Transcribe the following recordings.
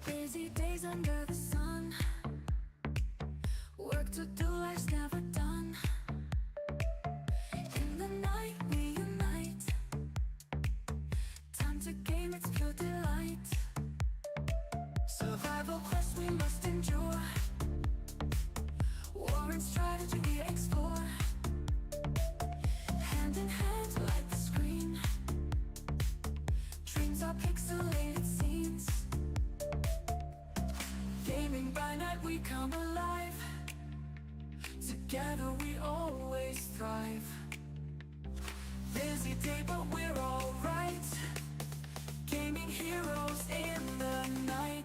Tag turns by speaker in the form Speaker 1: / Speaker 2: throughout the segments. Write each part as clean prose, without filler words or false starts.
Speaker 1: Busy days under the sun, work to do, life's never done. In the night we unite, time to game, it's pure delight. Survival quest we must endure, war and strategy we explore. Hand in hand like the screen, dreams are pixelated scenes. Gaming by night we come alive, together we always thrive. Busy day but we're alright, gaming heroes in the night.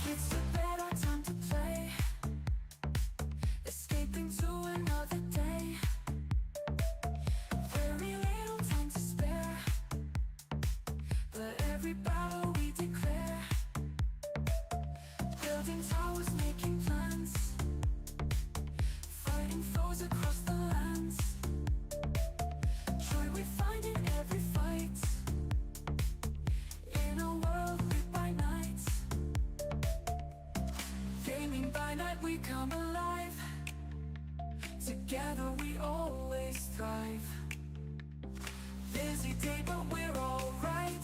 Speaker 1: Kids to bed, our time to play, escaping to another day. Very little time to spare, but every battle we declare. Building towers, making plans, fighting foes across the lands. Joy we find in every fight, in a world lit by night. Gaming by night we come alive, together we always thrive. Busy day but we're alright,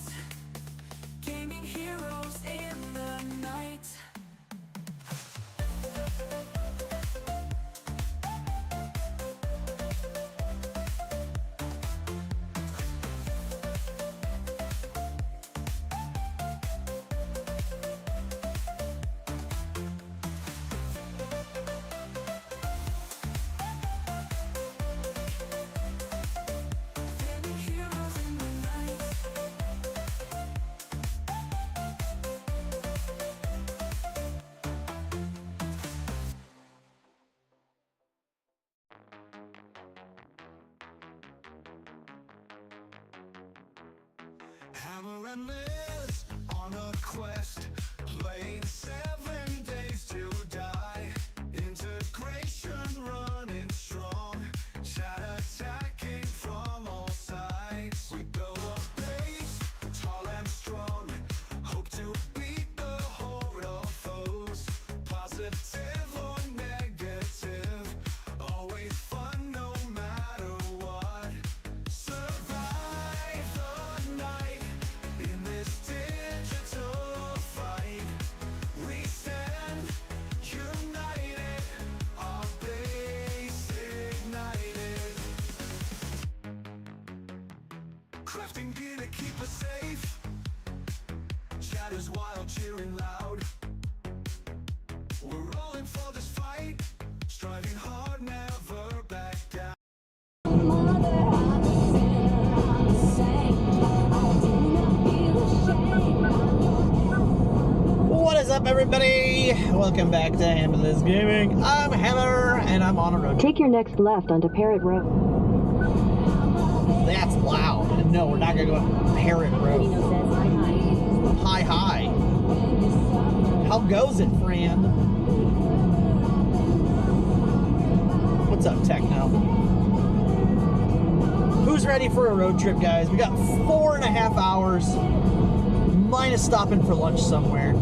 Speaker 1: gaming heroes in the night. Gaming heroes in the night.
Speaker 2: Hammer and nails on a quest, playing 7 days to die. Integration running strong, chat attacking from all sides. We go up base, tall and strong, hope to beat the horde of foes. Positive or negative, always fun no matter what. Survive the night in this digital fight. We stand united, our base ignited. Crafting gear to keep us safe, chatters wild, cheering loud. We're all in for this fight, striving hard, never back down.
Speaker 3: What is up, everybody? Welcome back to Hammerless Gaming. I'm Hammer, and I'm on a road trip.
Speaker 4: Take your next left onto Parrot Road.
Speaker 3: That's loud. No, we're not gonna go on Parrot Road. Hi, hi. How goes it, friend? What's up, Techno? Who's ready for a road trip, guys? We got 4.5 hours, minus stopping for lunch somewhere.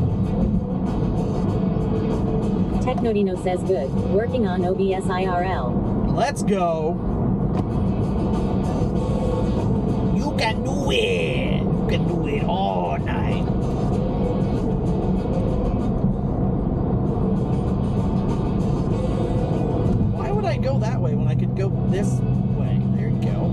Speaker 4: Technodino says good. Working on OBS IRL.
Speaker 3: Let's go. You can do it. You can do it all night. Why would I go that way when I could go this way? There you go.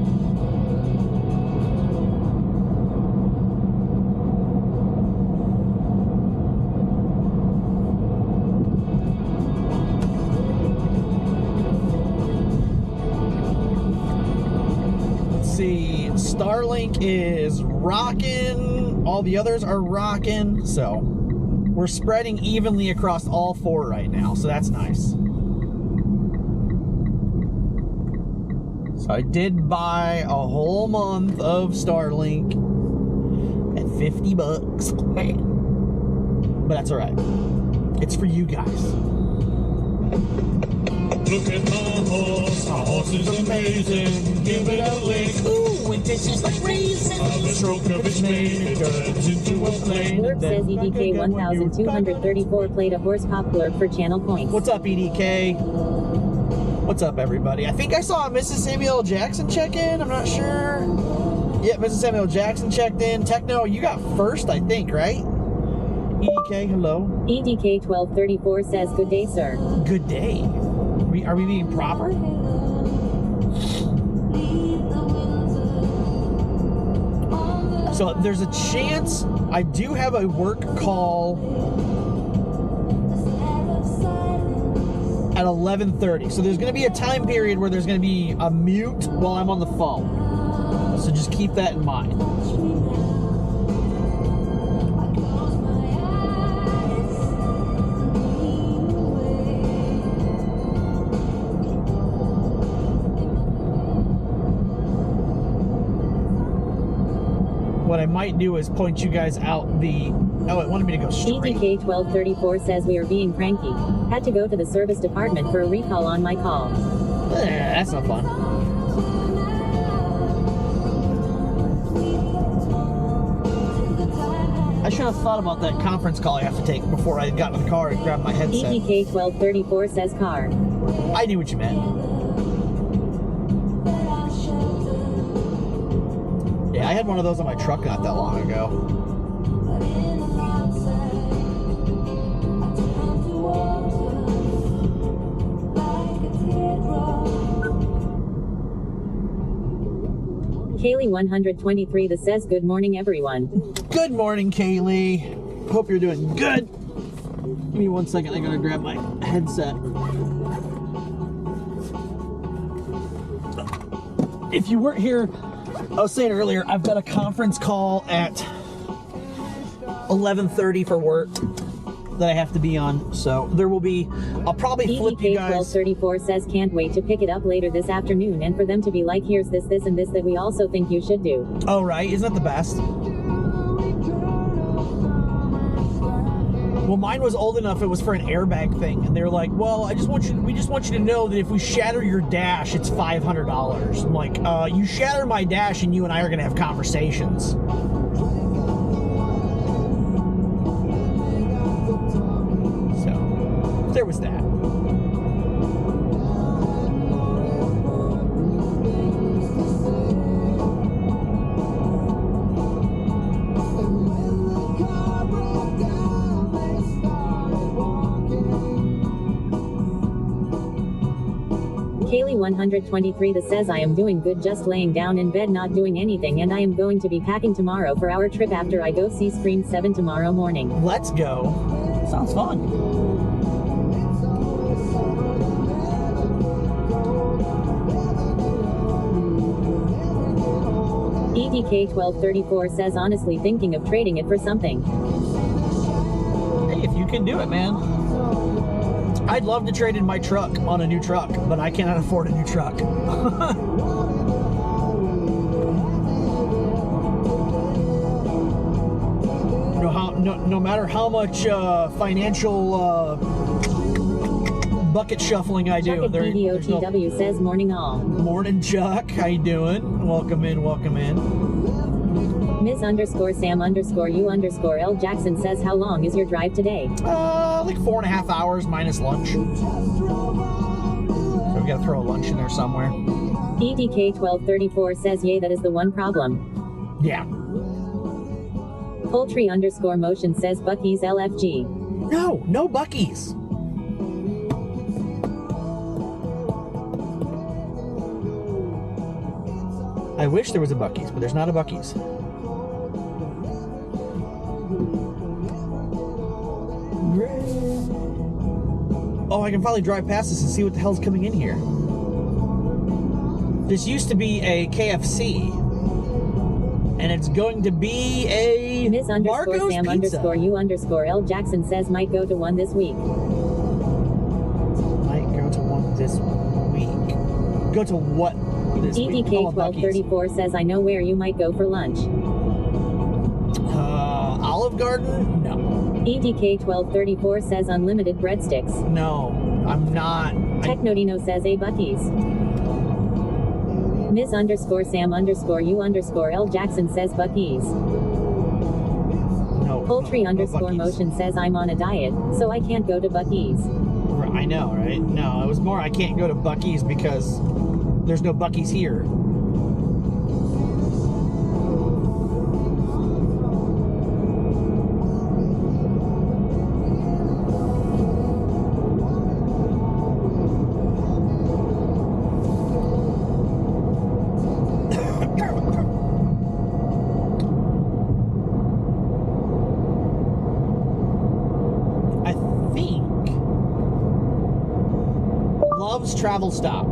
Speaker 3: Let's see. Starlink is rocking. All the others are rocking. So we're spreading evenly across all 4 right now. So that's nice. So I did buy a whole month of Starlink at $50. But that's all right. It's for you guys.
Speaker 5: Look at my horse is amazing. Give it a lick.
Speaker 3: Ooh, it tastes like raisins.
Speaker 5: The stroke of its mane, it turns into a plane.
Speaker 4: Blurb says EDK 1234 played a horse pop blurb for channel points.
Speaker 3: What's up, EDK? What's up, everybody? I think I saw Mrs. Samuel L. Jackson check in. I'm not sure. Yeah, Mrs. Samuel L. Jackson checked in. Techno, you got first, I think, right? EDK, hello.
Speaker 4: EDK 1234 says good day, sir.
Speaker 3: Good day. Are we being proper? So there's a chance I do have a work call at 11:30. So there's going to be a time period where there's going to be a mute while I'm on the phone. So just keep that in mind. What I might do is point you guys out the... Oh, it wanted me to go straight.
Speaker 4: EDK 1234 says we are being cranky. Had to go to the service department for a recall on my call.
Speaker 3: That's not fun. I should have thought about that conference call I have to take before I got in the car and grabbed my headset.
Speaker 4: EDK 1234 says car.
Speaker 3: I knew what you meant. Yeah, I had one of those on my truck not that long ago.
Speaker 4: Kaylee 123 that says good morning, everyone.
Speaker 3: Good morning, Kaylee. Hope you're doing good. Give me 1 second. I gotta grab my headset. If you weren't here, I was saying earlier, I've got a conference call at 11:30 for work that I have to be on. So there will be, I'll probably flip you
Speaker 4: EDK
Speaker 3: guys.
Speaker 4: 1234 says can't wait to pick it up later this afternoon and for them to be like, here's this, this, and this that we also think you should do.
Speaker 3: Oh, right. Isn't that the best? Well, mine was old enough, it was for an airbag thing. And they were like, well, we just want you to know that if we shatter your dash, it's $500. I'm like, you shatter my dash and you and I are going to have conversations. So, there was that.
Speaker 4: Kaylee 123 that says I am doing good just laying down in bed not doing anything and I am going to be packing tomorrow for our trip after I go see Scream 7 tomorrow morning.
Speaker 3: Let's go. Sounds fun.
Speaker 4: EDK 1234 says honestly thinking of trading it for something.
Speaker 3: Hey, if you can do it, man. I'd love to trade in my truck on a new truck, but I cannot afford a new truck. No matter how much financial bucket shuffling I do.
Speaker 4: Chuck at BDOTW says morning all.
Speaker 3: Morning, Chuck. How you doing? Welcome in, welcome in.
Speaker 4: Ms. _Sam_U_L Jackson says how long is your drive today?
Speaker 3: Like 4.5 hours minus lunch. So we gotta throw a lunch in there somewhere.
Speaker 4: EDK 1234 says yay, that is the one problem.
Speaker 3: Yeah.
Speaker 4: Poultry _motion says Bucky's LFG.
Speaker 3: No Buc-ee's. I wish there was a Buc-ee's, but there's not a Buc-ee's. Oh, I can probably drive past this and see what the hell's coming in here. This used to be a KFC, and it's going to be a
Speaker 4: Ms.
Speaker 3: Marco's
Speaker 4: Sam
Speaker 3: Pizza.
Speaker 4: _U_L Jackson says might go to one this week.
Speaker 3: Might go to one this week. Go to what this week.
Speaker 4: EDK
Speaker 3: Oh, Buc-ee's.
Speaker 4: 1234 says I know where you might go for lunch.
Speaker 3: Olive Garden? No.
Speaker 4: EDK 1234 says unlimited breadsticks.
Speaker 3: No, I'm not.
Speaker 4: Technodino says a Buc-ee's. Ms. _ Sam _ U _ L Jackson says Buc-ee's.
Speaker 3: No.
Speaker 4: Poultry
Speaker 3: no
Speaker 4: _
Speaker 3: Buc-ee's.
Speaker 4: motion says I'm on a diet, so I can't go to Buc-ee's.
Speaker 3: I know, right? No, it was more I can't go to Buc-ee's because there's no Buc-ee's here. I think Love's Travel Stop.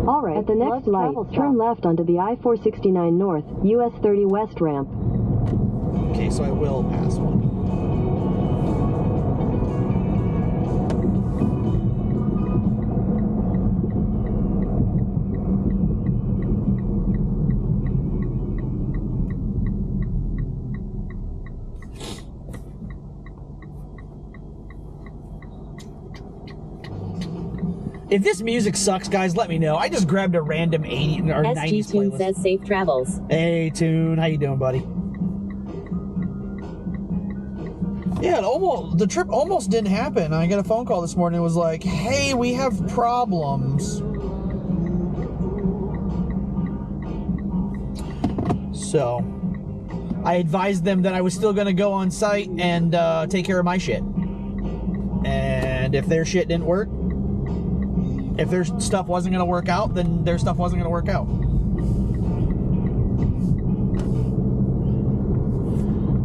Speaker 6: All right, at the next light, turn left onto the I-469 North, US 30 West ramp.
Speaker 3: Okay, so I will pass one. If this music sucks, guys, let me know. I just grabbed a random 80 or 90s
Speaker 4: SG Tune
Speaker 3: playlist.
Speaker 4: says safe travels.
Speaker 3: Hey, Tune, how you doing, buddy? Yeah, the trip almost didn't happen. I got a phone call this morning. It was like, hey, we have problems. So, I advised them that I was still going to go on site and take care of my shit. And if their shit didn't work, if their stuff wasn't going to work out, then their stuff wasn't going to work out.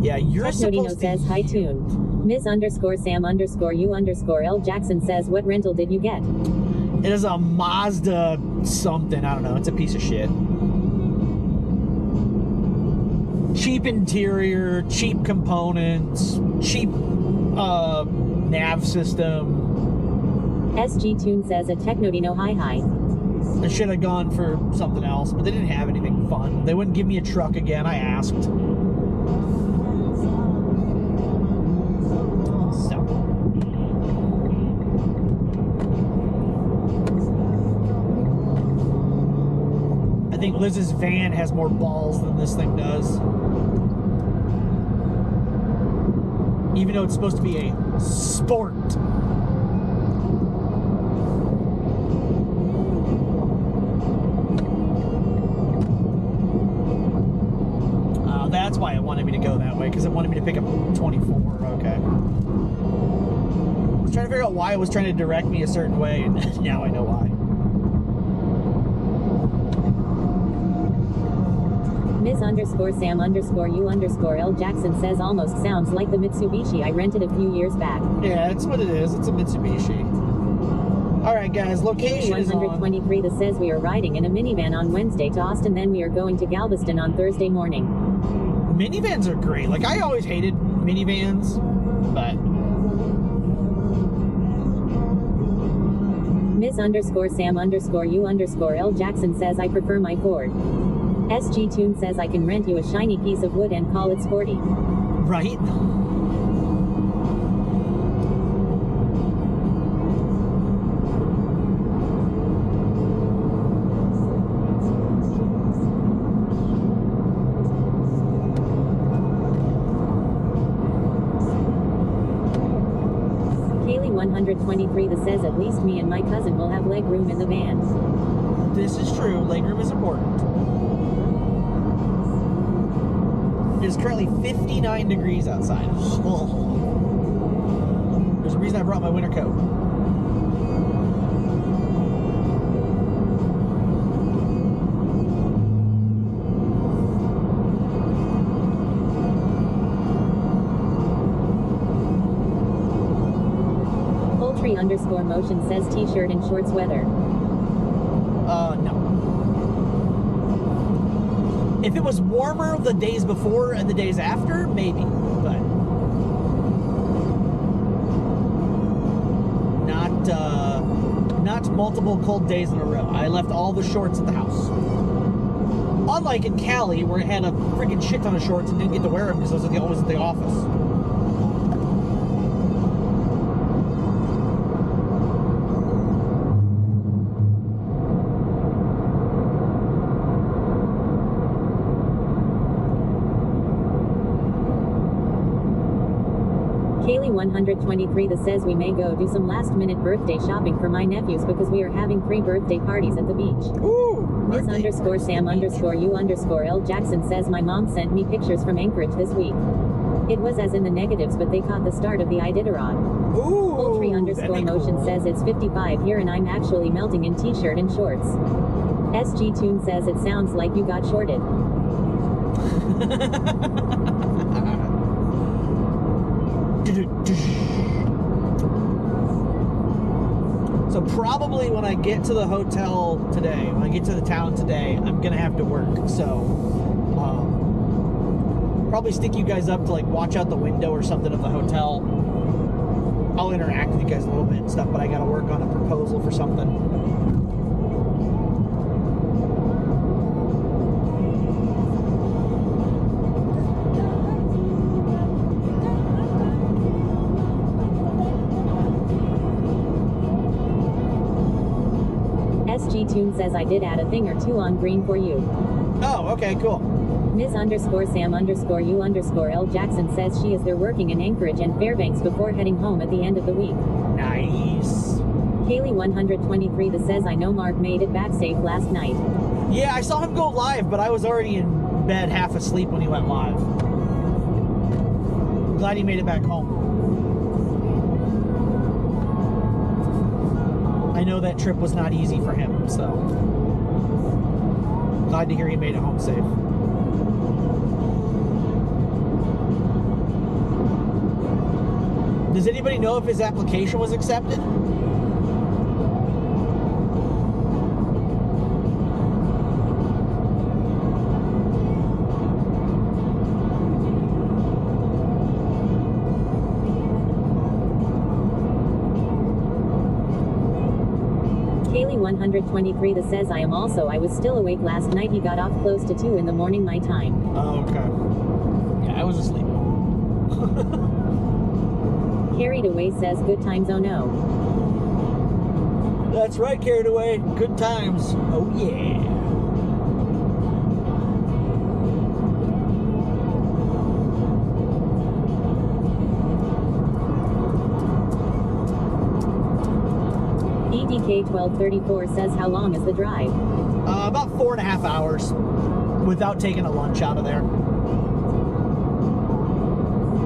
Speaker 3: Yeah, you're
Speaker 4: Technodino
Speaker 3: supposed
Speaker 4: says
Speaker 3: to...
Speaker 4: hi Tune. Ms. _ Sam _ U _ L Jackson says what rental did you get?
Speaker 3: It is a Mazda something. I don't know. It's a piece of shit. Cheap interior, cheap components, cheap nav system.
Speaker 4: SG Tune says a Technodino hi.
Speaker 3: I should have gone for something else, but they didn't have anything fun. They wouldn't give me a truck again. I asked. So. I think Liz's van has more balls than this thing does. Even though it's supposed to be a sport. That's why it wanted me to go that way, because it wanted me to pick up 24. Okay. I was trying to figure out why it was trying to direct me a certain way, and now I know why.
Speaker 4: Ms. _ Sam _ U _ L Jackson says almost sounds like the Mitsubishi I rented a few years back.
Speaker 3: Yeah, that's what it is. It's a Mitsubishi. Alright guys, location is on.
Speaker 4: 123 that says we are riding in a minivan on Wednesday to Austin, then we are going to Galveston on Thursday morning.
Speaker 3: Minivans are great. Like, I always hated minivans, but...
Speaker 4: Ms. _ Sam _ U _ L Jackson says I prefer my Ford. SG Tune says I can rent you a shiny piece of wood and call it sporty.
Speaker 3: Right?
Speaker 4: Kaylee 123 that says at least me and my cousin will have leg room in the van.
Speaker 3: This is true. Legroom is important. It is currently 59 degrees outside. There's a reason I brought my winter coat.
Speaker 4: Poultry _ motion says t-shirt and shorts weather.
Speaker 3: No. If it was warmer the days before and the days after, maybe, but not not multiple cold days in a row. I left all the shorts at the house. Unlike in Cali, where I had a freaking shit ton of shorts and didn't get to wear them because I was always at the office.
Speaker 4: Kaylee 123 that says we may go do some last minute birthday shopping for my nephews because we are having 3 birthday parties at the beach.
Speaker 3: Ooh!
Speaker 4: Miss underscore Sam underscore you underscore L Jackson says my mom sent me pictures from Anchorage this week. It was as in the negatives, but they caught the start of the Iditarod.
Speaker 3: Ooh!
Speaker 4: Poultry underscore motion
Speaker 3: cool.
Speaker 4: says it's 55 here and I'm actually melting in t-shirt and shorts. SG Tune says it sounds like you got shorted.
Speaker 3: So probably when I get to the hotel today, when I get to the town today, I'm gonna have to work. So probably stick you guys up to like watch out the window or something of the hotel. I'll interact with you guys a little bit and stuff, but I gotta work on a proposal for something.
Speaker 4: SG Tune says I did add a thing or two on green for you.
Speaker 3: Oh, okay, cool.
Speaker 4: Ms. underscore Sam underscore you underscore L Jackson says she is there working in Anchorage and Fairbanks before heading home at the end of the week.
Speaker 3: Nice.
Speaker 4: Kaylee 123 that says I know Mark made it back safe last night.
Speaker 3: Yeah, I saw him go live, but I was already in bed half asleep when he went live. I'm glad he made it back home. I know that trip was not easy for him, so glad to hear he made it home safe. Does anybody know if his application was accepted?
Speaker 4: Kaylee 123 that says I was still awake last night. He got off close to 2 in the morning my time.
Speaker 3: Oh, okay. Yeah, I was asleep.
Speaker 4: Carried Away says good times, oh no.
Speaker 3: That's right, Carried Away. Good times. Oh, yeah.
Speaker 4: EDK1234 says how long is the drive?
Speaker 3: About 4.5 hours without taking a lunch out of there.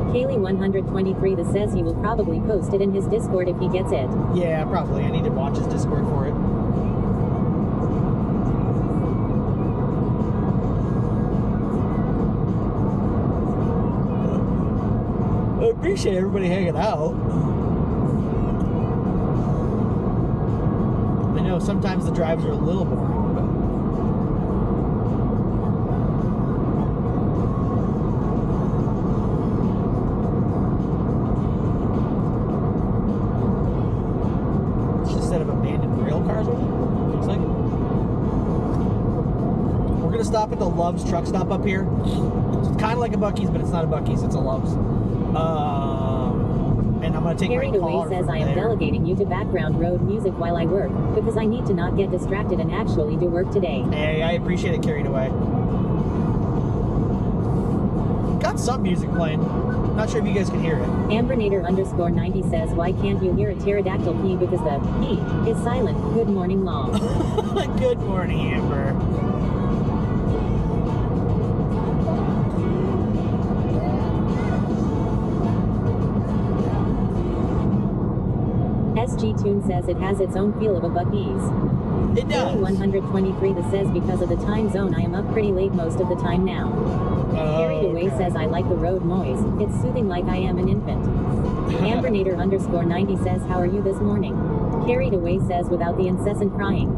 Speaker 4: Kaylee 123 that says he will probably post it in his Discord if he gets it.
Speaker 3: Yeah, probably. I need to watch his Discord for it. I appreciate everybody hanging out. I know sometimes the drives are a little boring, but it's just a set of abandoned rail cars over there, looks like. We're gonna stop at the Love's truck stop up here. It's kind of like a Buc-ee's, but it's not a Buc-ee's, it's a Love's. And I'm gonna take
Speaker 4: Carried
Speaker 3: my
Speaker 4: Away
Speaker 3: car
Speaker 4: says
Speaker 3: from
Speaker 4: I am
Speaker 3: there.
Speaker 4: delegating you to background road music while I work, because I need to not get distracted and actually do work today.
Speaker 3: Hey, I appreciate it, Carried Away. Got some music playing. Not sure if you guys can hear it.
Speaker 4: Ambernator underscore 90 says why can't you hear a pterodactyl pee because the P is silent. Good morning, Law.
Speaker 3: Good morning, Amber.
Speaker 4: SG Tune says it has its own feel of a Buc-ee's.
Speaker 3: It does.
Speaker 4: 123 that says because of the time zone I am up pretty late most of the time now. Carried Away
Speaker 3: okay.
Speaker 4: says I like the road noise. It's soothing like I am an infant. Ambernator underscore 90 says how are you this morning? Carried Away says without the incessant crying.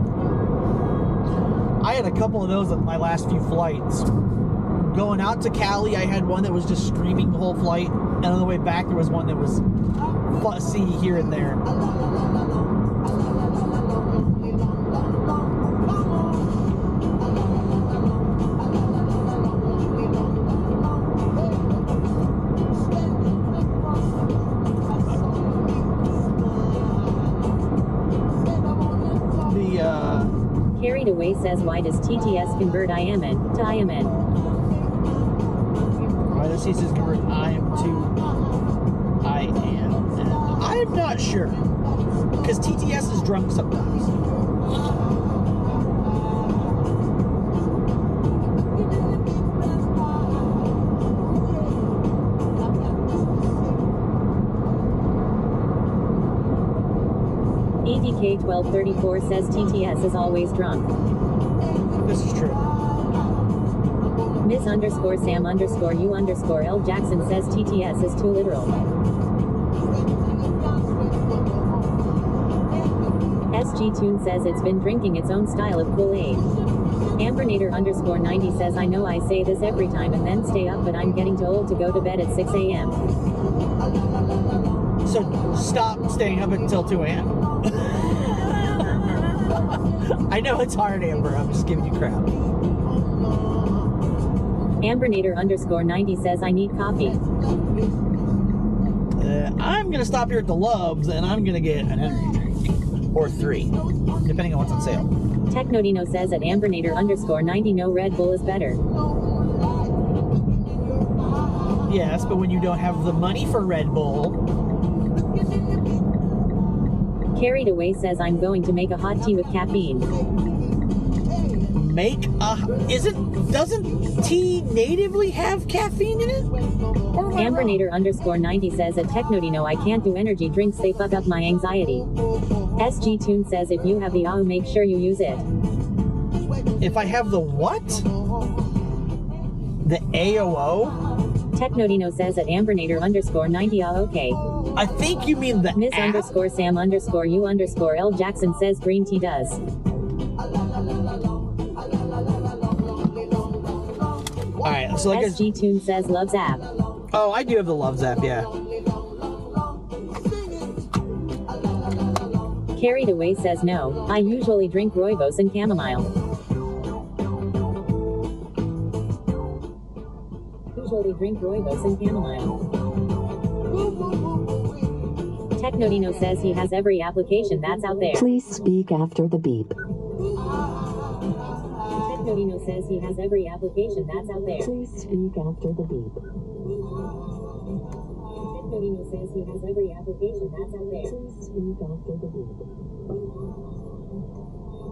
Speaker 3: I had a couple of those on my last few flights. Going out to Cali, I had one that was just screaming the whole flight, and on the way back there was one that was fussy here and there.
Speaker 4: Carried Away says, why does TTS convert IMN to IMN?
Speaker 3: Why does he says convert I am to I am? I'm not sure. Because TTS is drunk sometimes.
Speaker 4: EDK1234 says TTS is always drunk.
Speaker 3: This is true.
Speaker 4: Ms. _ Sam _ U _ L Jackson says TTS is too literal. SG Tune says it's been drinking its own style of Kool-Aid. Ambernator _ 90 says, I know I say this every time and then stay up, but I'm getting too old to go to bed at 6 a.m.
Speaker 3: So stop staying up until 2 a.m. I know it's hard, Amber. I'm just giving you crap.
Speaker 4: Ambernator _ 90 says, I need coffee.
Speaker 3: I'm going to stop here at the Loves and I'm going to get an energy drink. Or 3, depending on what's on sale.
Speaker 4: Technodino says at Ambernator _ 90, no Red Bull is better.
Speaker 3: Yes, but when you don't have the money for Red Bull.
Speaker 4: Carried Away says, I'm going to make a hot tea with caffeine.
Speaker 3: Doesn't tea natively have caffeine in it? Or am I wrong?
Speaker 4: Ambernator _ 90 says at Technodino, I can't do energy drinks, they fuck up my anxiety. SG Tune says, if you have the AO, make sure you use it.
Speaker 3: If I have the what? The AOO?
Speaker 4: Technodino says at Ambernator _ 90, okay.
Speaker 3: I think you mean the
Speaker 4: Ms.
Speaker 3: app.
Speaker 4: _ Sam _ U _ L Jackson says green tea does.
Speaker 3: Alright, so like
Speaker 4: SG Tune says loves app.
Speaker 3: oh, I do have the Loves app, yeah.
Speaker 4: Carried Away says no, I usually drink rooibos and chamomile. Usually drink rooibos and chamomile. Technodino says he has every application that's out there.
Speaker 6: Please speak after the beep.
Speaker 4: Technodino says he has every application that's out there.
Speaker 6: Please speak after the beep.
Speaker 4: Technodino says he has every application that's out there.
Speaker 6: Please speak after the beep.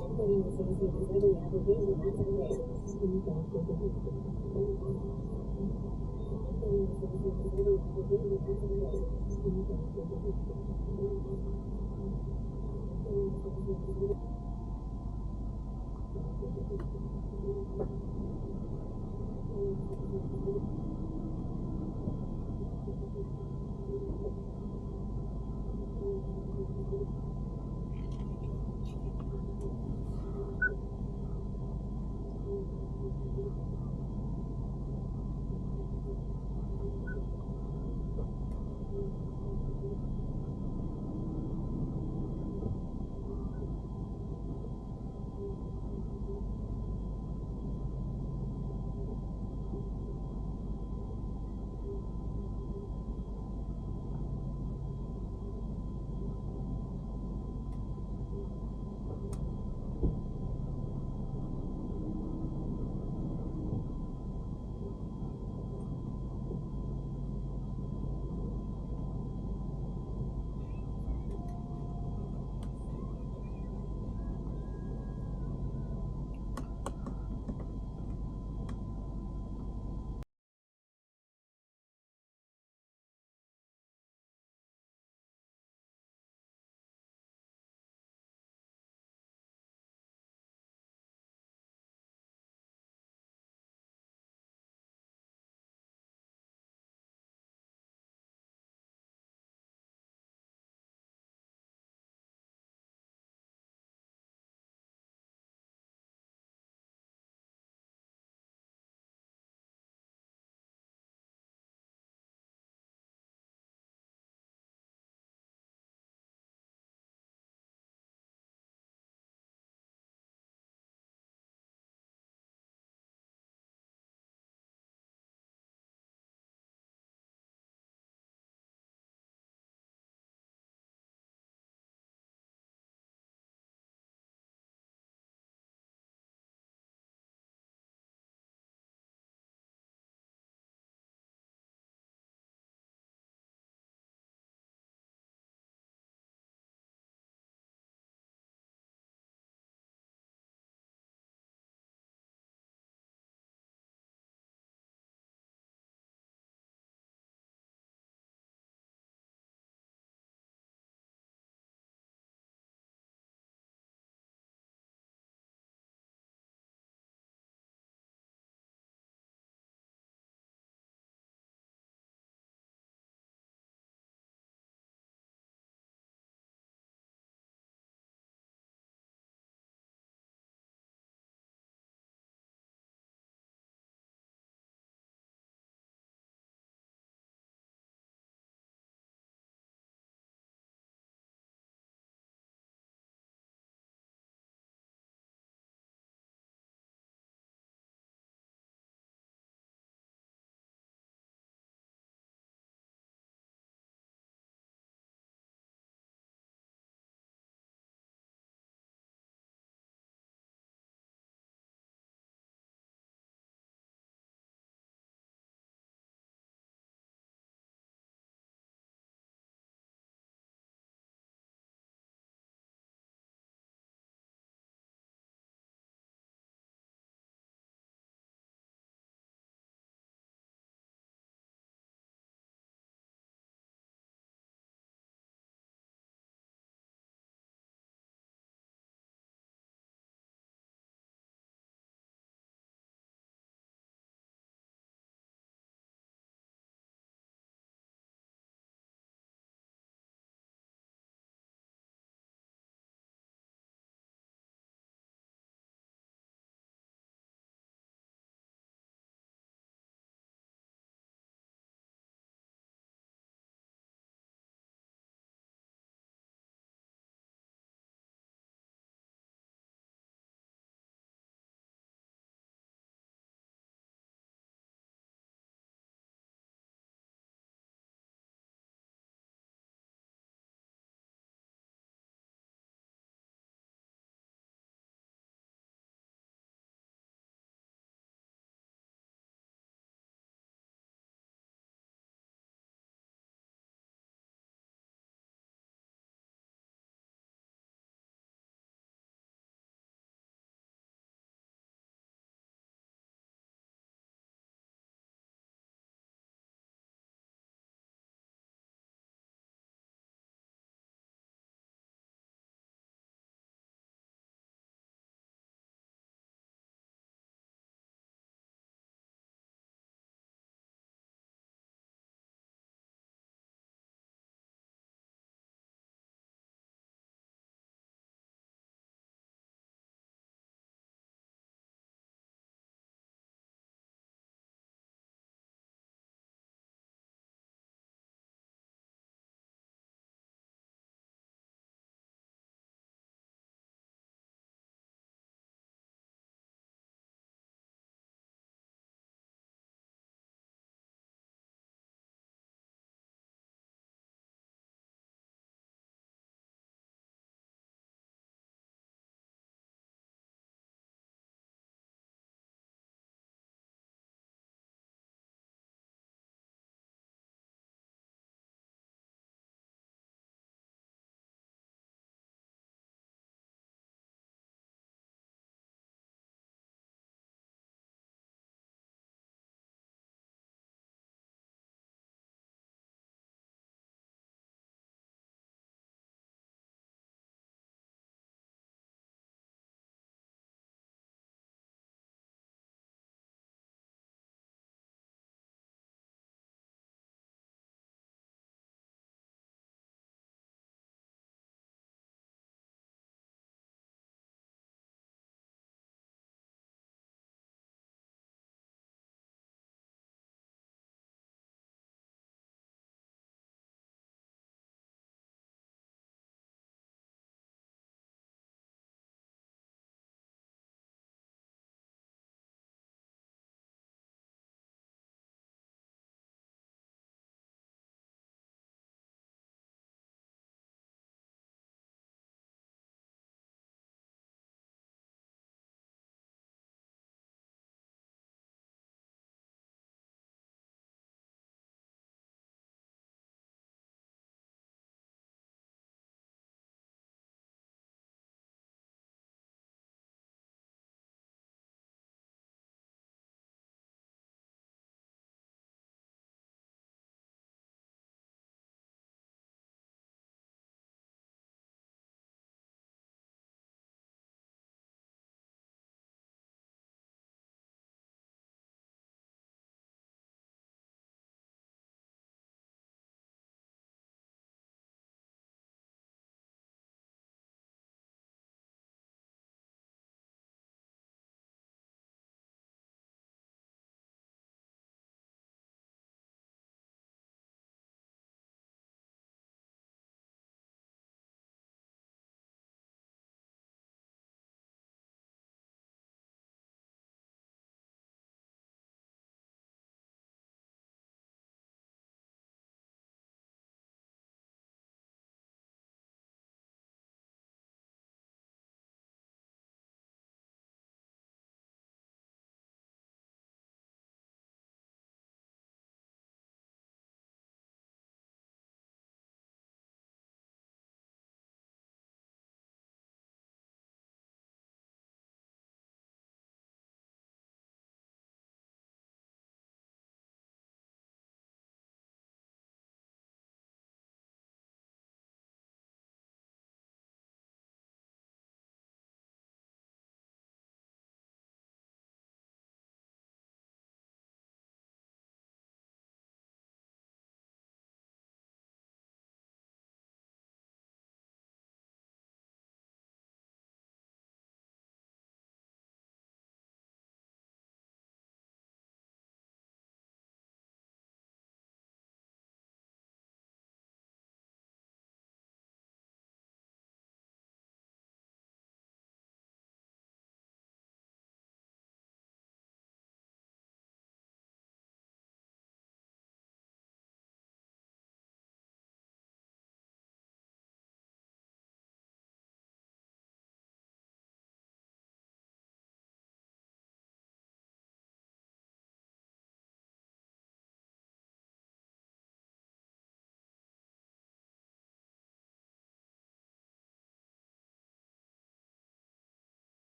Speaker 4: Technodino says he has every application that's out there.
Speaker 6: Speak after the beep.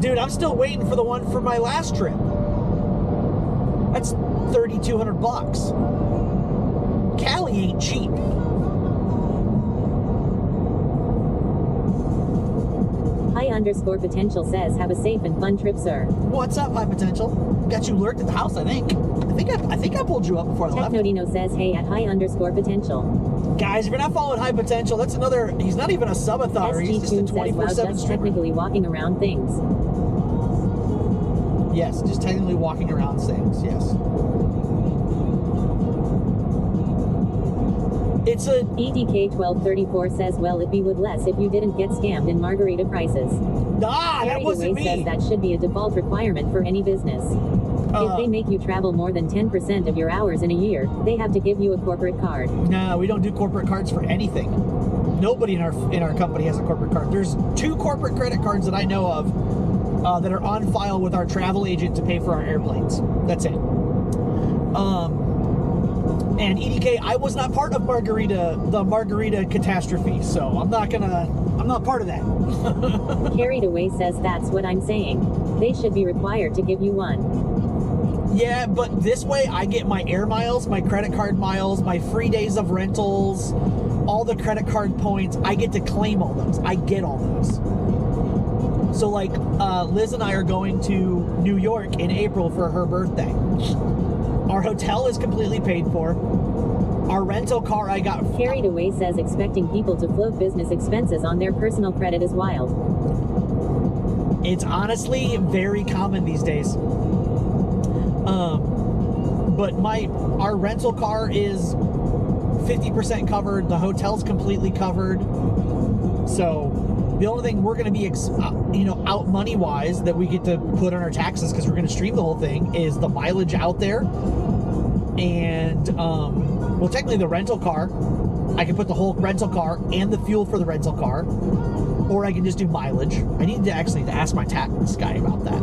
Speaker 3: Dude, I'm still waiting for the one for my last trip. That's $3,200. Cali ain't cheap.
Speaker 4: High_potential says, have a safe and fun trip, sir.
Speaker 3: What's up, High Potential? Got you lurked at the house, I think. I think I pulled you up before I left.
Speaker 4: Technodino says, hey at high_potential.
Speaker 3: Guys, if you're not following High Potential, that's another. He's not even a subathon. He's just a
Speaker 4: SG Tune says, wow,
Speaker 3: 24/7
Speaker 4: just
Speaker 3: streamer.
Speaker 4: technically walking around things.
Speaker 3: Yes, just technically walking around things. Yes. It's a
Speaker 4: EDK1234 says, well, it'd be with less if you didn't get scammed in margarita prices.
Speaker 3: that
Speaker 4: Carried
Speaker 3: wasn't
Speaker 4: Away says
Speaker 3: me.
Speaker 4: that should be a default requirement for any business. If they make you travel more than 10% of your hours in a year, they have to give you a corporate card.
Speaker 3: No, we don't do corporate cards for anything. Nobody in our company has a corporate card. There's 2 corporate credit cards that I know of that are on file with our travel agent to pay for our airplanes. That's it. And EDK, I was not part of the margarita catastrophe, so I'm not part of that.
Speaker 4: Carried Away says, that's what I'm saying. They should be required to give you one.
Speaker 3: Yeah, but this way I get my air miles, my credit card miles, my free days of rentals, all the credit card points. I get to claim all those. I get all those. So like Liz and I are going to New York in April for her birthday. Our hotel is completely paid for. Our rental car I got...
Speaker 4: Carried Away says, expecting people to float business expenses on their personal credit is wild.
Speaker 3: It's honestly very common these days. But our rental car is 50% covered. The hotel's completely covered. So the only thing we're going to be, out money wise that we get to put on our taxes because we're going to stream the whole thing is the mileage out there, and well, technically the rental car. I can put the whole rental car and the fuel for the rental car, or I can just do mileage. I need to actually ask my tax guy about that.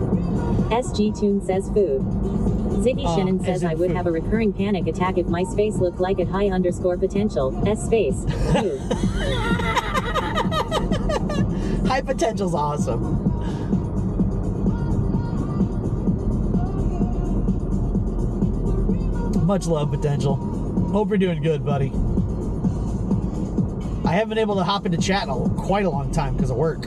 Speaker 4: SG Tune says, food. Ziggy Shannon
Speaker 3: as
Speaker 4: says,
Speaker 3: in
Speaker 4: I would
Speaker 3: food.
Speaker 4: have a recurring panic attack if my space looked like at high_potential. S space. Food.
Speaker 3: High Potential's awesome. Much love, Potential. Hope you're doing good, buddy. I haven't been able to hop into chat in quite a long time because of work.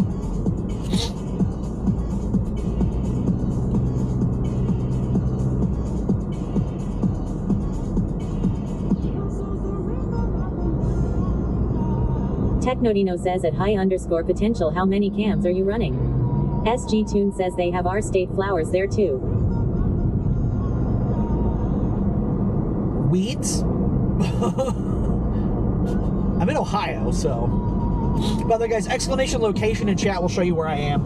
Speaker 4: Technodino says, at high_potential, how many cams are you running? SG Tune says they have our state flowers there too.
Speaker 3: Weeds? I'm in Ohio, so. By the way, guys, exclamation location in chat will show you where I am.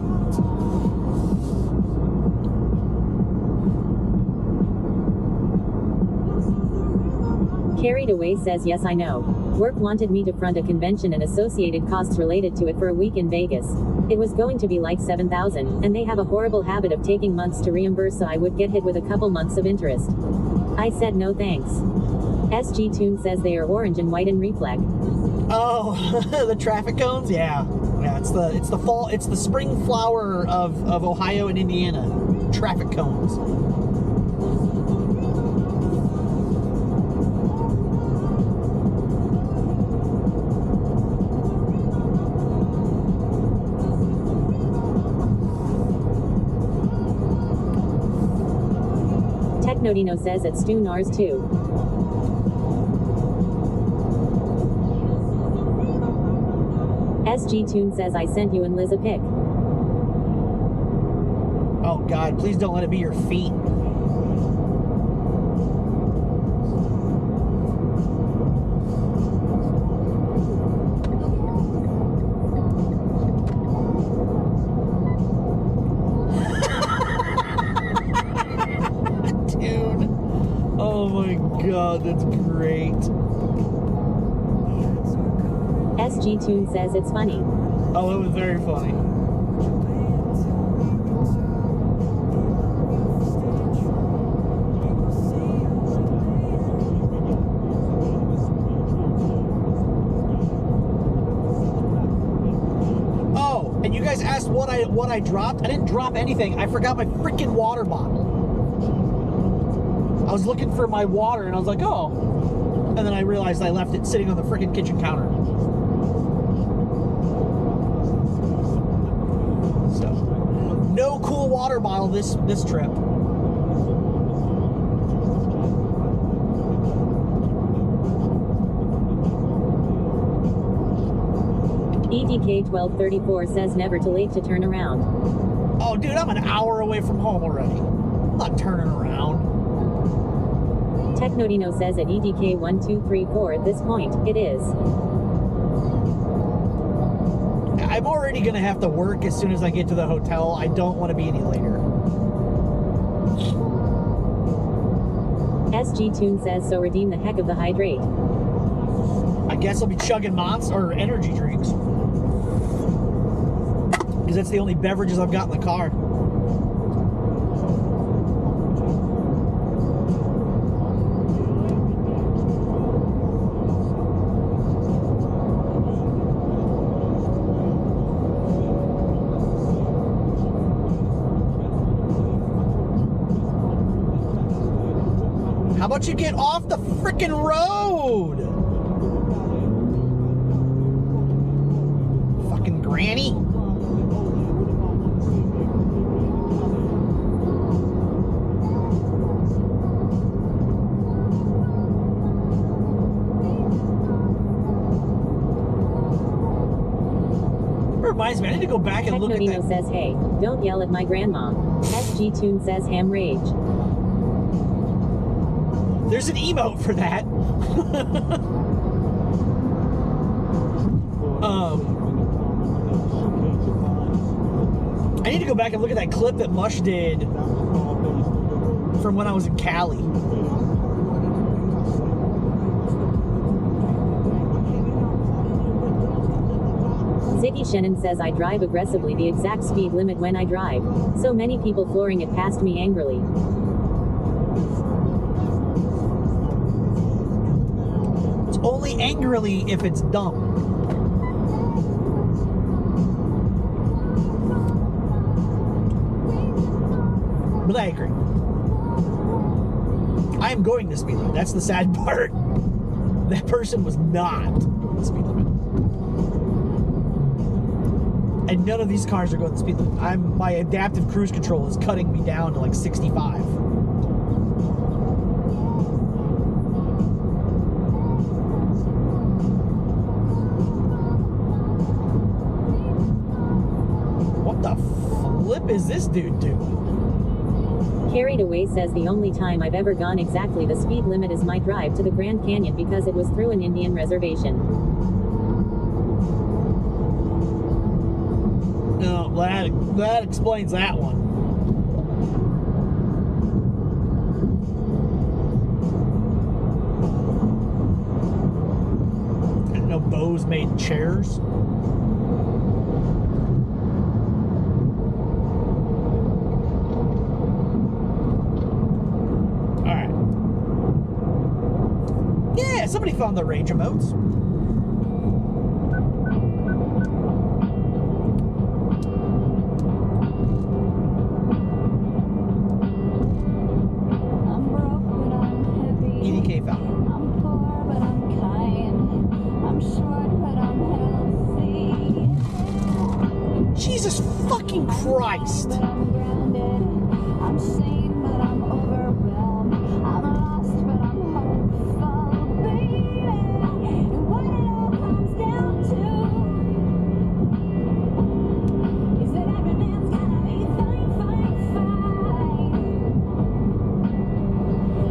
Speaker 4: Carried Away says, yes, I know. Work wanted me to front a convention and associated costs related to it for a week in Vegas. It was going to be like $7,000, and they have a horrible habit of taking months to reimburse, so I would get hit with a couple months of interest. I said no thanks. SG Tune says they are orange and white in reflect.
Speaker 3: Oh, the traffic cones? Yeah. Yeah, it's the spring flower of Ohio and Indiana. Traffic cones.
Speaker 4: Technodino says at Stu Nars too. SG Tune says, I sent you and Liz a pic.
Speaker 3: Oh God, please don't let it be your feet. Dude. Oh my God, that's great.
Speaker 4: SG Tune says it's funny.
Speaker 3: Oh, it was very funny. Oh, And you guys asked what I dropped. I didn't drop anything. I forgot my freaking water bottle. I was looking for my water and I was like, oh. And then I realized I left it sitting on the freaking kitchen counter. So, no cool water bottle this trip.
Speaker 4: EDK1234 says never too late to turn around.
Speaker 3: Oh, dude, I'm an hour away from home already. I'm not turning around.
Speaker 4: Technodino says at EDK1234 at this point, it is.
Speaker 3: I'm already going to have to work as soon as I get to the hotel. I don't want to be any later.
Speaker 4: SG Tune says so redeem the heck of the hydrate.
Speaker 3: I guess I'll be chugging Monster or energy drinks. Because that's the only beverages I've got in the car. How about you get off the frickin' road? Fucking granny. Reminds me, I need to go back and look at
Speaker 4: Technodino
Speaker 3: that.
Speaker 4: says hey, don't yell at my grandma. SG Tune says ham rage.
Speaker 3: There's an emote for that. I need to go back and look at that clip that Mush did from when I was in Cali.
Speaker 4: Ziggy Shannon says I drive aggressively the exact speed limit when I drive. So many people flooring it past me angrily.
Speaker 3: It's only angrily if it's dumb. But I agree. I am going the speed limit. That's the sad part. That person was not going the speed limit. And none of these cars are going the speed limit. My adaptive cruise control is cutting me down to like 65. What the flip is this dude doing?
Speaker 4: Carried Away says the only time I've ever gone exactly the speed limit is my drive to the Grand Canyon because it was through an Indian reservation.
Speaker 3: No, that explains that one. I didn't know Bose made chairs. Alright. Yeah, somebody found the range emotes. EDK found it.
Speaker 7: I'm poor, but I'm kind. I'm short, but I'm healthy.
Speaker 3: Jesus fucking Christ!
Speaker 7: But I'm grounded. I'm sane, but I'm overwhelmed. I'm lost, but I'm hopeful, baby. And what it all comes down to is that every man's gotta be fine, fine, fine.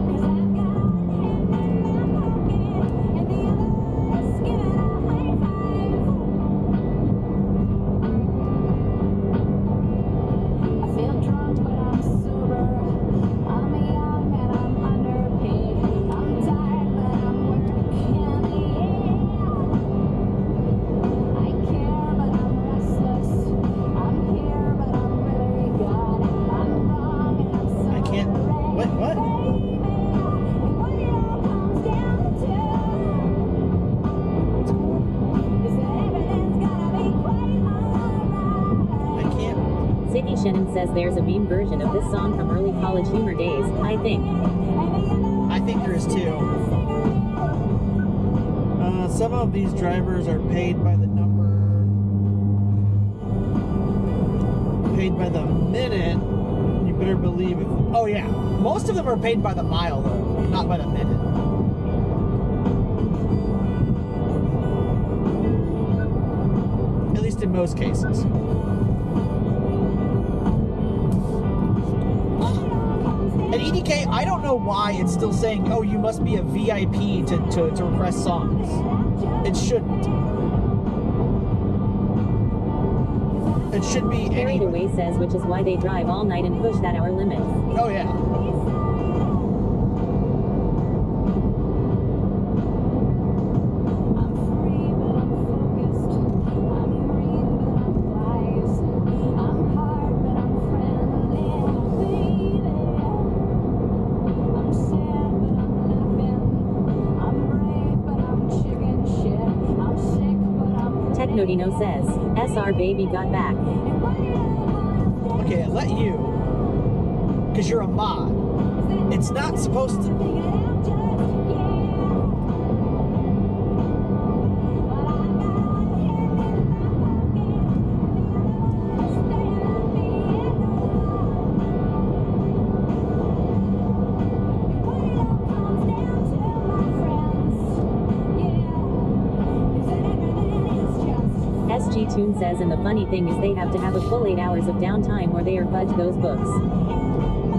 Speaker 7: 'Cause I've got one hand in my pocket and the other's giving a high five. I feel drunk, but I'm sober.
Speaker 4: Shannon says there's a meme version of this song from early college humor days, I think.
Speaker 3: I think there is too. Some of these drivers are paid by the number, paid by the minute. You better believe it. Oh yeah, most of them are paid by the mile though, not by the minute. At least in most cases. And EDK, I don't know why it's still saying, oh, you must be a VIP to request songs. It shouldn't. It should be
Speaker 4: Carried
Speaker 3: anybody.
Speaker 4: Away says which is why they drive all night and push that hour limit.
Speaker 3: Oh, yeah.
Speaker 7: I'm free, but I'm focused. I'm green, but I'm wise. I'm hard, but I'm friendly, baby. I'm sad, but I'm laughing. I'm brave, but I'm chicken shit. I'm sick, but I'm
Speaker 4: Technodino says, SR baby got back.
Speaker 3: Okay, let you. Because you're a mod. It's not supposed to.
Speaker 4: SG Tune says, and the funny thing is they have to have a full 8 hours of downtime or they are fudge those books.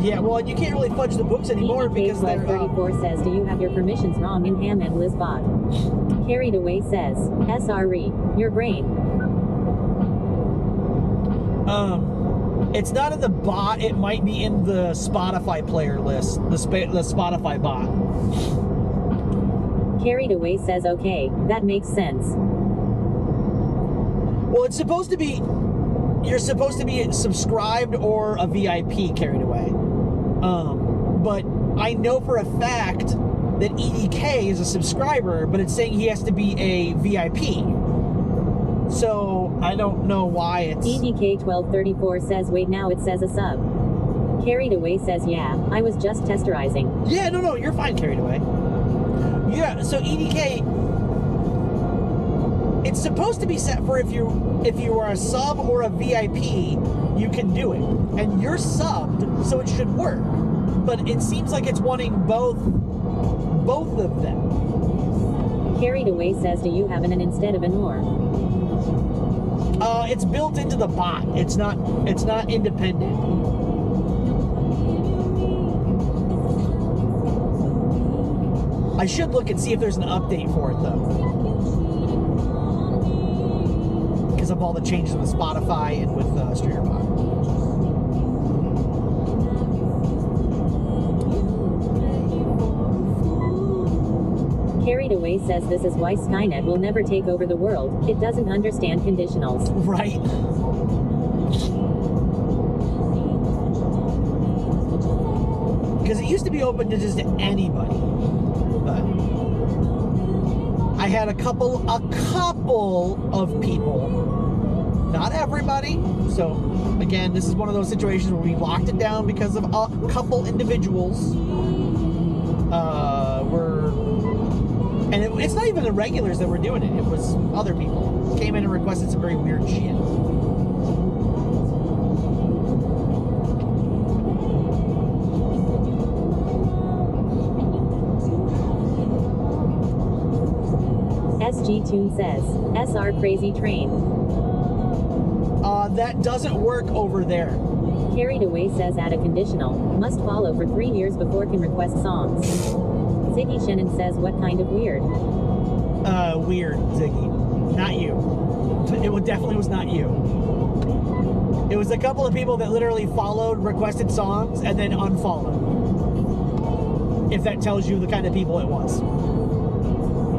Speaker 3: Yeah, well, you can't really fudge the books anymore because they're.
Speaker 4: 34 says, do you have your permissions wrong in Ham and Lizbot? Carried Away says, SRE, your brain.
Speaker 3: It's not in the bot. It might be in the Spotify player list, the Spotify bot.
Speaker 4: Carried Away says, okay, that makes sense.
Speaker 3: Well, it's supposed to be. You're supposed to be subscribed or a VIP. Carried Away. But I know for a fact that EDK is a subscriber, but it's saying he has to be a VIP. So I don't know why it's.
Speaker 4: EDK 1234 says, wait, now it says a sub. Carried Away says, yeah, I was just testerizing.
Speaker 3: Yeah, no, you're fine. Carried Away. Yeah, so EDK. It's supposed to be set for if you are a sub or a VIP, you can do it, and you're subbed, so it should work. But it seems like it's wanting both of them.
Speaker 4: Carried Away says, do you have an instead of an or?
Speaker 3: It's built into the bot. It's not independent. I should look and see if there's an update for it though. Because of all the changes with Spotify and with StreamerBot.
Speaker 4: Carried Away says this is why Skynet will never take over the world. It doesn't understand conditionals.
Speaker 3: Right? Because it used to be open to just anybody. But I had a couple of people, not everybody. So again, this is one of those situations where we locked it down because of a couple individuals. And it's not even the regulars that were doing it. It was other people came in and requested some very weird shit.
Speaker 4: SG Tune says, SR Crazy Train.
Speaker 3: That doesn't work over there.
Speaker 4: Carried Away says add a conditional. Must follow for 3 years before can request songs. Ziggy Shannon says what kind of weird?
Speaker 3: Weird, Ziggy. Not you. It definitely was not you. It was a couple of people that literally followed requested songs and then unfollowed. If that tells you the kind of people it was.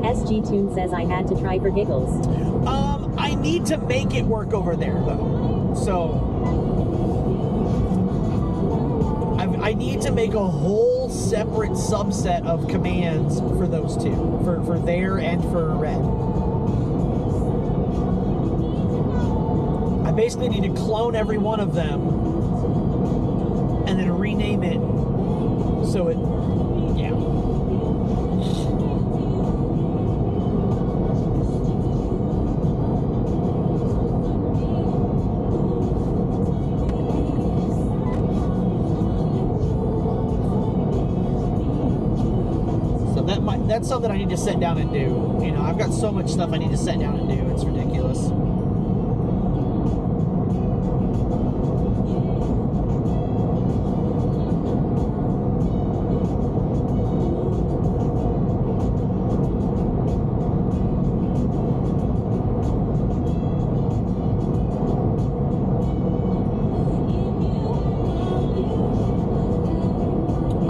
Speaker 4: SG Tune says I had to try for giggles.
Speaker 3: I need to make it work over there though. So I need to make a whole separate subset of commands for those two. For there and for red. I basically need to clone every one of them rename it so it, yeah. So that's something I need to sit down and do. You know, I've got so much stuff I need to sit down and do. It's ridiculous.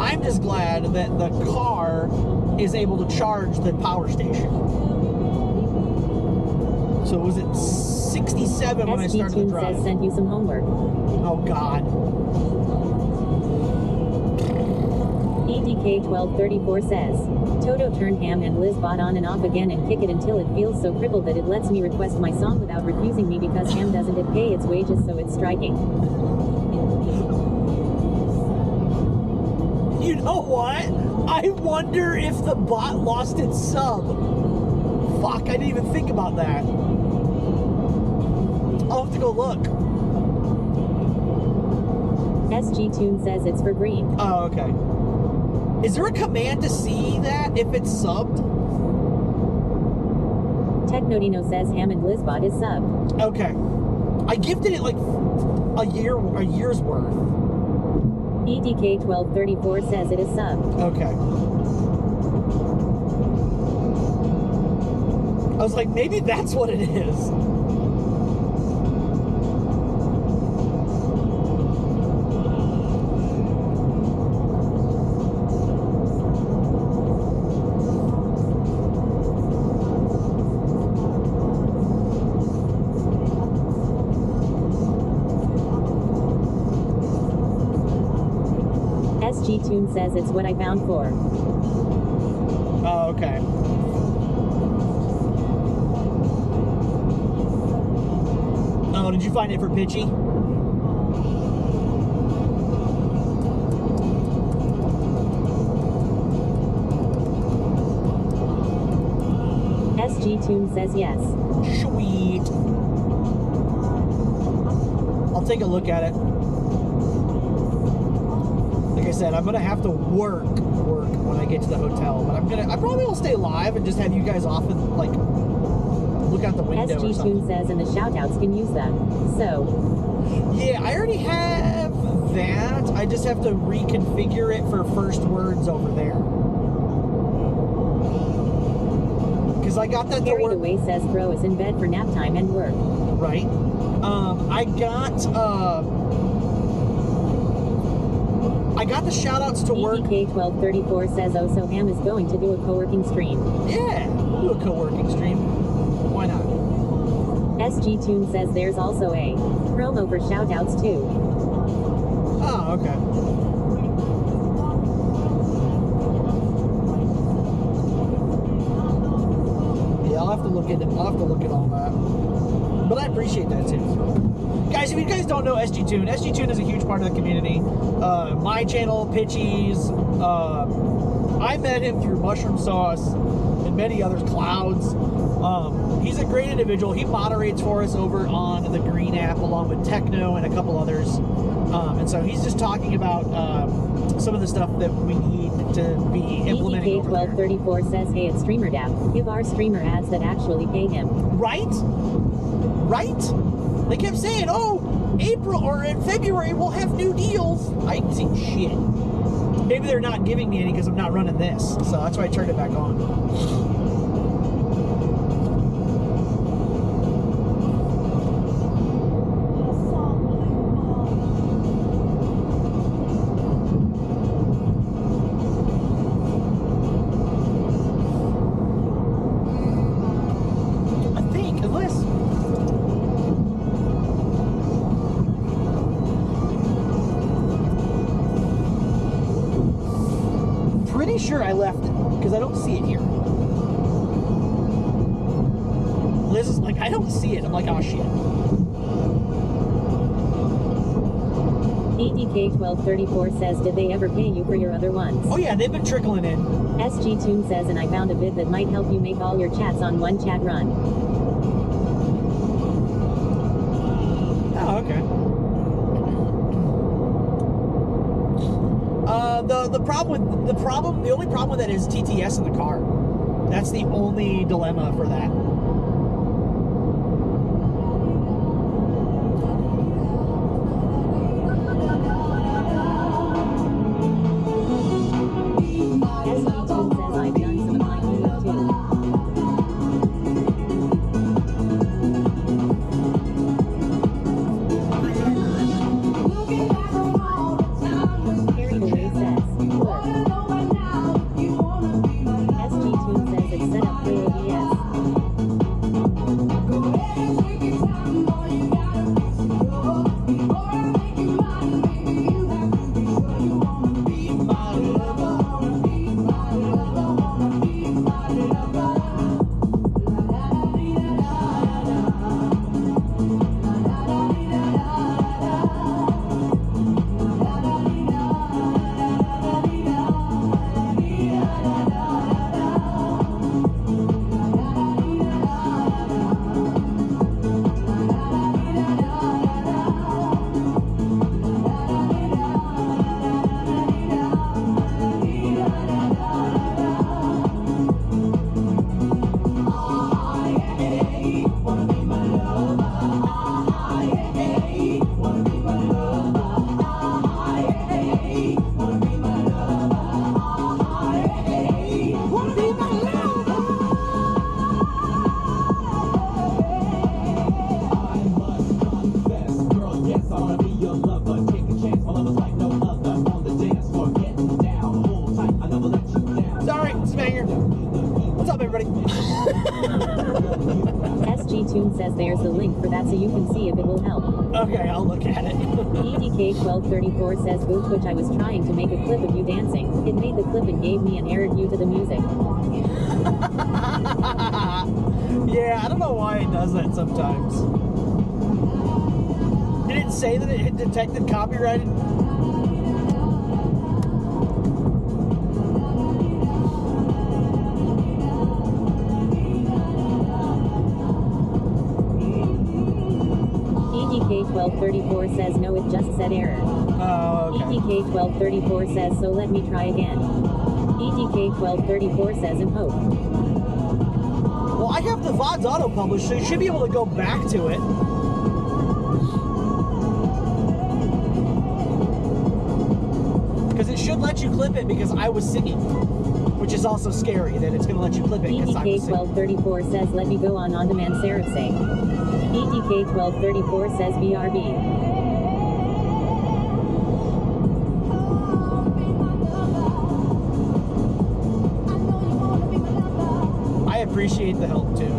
Speaker 3: I'm just glad that the car is able to charge the power station. So was it 67 when I started the
Speaker 4: SG Tune
Speaker 3: drive?
Speaker 4: says sent you some homework.
Speaker 3: Oh God.
Speaker 4: EDK1234 says, Toto turned Ham and Liz bot on and off again and kick it until it feels so crippled that it lets me request my song without refusing me because Ham doesn't pay its wages, so it's striking.
Speaker 3: You know what? I wonder if the bot lost its sub. Fuck, I didn't even think about that. I'll have to go look.
Speaker 4: SG Tune says it's for green.
Speaker 3: Oh, okay. Is there a command to see that if it's subbed?
Speaker 4: Technodino says Ham and Lizbot is subbed.
Speaker 3: Okay. I gifted it like a year's worth.
Speaker 4: EDK1234 says it is subbed.
Speaker 3: Okay. I was like, maybe that's what it is.
Speaker 4: SG Tune says it's what I found for.
Speaker 3: Oh, okay. Oh, did you find it for Pitchy?
Speaker 4: SG Tune says yes.
Speaker 3: Sweet. I'll take a look at it. Like I said, I'm gonna have to work when I get to the hotel, but I probably will stay live and just have you guys off and like look out the window or
Speaker 4: SG
Speaker 3: something.
Speaker 4: Tune says and the shoutouts can use them. So,
Speaker 3: Yeah, I already have that. I just have to reconfigure it for first words over there. Because I got that to
Speaker 4: Carried
Speaker 3: work.
Speaker 4: Away says Bro is in bed for nap time and work.
Speaker 3: Right. I got the shout outs to work.
Speaker 4: EDK1234 says oh so Ham is going to do a co-working stream.
Speaker 3: Yeah, we'll do a co-working stream. Why not?
Speaker 4: SG Tune says there's also a promo for shoutouts too.
Speaker 3: Oh, okay. Yeah, I'll have to look at all that. But I appreciate that too. Guys, if you guys don't know SG Tune is a huge part of the community. My channel, Pitchies, I met him through Mushroom Sauce and many others, Clouds. He's a great individual. He moderates for us over on the Green app along with Techno and a couple others. And so he's just talking about some of the stuff that we need to be implementing over there.
Speaker 4: EDK1234 says hey it's Streamer Dap. Give our streamer ads that actually pay him.
Speaker 3: Right? They kept saying, oh, April or in February we'll have new deals. I ain't seen shit. Maybe they're not giving me any because I'm not running this. So that's why I turned it back on. I think, unless... Pretty sure I left it because I don't see it here. Liz is like, I don't see it. I'm like, oh shit.
Speaker 4: EDK1234 says, did they ever pay you for your other ones?
Speaker 3: Oh yeah, they've been trickling in.
Speaker 4: SG Tune says, and I found a bit that might help you make all your chats on one chat run.
Speaker 3: Oh, okay. The only problem with that is TTS in the car. That's the only dilemma for that.
Speaker 4: SG Tune says, I've done some of my homework too. Harry Boy says, work. SG Tune says it's set up for OBS.
Speaker 3: Sorry, it's a banger. What's up, everybody?
Speaker 4: SG Tune says there's the link for that so you can see if it will help.
Speaker 3: Okay, I'll look at it.
Speaker 4: EDK1234 says, boo Twitch, I was trying to make a clip of you dancing. It made the clip and gave me an error due to the music.
Speaker 3: Yeah, I don't know why it does that sometimes. Did it say that it had detected copyrighted?
Speaker 4: EDK1234 says, no, it just said error.
Speaker 3: Oh, okay.
Speaker 4: EDK1234 says, so let me try again. EDK1234 says, and hope.
Speaker 3: Well, I have the VODs auto-published, so you should be able to go back to it. Because it should let you clip it because I was singing. Which is also scary that it's going to let you clip it because I was singing.
Speaker 4: EDK1234 says, let me go on demand Sarah say. EDK1234 says, BRB.
Speaker 3: I appreciate the help too.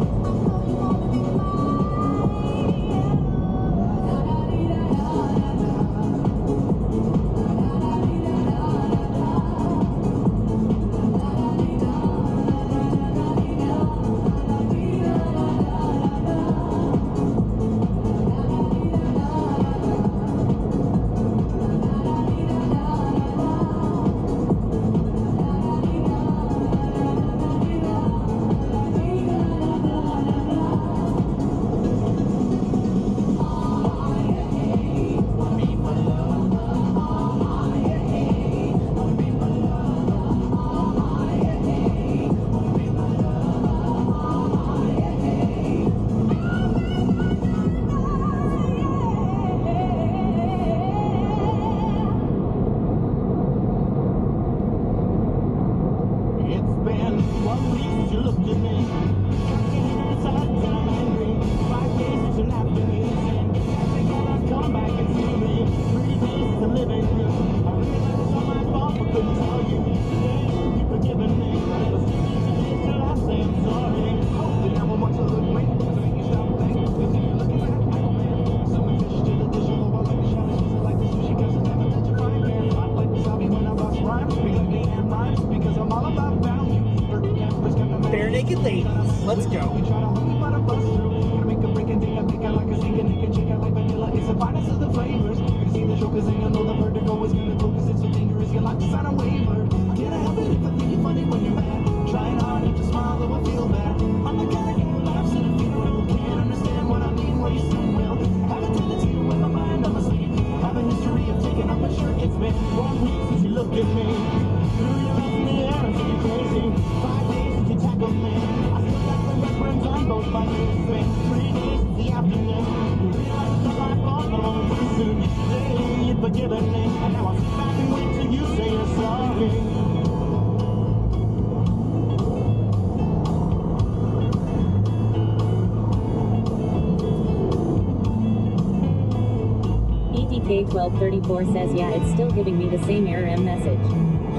Speaker 4: EDK1234 says yeah, it's still giving me the same error message.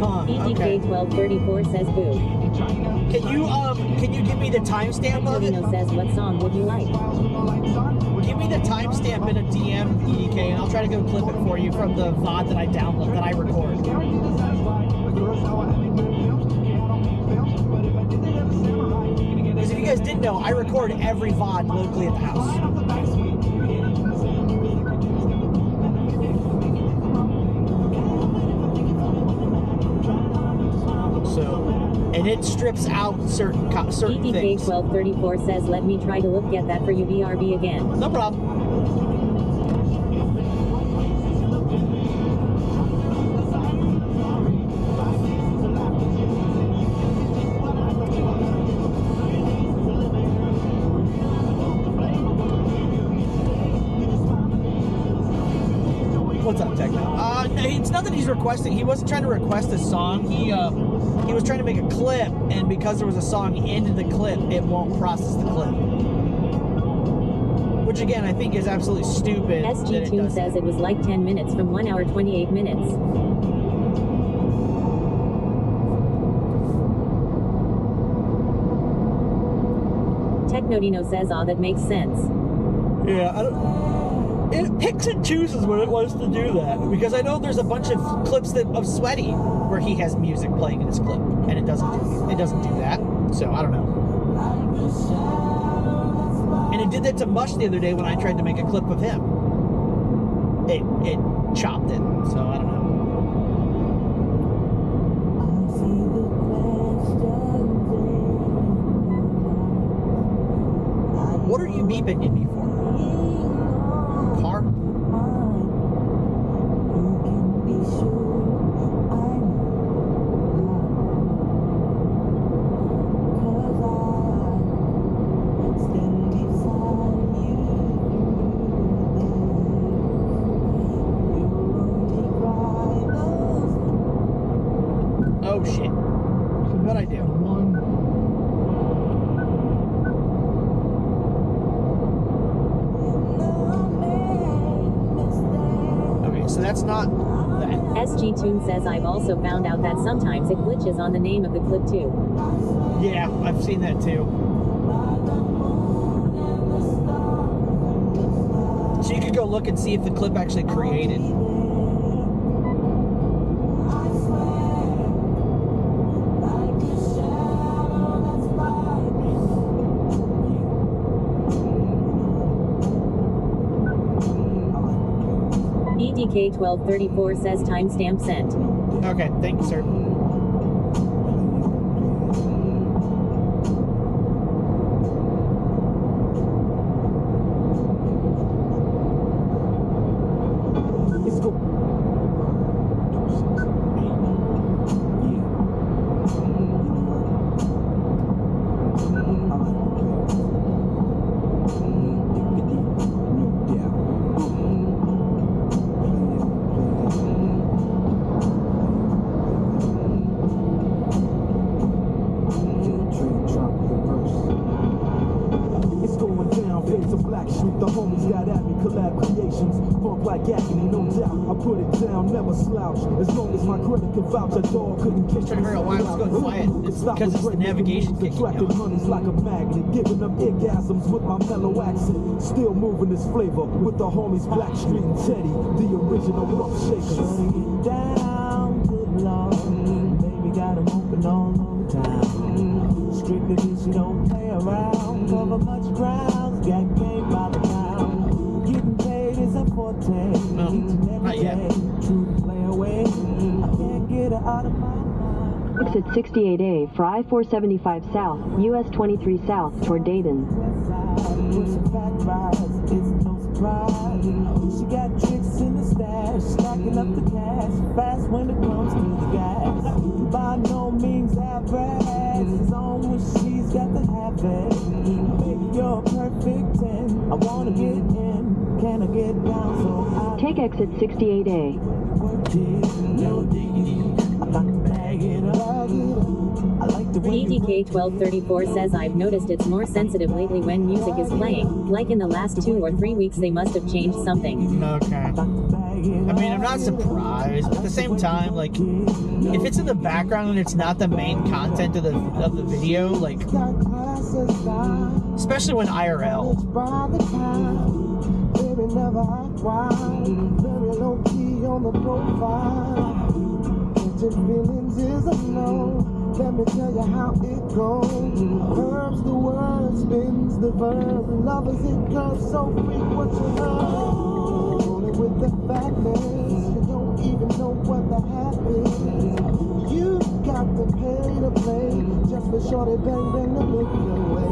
Speaker 3: Huh, okay.
Speaker 4: EDK1234 says boo.
Speaker 3: Can you give me the timestamp of it?
Speaker 4: Torino says what song would you like?
Speaker 3: Give me the timestamp in a DM, EDK, and I'll try to go clip it for you from the VOD that I download, that I record. Because if you guys didn't know, I record every VOD locally at the house. So, and it strips out certain things.
Speaker 4: EDK1234 says let me try to look at that for you BRB again.
Speaker 3: No problem. What's up, Techno? It's nothing he's requesting. He wasn't trying to request a song. He was trying to make a clip, and because there was a song in the clip, it won't process the clip. Which again, I think is absolutely stupid.
Speaker 4: SG Tune says it was like 10 minutes from 1 hour 28 minutes. Technodino says that makes sense.
Speaker 3: Yeah, I don't. It picks and chooses when it wants to do that, because I know there's a bunch of clips of Sweaty where he has music playing in his clip, and it doesn't do that. So I don't know. And it did that to Mush the other day when I tried to make a clip of him. It chopped it. So I don't know. What are you beeping at me for? Car? Oh shit. What'd I do? Okay, so that's not that.
Speaker 4: SG Tune says I've also found out that sometimes it glitches on the name of the clip too.
Speaker 3: Yeah, I've seen that too. So you could go look and see if the clip actually created.
Speaker 4: EDK1234 says timestamp sent.
Speaker 3: Okay, thank you, sir.
Speaker 8: The homies got at me, collab creations, funk like agony, no doubt. I put it down, never slouch. As long as my credit can vouch, a dog couldn't catch
Speaker 3: Trying to figure out why it's going quiet. It's because it's the navigation kicking
Speaker 8: Attracting
Speaker 3: on.
Speaker 8: honeys like a magnet, giving them orgasms with my mellow accent. Still moving this flavor with the homies Blackstreet and Teddy, the original rough shakers.
Speaker 9: Get down, good lord. Baby got 'em open all over town. Strictly this, you don't play around. Cover much ground, got game by the pound. Getting paid is a forte. Each and every
Speaker 3: not yet.
Speaker 9: day. True to play away. I can't get her out of my mind.
Speaker 6: Exit 68A for I-475 South, US 23 South toward Dayton.
Speaker 9: Pushing fat rides, it's no surprise. She got tricks in the stash, stacking up the cash, fast when it comes to the gas. By no means average, it's on when she's got the habit. Baby, you're a perfect 10. I wanna get in, can I get down so I
Speaker 6: Take exit 68A.
Speaker 9: work it? No diggity, I got to bag it up. I like the way you work it.
Speaker 4: EDK1234 says I've noticed it's more sensitive lately when music is playing. Like in the last 2 or 3 weeks they must have changed something.
Speaker 3: Okay.
Speaker 9: Got to bag
Speaker 3: I mean, I'm not surprised, but at the same time, like, if it's in the background and it's not the main content of the video, like, especially when IRL.
Speaker 9: Baby, never act wild, very low key on the profile. Catching feelings is a no. Let me tell you how it goes. Curves the word, spins the verb. Lovers it curves so freak what you heard. Only with the fatness, you don't even know what the half is. You got to pay to play just for shorty bang bang to look your way.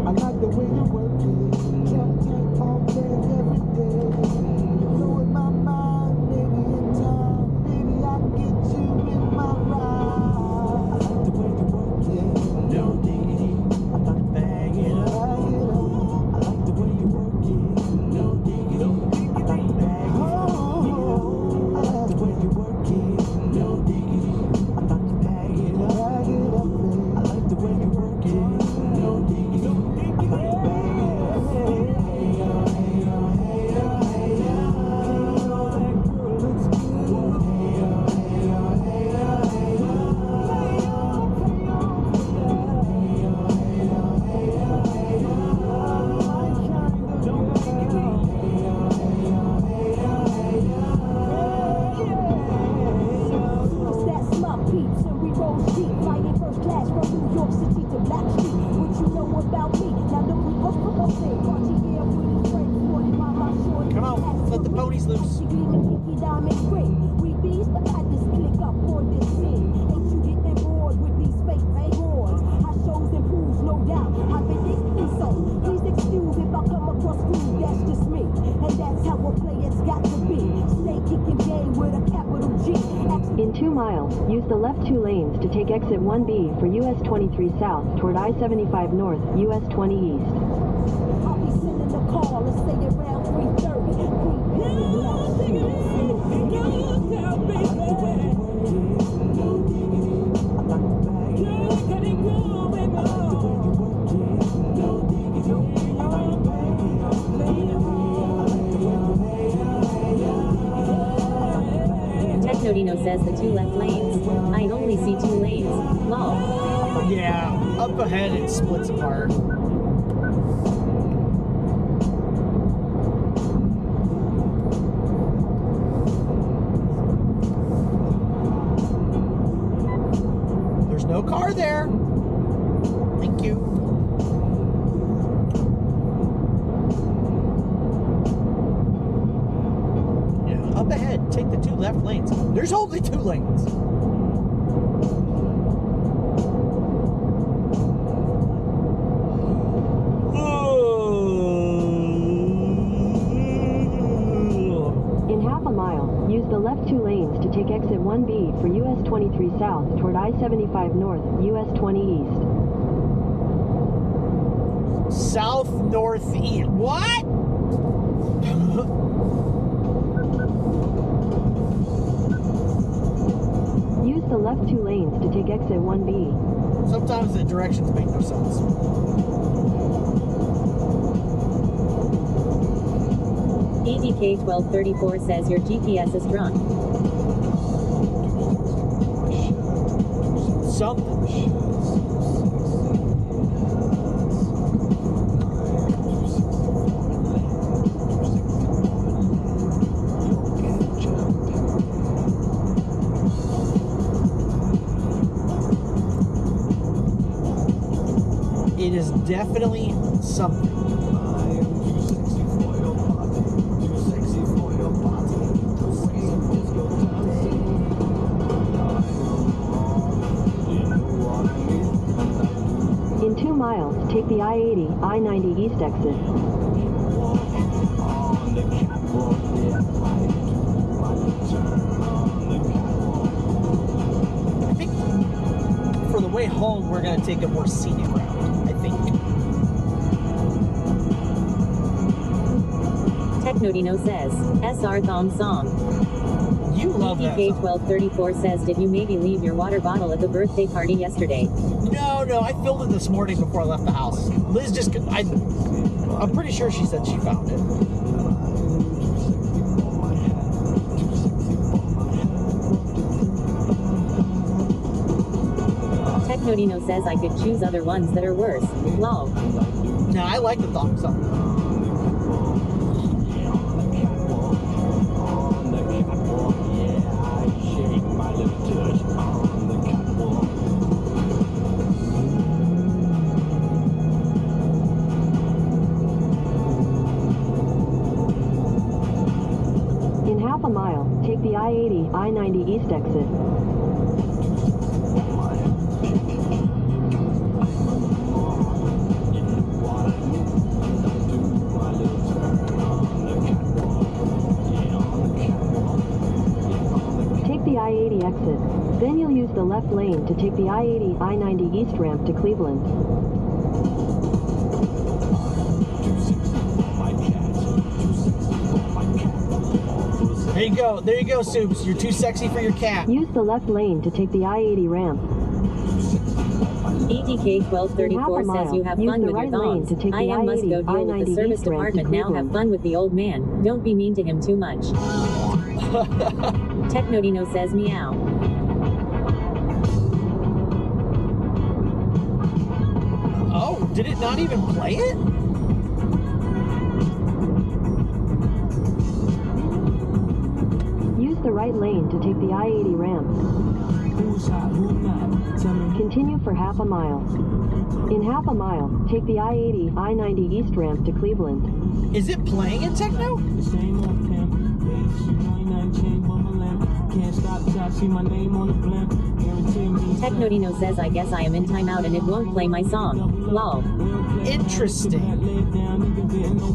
Speaker 9: I like the way you work it, drop tight all day every day. You know in my mind, maybe in time, baby I get you in my ride. I like the way you work it, no diggity. I like to bag it up. I like the way you work it, no diggity. I like to bag it up. I like the way you work it, no diggity. I like to bag it up. I like the way you work it, no diggity. I like to bag it up.
Speaker 7: That's my peeps, and we roll deep, flying first class from New York City to Blackstreet. What you know about me? Now don't we go for the same party here with his friends, 40 by my shorty.
Speaker 3: Come on, let the ponies loose.
Speaker 7: She gleaming pinky diamond ring. We bees, but I just click up on this scene. Ain't you getting bored with these fake awards? High shows and pools, no doubt. I've been thinking so. Please excuse if I come across rude, that's just me. And that's how a player's got to be. Stay kicking game with a capital G.
Speaker 6: In 2 miles, use the left 2 lanes to take exit 1B for US 23 south toward I-75 north, US 20 east.
Speaker 7: I'll be sending a call, let's say around 3:30.
Speaker 4: Technodino says the 2 left lanes. I only see 2 lanes. Lol.
Speaker 3: Yeah, up ahead it splits apart. There's no car there. Thank you. Yeah, up ahead, take the 2 left lanes. There's only 2 lanes.
Speaker 6: In half a mile, use the left 2 lanes to take exit 1B for US 23 south toward I-75 north, US 20 east.
Speaker 3: South, northeast. What?
Speaker 6: Use the left 2 lanes to take exit 1B.
Speaker 3: Sometimes the directions make no sense.
Speaker 4: ADK1234 says your GPS is drunk.
Speaker 3: Something. It is definitely something.
Speaker 6: In 2 miles, take the I-80, I-90 east exit.
Speaker 3: I think for the way home, we're going to take a more scenic route, I think.
Speaker 4: Technodino says, SR Thong Song.
Speaker 3: You love that song.
Speaker 4: ADK1234 says, did you maybe leave your water bottle at the birthday party yesterday?
Speaker 3: No, I filled it this morning before I left the house. Liz just, I'm pretty sure she said she found it.
Speaker 4: Technodino says I could choose other ones that are worse. Lol.
Speaker 3: No, I like the thong song.
Speaker 9: On the catwalk, yeah, I shake my little tush on the catwalk.
Speaker 6: In half a mile, take the I-80, I-90 East exit. Take the I-80 exit. Then you'll use the left lane to take the I-80, I-90 East ramp to Cleveland.
Speaker 3: There you go, Soups. You're too sexy for your cat.
Speaker 6: Use the left lane to take the I-80 ramp.
Speaker 4: ETK1234 says you have fun with your thongs. I am must go deal with the service department now. Have fun with the old man. Don't be mean to him too much. Technodino says meow.
Speaker 3: Oh, did it not even play it?
Speaker 6: Use the right lane to take the I-80 ramp.
Speaker 9: Who's hot, who not? Tell me.
Speaker 6: Continue for half a mile. In half a mile, take the I-80, I-90 East ramp to Cleveland.
Speaker 3: Is it playing in techno?
Speaker 9: The same old pimp. Baby, she ain't nothing changed but my limp. Can't stop till I see my name on the blimp. Guarantee me.
Speaker 4: Technodino says I guess I am in timeout and it won't play my song. Lol.
Speaker 3: Interesting.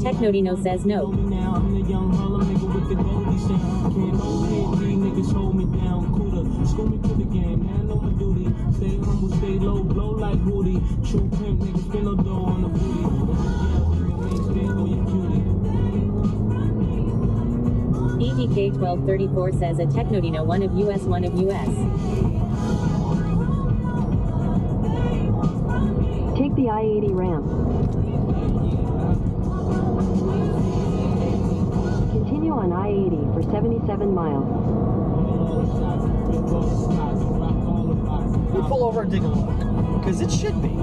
Speaker 4: Technodino says no.
Speaker 9: Now I'm the young Harlem nigga with the Goldie sound. Can't no these niggas hold me down. Cooler, school me to the game. Now I know my duty. Stay humble, stay low, blow like Woody. True pimp, niggas spin no dough on the booty.
Speaker 4: ETK1234 says a Technodino one of US.
Speaker 6: Take the I-80 ramp. Continue on I-80 for 77 miles.
Speaker 3: We pull over and take a look. Because it should be.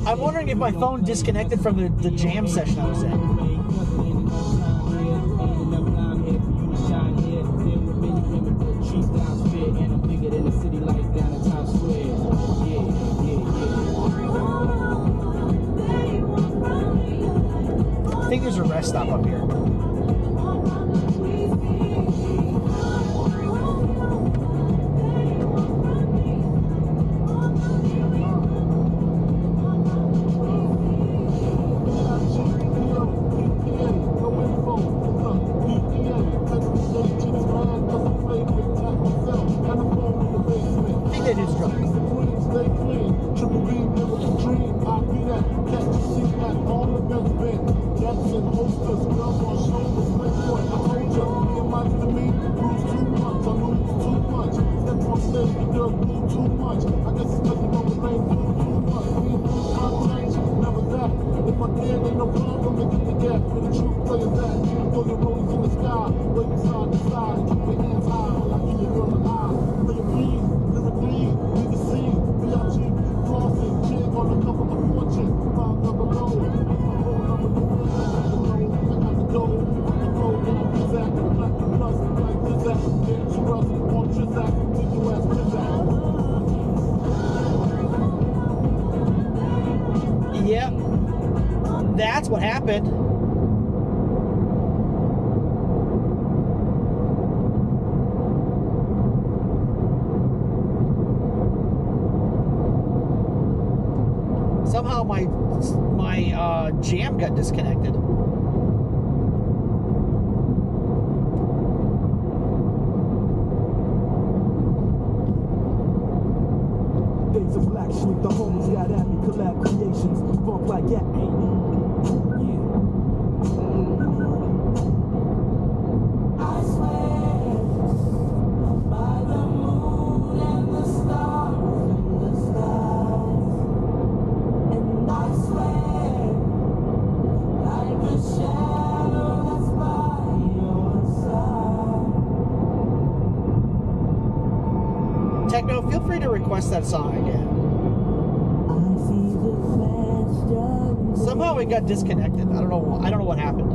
Speaker 3: I'm wondering if my phone disconnected from the jam session I was in. I think there's a rest stop up here. Yep. That's what happened. Somehow my jam got disconnected.
Speaker 8: Days of Black Sheep, the homies got at me, collab creations, bump like at me.
Speaker 1: I swear by the moon and the stars in the skies.
Speaker 3: request that song again. Somehow it got disconnected. I don't know what happened.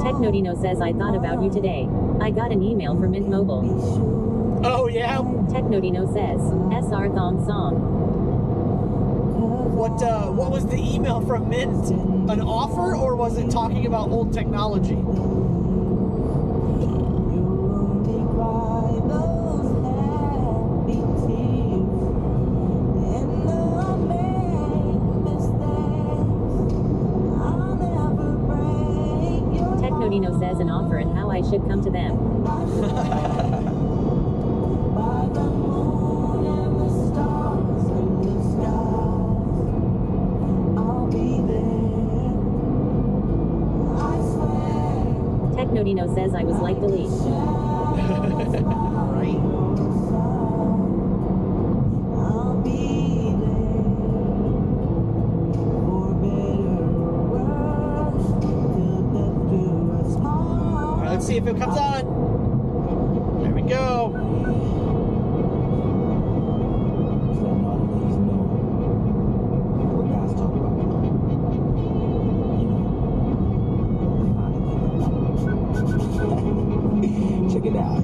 Speaker 4: Technodino says, I thought about you today. I got an email from Mint Mobile.
Speaker 3: Oh yeah?
Speaker 4: Technodino says, SR Thong Song.
Speaker 3: What was the email from Mint? An offer, or was it talking about old technology?
Speaker 4: Technodino says an offer and how I should come to them. Technodino says I was like delete.
Speaker 3: Right. Alright, let's see if it comes on. There we go.
Speaker 9: Check it out.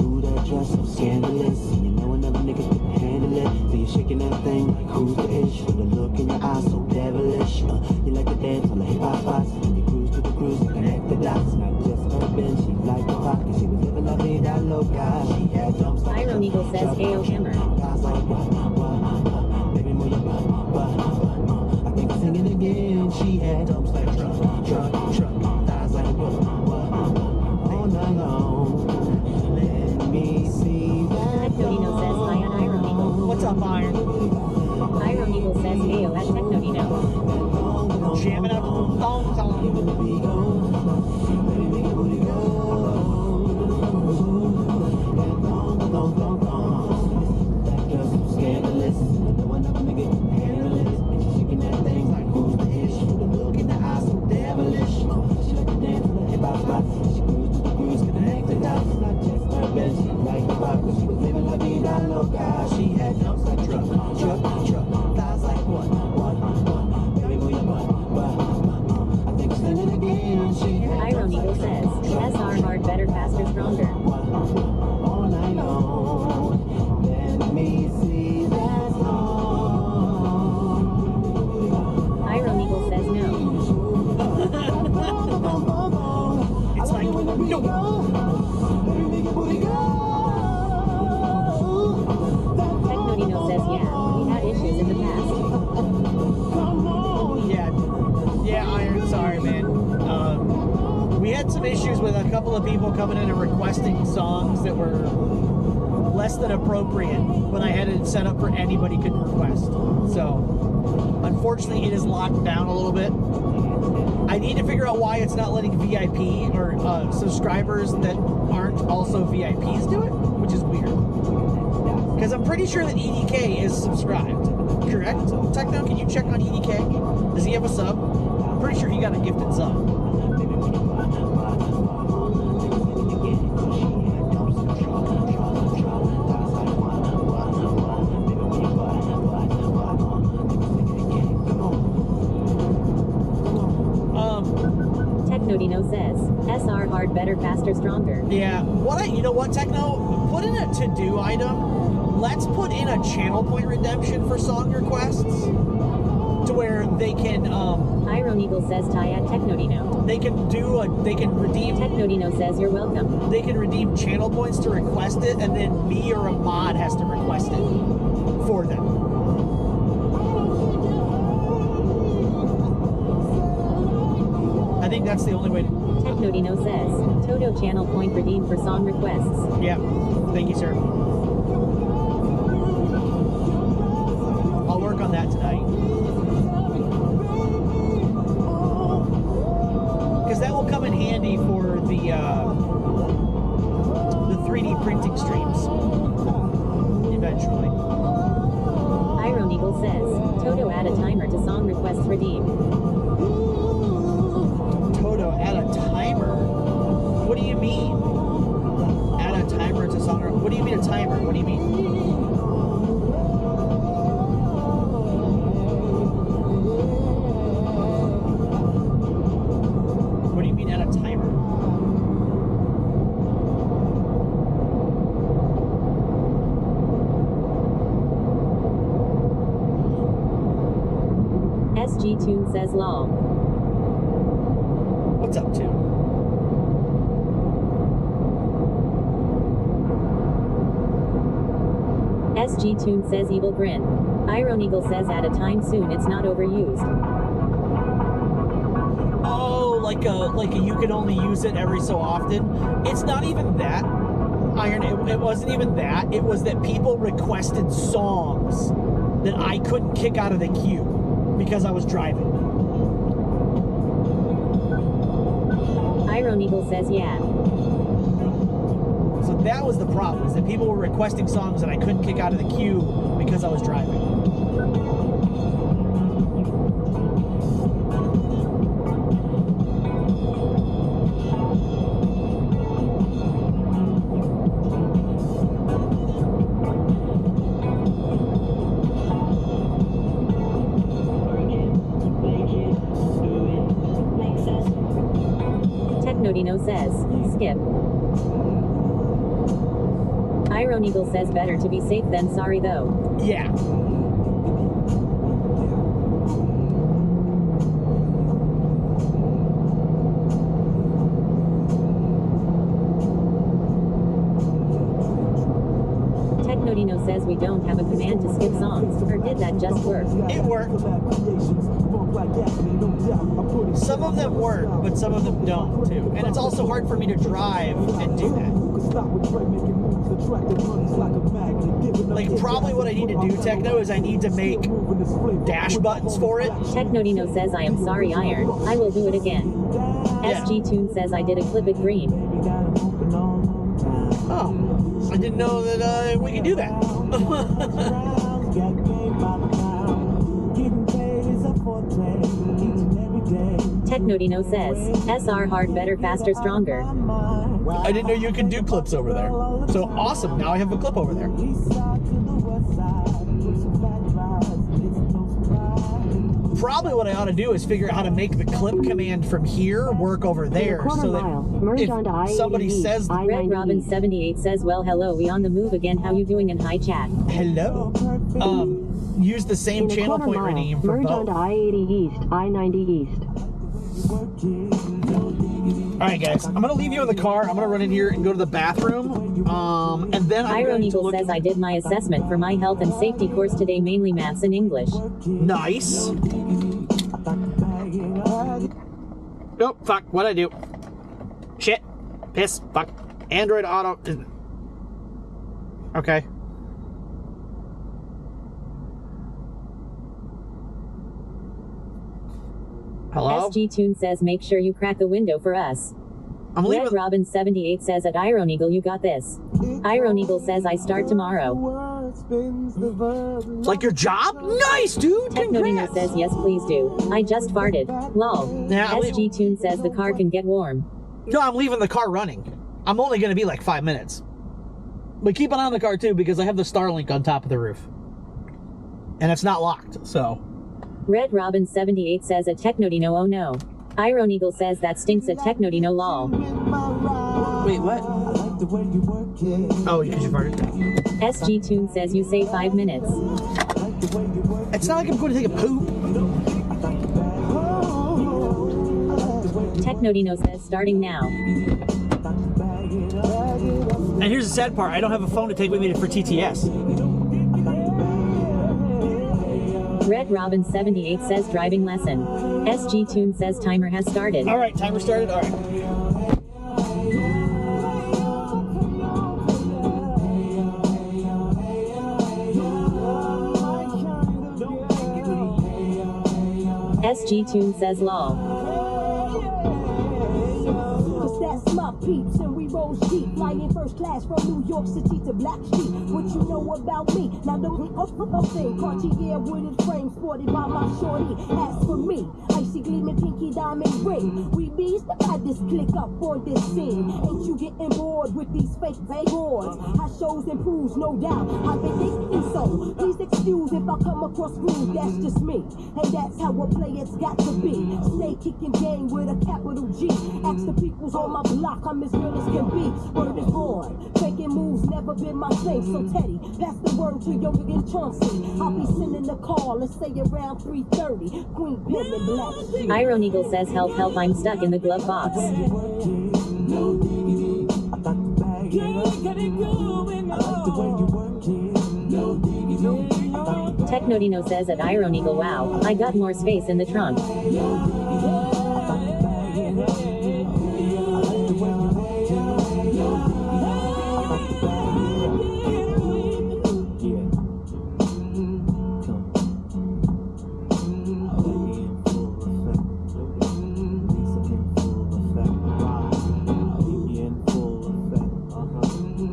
Speaker 9: Ooh, that dress so scandalous. You know another nigga can handle it. So you're shaking that thing like who's the ish? With a look in your eyes so devilish. You like to dance on the hip hop spots. And you cruise to the cruise, connect the dots. Not just urban, she liked the rock. Cause she was living la vida loca. She had jumps like
Speaker 4: Iron Eagle says AO Hammer.
Speaker 9: guys like baby move your butt. I think I'm singing again. She had jumps like truck. Thighs like all night long. Let me see that.
Speaker 4: Technodino says hi on Iron Eagle.
Speaker 3: What's up, Iron?
Speaker 4: Iron Eagle says AO at Technodino.
Speaker 3: Jamming out the thong song.
Speaker 9: Scandalous. No another nigga can handle it. And she shaking that thing like who's the ish? With a look in the eyes so devilish. She like to dance on the hip hop spot. She cruise to the cruise, connect the dots. Not just urban, she like the rock. But she was living la vida loca. She had jumps like truck. Thighs like what? Baby, move your butt. I think I'm singing again. She had
Speaker 4: Iron Eagle says, SR hard, better, faster, stronger.
Speaker 9: all night long. Let me see that song.
Speaker 4: Iron Eagle says no.
Speaker 3: It's like, no.
Speaker 4: Technodino says yeah, we had issues in the past.
Speaker 3: Yeah, Iron, sorry, man. We had some issues with a couple of people coming in and requesting songs that were less than appropriate when I had it set up for anybody could request. So, unfortunately, it is locked down a little bit. I need to figure out why it's not letting VIP or subscribers that aren't also VIPs do it, which is weird. Because I'm pretty sure that EDK is subscribed. Correct? Techno, can you check on EDK? Does he have a sub? I'm pretty sure he got a gifted sub.
Speaker 4: Technodino says, SR hard, better, faster, stronger.
Speaker 3: Yeah. You know what, Techno? Put in a to-do item. Let's put in a channel point redemption for song requests to where they can
Speaker 4: Iron Eagle says tie at Technodino.
Speaker 3: they can redeem
Speaker 4: Technodino says you're welcome.
Speaker 3: they can redeem channel points to request it, and then me or a mod has to request it for them. I think that's the only way to...
Speaker 4: Technodino says, Toto channel point redeemed for song requests.
Speaker 3: Yeah. Thank you, sir. I'll work on that tonight. Because that will come in handy for the 3D printing streams. Eventually.
Speaker 4: Iron Eagle says, Toto add a timer to song requests redeemed.
Speaker 3: Toto, add a timer? What do you mean? Add a timer to song? What
Speaker 4: SG Tune says lol.
Speaker 3: What's up, Tune?
Speaker 4: SG Tune says evil grin. Iron Eagle says at a time soon it's not overused.
Speaker 3: Oh, like a you can only use it every so often. It's not even that, Iron. It wasn't even that. It was that people requested songs that I couldn't kick out of the queue because I was driving.
Speaker 4: Iron Eagle says yeah.
Speaker 3: So that was the problem, is that people were requesting songs that I couldn't kick out of the queue because I was driving.
Speaker 4: Technodino says, skip. Iron Eagle says better to be safe than sorry though.
Speaker 3: Yeah.
Speaker 4: Technodino says we don't have a command to skip songs, or did that just work?
Speaker 3: It worked. Some of them work, but some of them don't too. And it's also hard for me to drive and do that. Like, probably what I need to do, Techno, is I need to make dash buttons for it.
Speaker 4: Technodino says I am sorry Iron, I will do it again.
Speaker 3: Yeah.
Speaker 4: SG Tune says I did a clip it green.
Speaker 3: Oh, I didn't know that we could do that.
Speaker 4: Technodino says, SR hard, better, faster, stronger.
Speaker 3: I didn't know you could do clips over there. So awesome, now I have a clip over there. Probably what I ought to do is figure out how to make the clip command from here work over there, so that if somebody says
Speaker 4: Red Robin 78 says, well hello, we on the move again, how you doing, in hi chat.
Speaker 3: hello, use the same
Speaker 6: In a
Speaker 3: channel
Speaker 6: quarter
Speaker 3: point
Speaker 6: mile,
Speaker 3: rename for
Speaker 6: merge
Speaker 3: both.
Speaker 6: onto I-80 East, I-90 East.
Speaker 3: Alright guys, I'm gonna leave you in the car. I'm gonna run in here and go to the bathroom. And then I'm
Speaker 4: Iron
Speaker 3: going to
Speaker 4: Eagle
Speaker 3: look.
Speaker 4: says I did my assessment for my health and safety course today, mainly maths and English.
Speaker 3: Nice. Nope, fuck, what'd I do? Shit. Piss, fuck. Android Auto. Okay. Hello?
Speaker 4: SG Tune says make sure you crack a window for us.
Speaker 3: I'm leaving.
Speaker 4: Red Robin 78 says at Iron Eagle you got this. Iron Eagle says I start tomorrow.
Speaker 3: Like your job? Nice, dude!
Speaker 4: Technodino
Speaker 3: Congrats!
Speaker 4: says yes please do. I just farted. Lol.
Speaker 3: Yeah,
Speaker 4: SG Tune says the car can get warm.
Speaker 3: No, I'm leaving the car running. I'm only gonna be like 5 minutes. But keep an eye on the car too, because I have the Starlink on top of the roof. And it's not locked, so.
Speaker 4: Red Robin 78 says at Technodino oh no. Iron Eagle says that stinks at Technodino lol.
Speaker 3: Wait, what? Oh, because you farted?
Speaker 4: SG Tune says you say 5 minutes.
Speaker 3: It's not like I'm going to take a poop.
Speaker 4: Technodino says starting now.
Speaker 3: And here's the sad part, I don't have a phone to take with me for TTS.
Speaker 4: Red Robin 78 says driving lesson. SG Tune says timer has started.
Speaker 3: Alright, timer started, alright.
Speaker 4: SG Tune says lol.
Speaker 7: Cause that's my peeps and we roll deep, flying first class from New York City to Blackstreet. What you know about me? Now the thing, Cartier wooded frame sported by my shorty. As for me, icy gleaming pinky diamond ring. We bees that had this click up on this scene. Ain't you getting bored with these fake boards? How shows improves, no doubt. I've been thinking so. Please excuse if I come across rude, that's just me. And that's how a player's got to be. Stay
Speaker 10: day, kicking game with a capital G. Ask the peoples on my block, I'm as real as can be. Word is born, faking moves never been my thing. So Teddy, pass the word to Young and Chauncey. I'll be sending a call, let's say around 3:30. Queen Pen and Black Sheep.
Speaker 4: Iron Eagle says help help I'm stuck in the glove box.
Speaker 9: No diggity, I got the bag it up. I like the way you work it. No diggity, I got the bag.
Speaker 4: Technodino says at Iron Eagle, wow, I got more space in the trunk.
Speaker 9: No diggity, I got the bag it up. I like the way you work it. No diggity, I got the bag it up. Yeah. Come. Baby in full effect. Lisa in full effect. Kiki in full effect.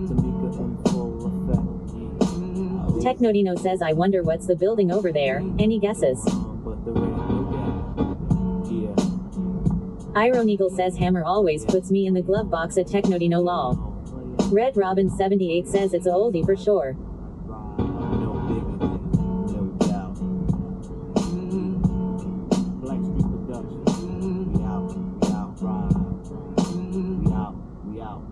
Speaker 9: Tamika in full effect. Yeah.
Speaker 4: Technodino says I wonder what's the building over there. Any guesses?
Speaker 9: But the radio, yeah.
Speaker 4: Iron Eagle says Hammer always puts me in the glove box at Technodino lol. Red Robin 78 says it's a oldie for sure.
Speaker 9: No diggity, no doubt. Black Street Productions. We out, ride. We out.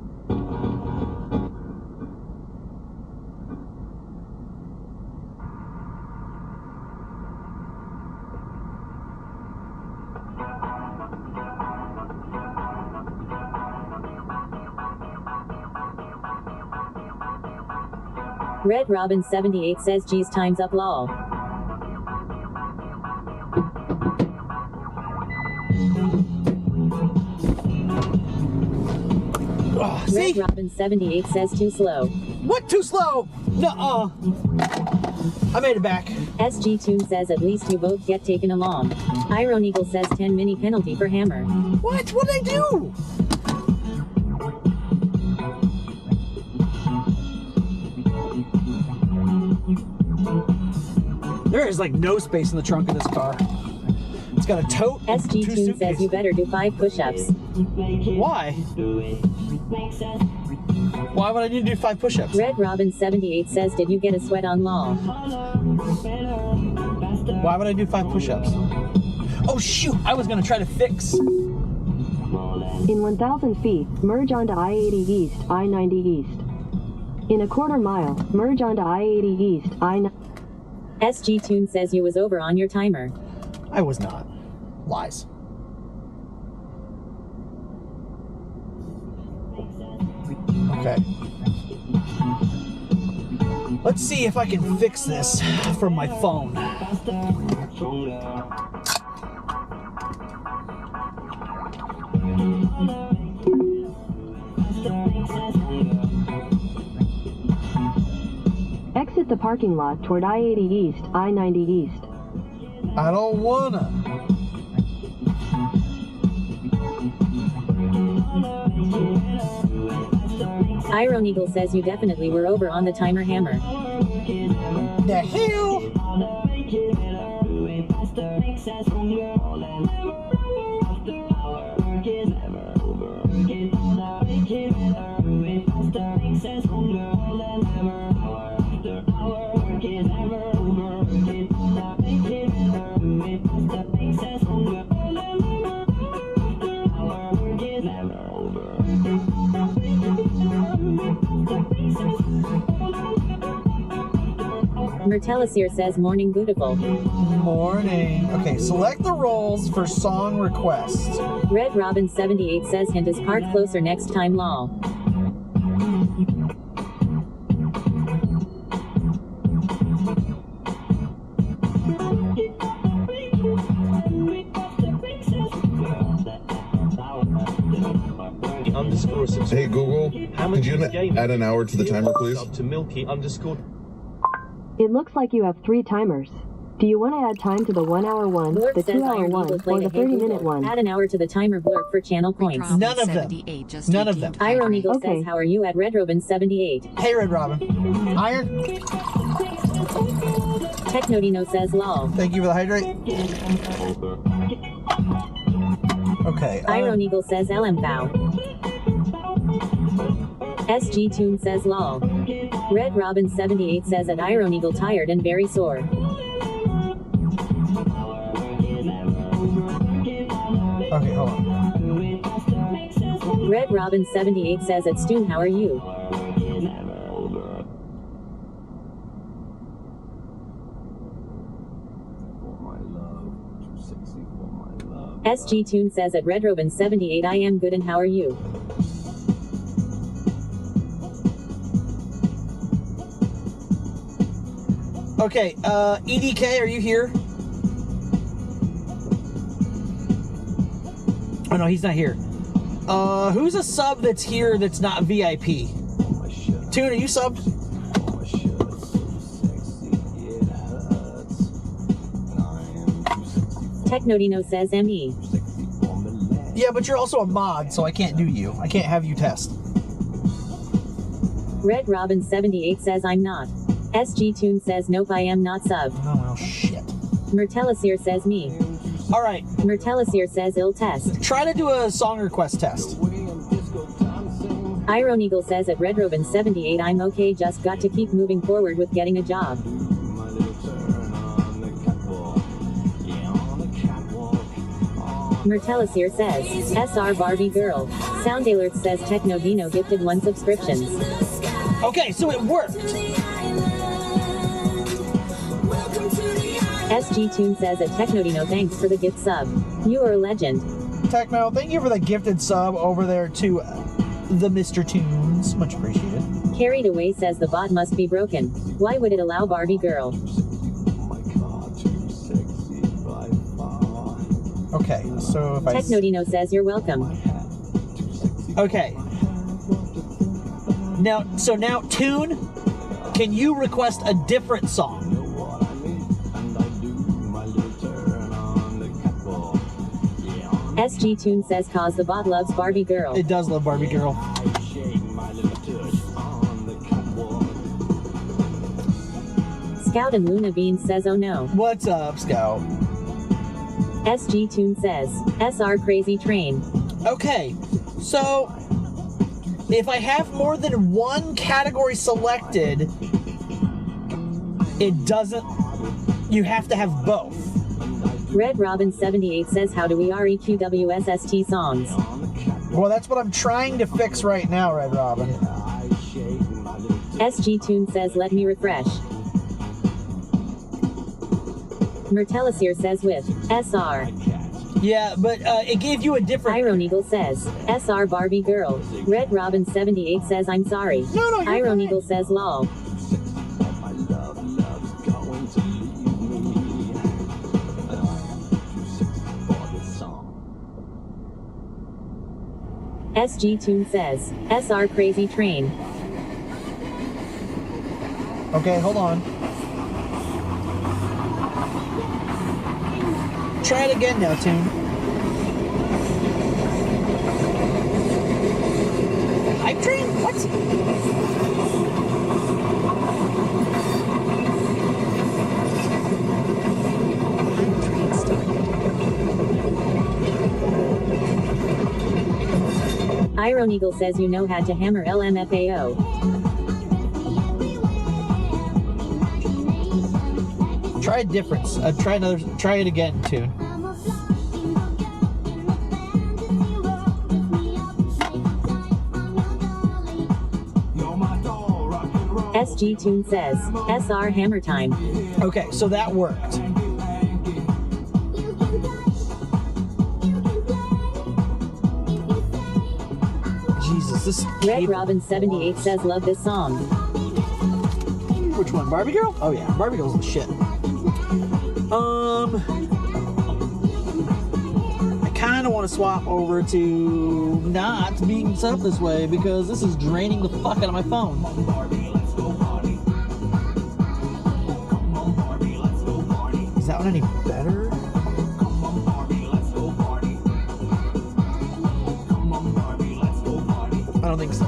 Speaker 4: Red Robin 78 says geez time's up lol.
Speaker 3: Oh, see?
Speaker 4: Red Robin 78 says too slow.
Speaker 3: What? Too slow? Nuh-uh. I made it back.
Speaker 4: SG Tune says at least you both get taken along. Iron Eagle says 10 mini penalty for Hammer.
Speaker 3: What? What'd I do? There is like no space in the trunk of this car. It's got a tote.
Speaker 4: SG
Speaker 3: two
Speaker 4: Tune says
Speaker 3: suitcases.
Speaker 4: you better do 5 push-ups.
Speaker 3: Why? Why would I need to do 5 push-ups?
Speaker 4: Red Robin 78 says did you get a sweat on lol?
Speaker 3: Why would I do 5 push-ups? Oh shoot! I was gonna try to fix.
Speaker 6: In 1,000 feet, merge onto I-80 East, I-90 East. In a quarter mile, merge onto I-80 East, I-90.
Speaker 4: SG Tune says you was over on your timer.
Speaker 3: I was not. Lies. Okay. Let's see if I can fix this from my phone.
Speaker 6: Exit the parking lot toward I-80 East, I-90 East.
Speaker 3: I don't wanna.
Speaker 4: Iron Eagle says you definitely were over on the timer Hammer.
Speaker 3: The hell?
Speaker 4: Mertelisier says morning beautiful.
Speaker 3: Morning. Okay, select the roles for song requests.
Speaker 4: Red Robin 78 says hint is parked closer next time lol.
Speaker 11: Hey Google, could you add an hour to the timer, please?
Speaker 6: It looks like you have 3 timers. Do you want to add time to the 1 hour one,
Speaker 4: Blurp
Speaker 6: the
Speaker 4: says
Speaker 6: 2 hour
Speaker 4: Iron
Speaker 6: one,
Speaker 4: Eagle
Speaker 6: or
Speaker 4: played
Speaker 6: the
Speaker 4: a Hey
Speaker 6: 30-minute
Speaker 4: Google.
Speaker 6: one?
Speaker 4: Add an hour to the timer blurb for channel points.
Speaker 3: None of them. None of them.
Speaker 4: Iron Eagle
Speaker 6: Okay.
Speaker 4: says how are you at Red Robin 78.
Speaker 3: Hey, Red Robin. Iron.
Speaker 4: Technodino says lol.
Speaker 3: Thank you for the hydrate. Okay.
Speaker 4: Iron Eagle says LMFOW. SG Tune says lol. Red Robin 78 says at Iron Eagle tired and very sore.
Speaker 3: Okay, hold on.
Speaker 4: Red Robin 78 says at Stoon, how are you? SG Tune says at Red Robin 78 I am good and how are you?
Speaker 3: Okay, EDK, are you here? Oh no, he's not here. Who's a sub that's here that's not VIP? Tune, are you subbed?
Speaker 4: Technodino says ME.
Speaker 3: Yeah, but you're also a mod, so I can't do you. I can't have you test.
Speaker 4: Red Robin 78 says I'm not. SG Tune says nope, I am not sub.
Speaker 3: Oh well, shit.
Speaker 4: Mertelisir says me.
Speaker 3: All right.
Speaker 4: Mertelisir says ill test.
Speaker 3: Try to do a song request test.
Speaker 4: Iron Eagle says at Red Robin 78 I'm okay, just got to keep moving forward with getting a job. Mertelisir says, SR Barbie Girl. Sound Alert says Technodino gifted 1 subscription.
Speaker 3: Okay, so it worked.
Speaker 4: SG Tune says at Technodino thanks for the gift sub. You are a legend.
Speaker 3: Techno, thank you for the gifted sub over there to the Mr. Tunes. Much appreciated.
Speaker 4: Carried Away says the bot must be broken. Why would it allow Barbie Girl?
Speaker 3: Okay, so if I...
Speaker 4: Technodino says you're welcome.
Speaker 3: Okay. Now, Tune, can you request a different song?
Speaker 4: SG Tune says cause the bot loves Barbie Girl.
Speaker 3: It does love Barbie Girl.
Speaker 4: Scout and Luna Bean says oh no.
Speaker 3: What's up, Scout?
Speaker 4: SG Tune says, SR Crazy Train.
Speaker 3: Okay, so if I have more than one category selected, it doesn't, you have to have both.
Speaker 4: Red Robin 78 says how do we REQWSST songs?
Speaker 3: Well, that's what I'm trying to fix right now, Red Robin.
Speaker 4: SG Tune says let me refresh. Mertelisir says with SR.
Speaker 3: Yeah, but it gave you a different...
Speaker 4: Iron Eagle says, SR Barbie Girl. Red Robin 78 says I'm sorry.
Speaker 3: No, you're
Speaker 4: Iron
Speaker 3: fine.
Speaker 4: Eagle says lol. SG Tune says, SR Crazy Train.
Speaker 3: Okay, hold on. Try it again now, Tune. Hype train? What?
Speaker 4: Iron Eagle says you know had to hammer LMFAO.
Speaker 3: Try a difference. Try it again, Tune.
Speaker 4: SG Tune says, SR Hammer Time.
Speaker 3: Okay, so that worked. Jesus, this
Speaker 4: Red
Speaker 3: cable-
Speaker 4: Robin 78 says love this song.
Speaker 3: Which one? Barbie Girl? Oh yeah, Barbie Girl's the shit. I kind of want to swap over to not being set up this way because this is draining the fuck out of my phone. Is that one any better? I don't think so.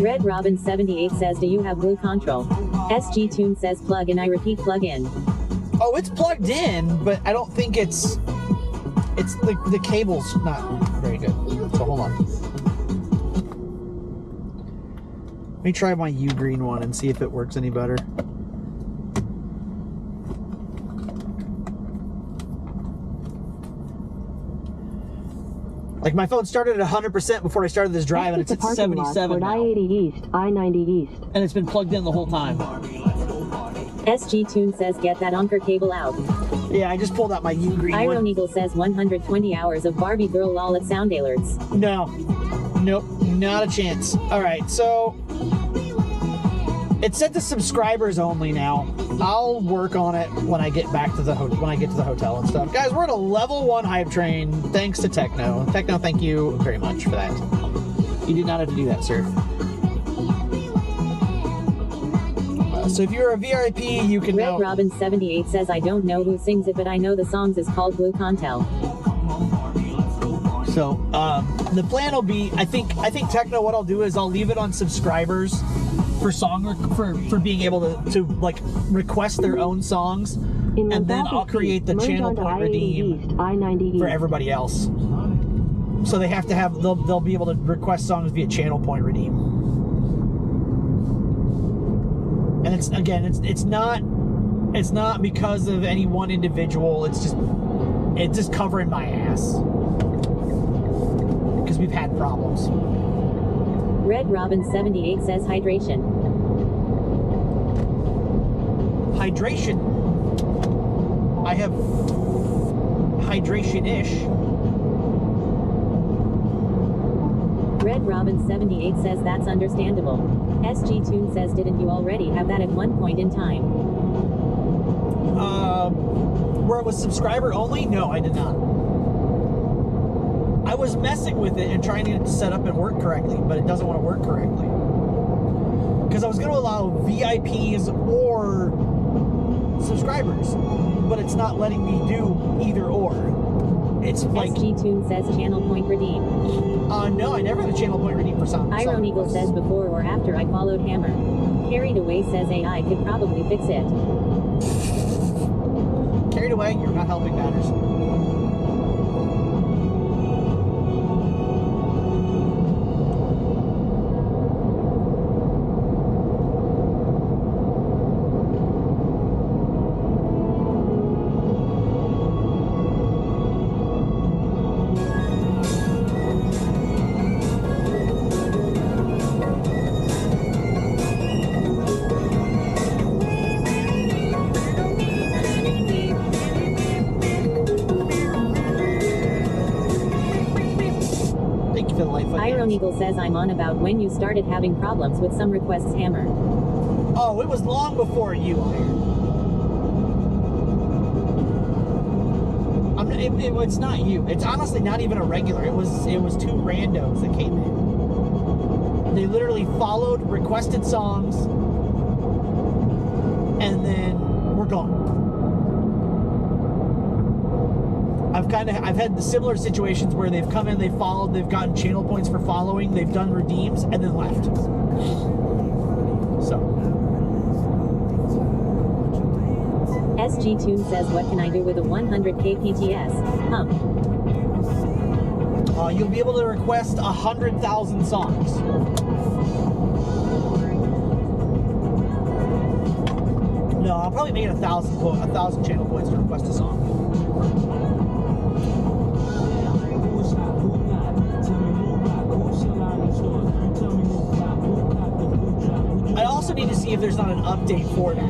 Speaker 4: Red Robin 78 says do you have Blue Control? SG Tune says plug in, I repeat plug in.
Speaker 3: Oh, it's plugged in, but I don't think it's the cable's not very good. So hold on. Let me try my Ugreen one and see if it works any better. Like my phone started at 100% before I started this drive, and it's at 77 now.
Speaker 6: I-80 East, I-90 East.
Speaker 3: And it's been plugged in the whole time.
Speaker 4: SG Tune says get that Anker cable out.
Speaker 3: Yeah, I just pulled out my Ugreen
Speaker 4: Iron
Speaker 3: one.
Speaker 4: Eagle says 120 hours of Barbie Girl lol at sound alerts.
Speaker 3: No. Nope, not a chance. All right, so it's set to subscribers only now. I'll work on it when I get back to the hotel and stuff. Guys, we're at a level 1 hype train thanks to Techno. Techno, thank you very much for that. You did not have to do that, sir. So if you're a VIP, you can
Speaker 4: Red
Speaker 3: now...
Speaker 4: Robin 78 says I don't know who sings it, but I know the songs is called Blue Contel.
Speaker 3: So the plan will be, I think Techno, what I'll do is I'll leave it on subscribers for for being able to like request their own songs, and then I'll create the channel point redeem for everybody else. So they have to have they'll be able to request songs via channel point redeem. And it's not because of any one individual. It's just covering my ass because we've had problems.
Speaker 4: Red Robin 78 says hydration.
Speaker 3: Hydration. I have hydration-ish.
Speaker 4: Red Robin 78 says that's understandable. SG Tune says didn't you already have that at one point in time?
Speaker 3: Where it was subscriber only? No, I did not. I was messing with it and trying to get it set up and work correctly, but it doesn't want to work correctly. Because I was going to allow VIPs or subscribers, but it's not letting me do either or. It's like...
Speaker 4: SG Tune says channel point redeem.
Speaker 3: No, I never had a channel point redeem for sound.
Speaker 4: Iron Eagle says before or after I followed Hammer. Carried Away says AI could probably fix it.
Speaker 3: Carried Away, you're not helping matters.
Speaker 4: Iron Eagle says I'm on about when you started having problems with some requests, Hammer.
Speaker 3: Oh, it was long before you, Iron. It's not you. It's honestly not even a regular. It was two randos that came in. They literally followed requested songs, and then we're gone. I've had the similar situations where they've come in, they've followed, they've gotten channel points for following, they've done redeems, and then left. So.
Speaker 4: SG Tune says what can I do with a 100k PTS?
Speaker 3: You'll be able to request 100,000 songs. No, I'll probably make it 1,000 channel points to request a song. I also need to see if there's not an update for that.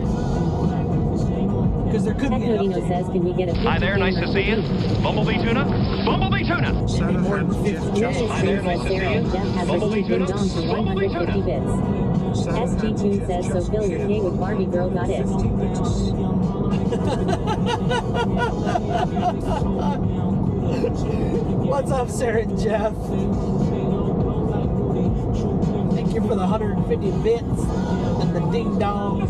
Speaker 3: Because there could be an
Speaker 4: Technodino
Speaker 3: update.
Speaker 4: says, can we get a
Speaker 12: Hi there, nice to see you. Bumblebee Tuna? Bumblebee Tuna! Hi there, nice to see you.
Speaker 4: Jeff has
Speaker 12: Bumblebee
Speaker 4: received
Speaker 12: Tuna?
Speaker 4: Dong for 150 bits. SG Tune says, so fill your K with Barbie Girl got it.
Speaker 3: What's up, Sarah and Jeff? Thank you for the 150 bits and the ding dong.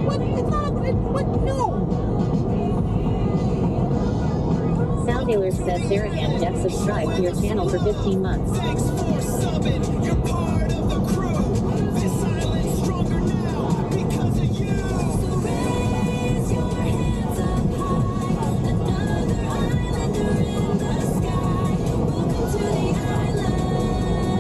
Speaker 3: What? It's not. What? No.
Speaker 4: Sound Alert says Sarah and Jeff subscribe to your channel for 15 months.
Speaker 2: Thanks for subbing. You're part of the crew. This island's stronger now because of you. So raise your hands up high. Another islander in the sky. Welcome to the island.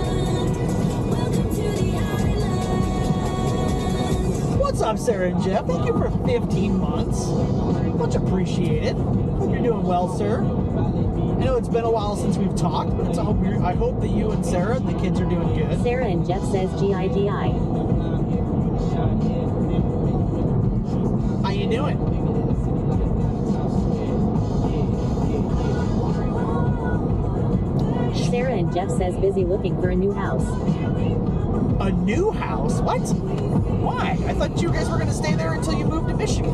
Speaker 3: Sarah and Jeff. Thank you for 15 months. Much appreciated. Hope you're doing well, sir. I know it's been a while since we've talked, but I hope that you and Sarah and the kids are doing good.
Speaker 4: Sarah and Jeff says GIGI.
Speaker 3: How you doing?
Speaker 4: Sarah and Jeff says busy looking for a new house.
Speaker 3: A new house? What? Why? I thought you guys were going to stay there until you moved to Michigan.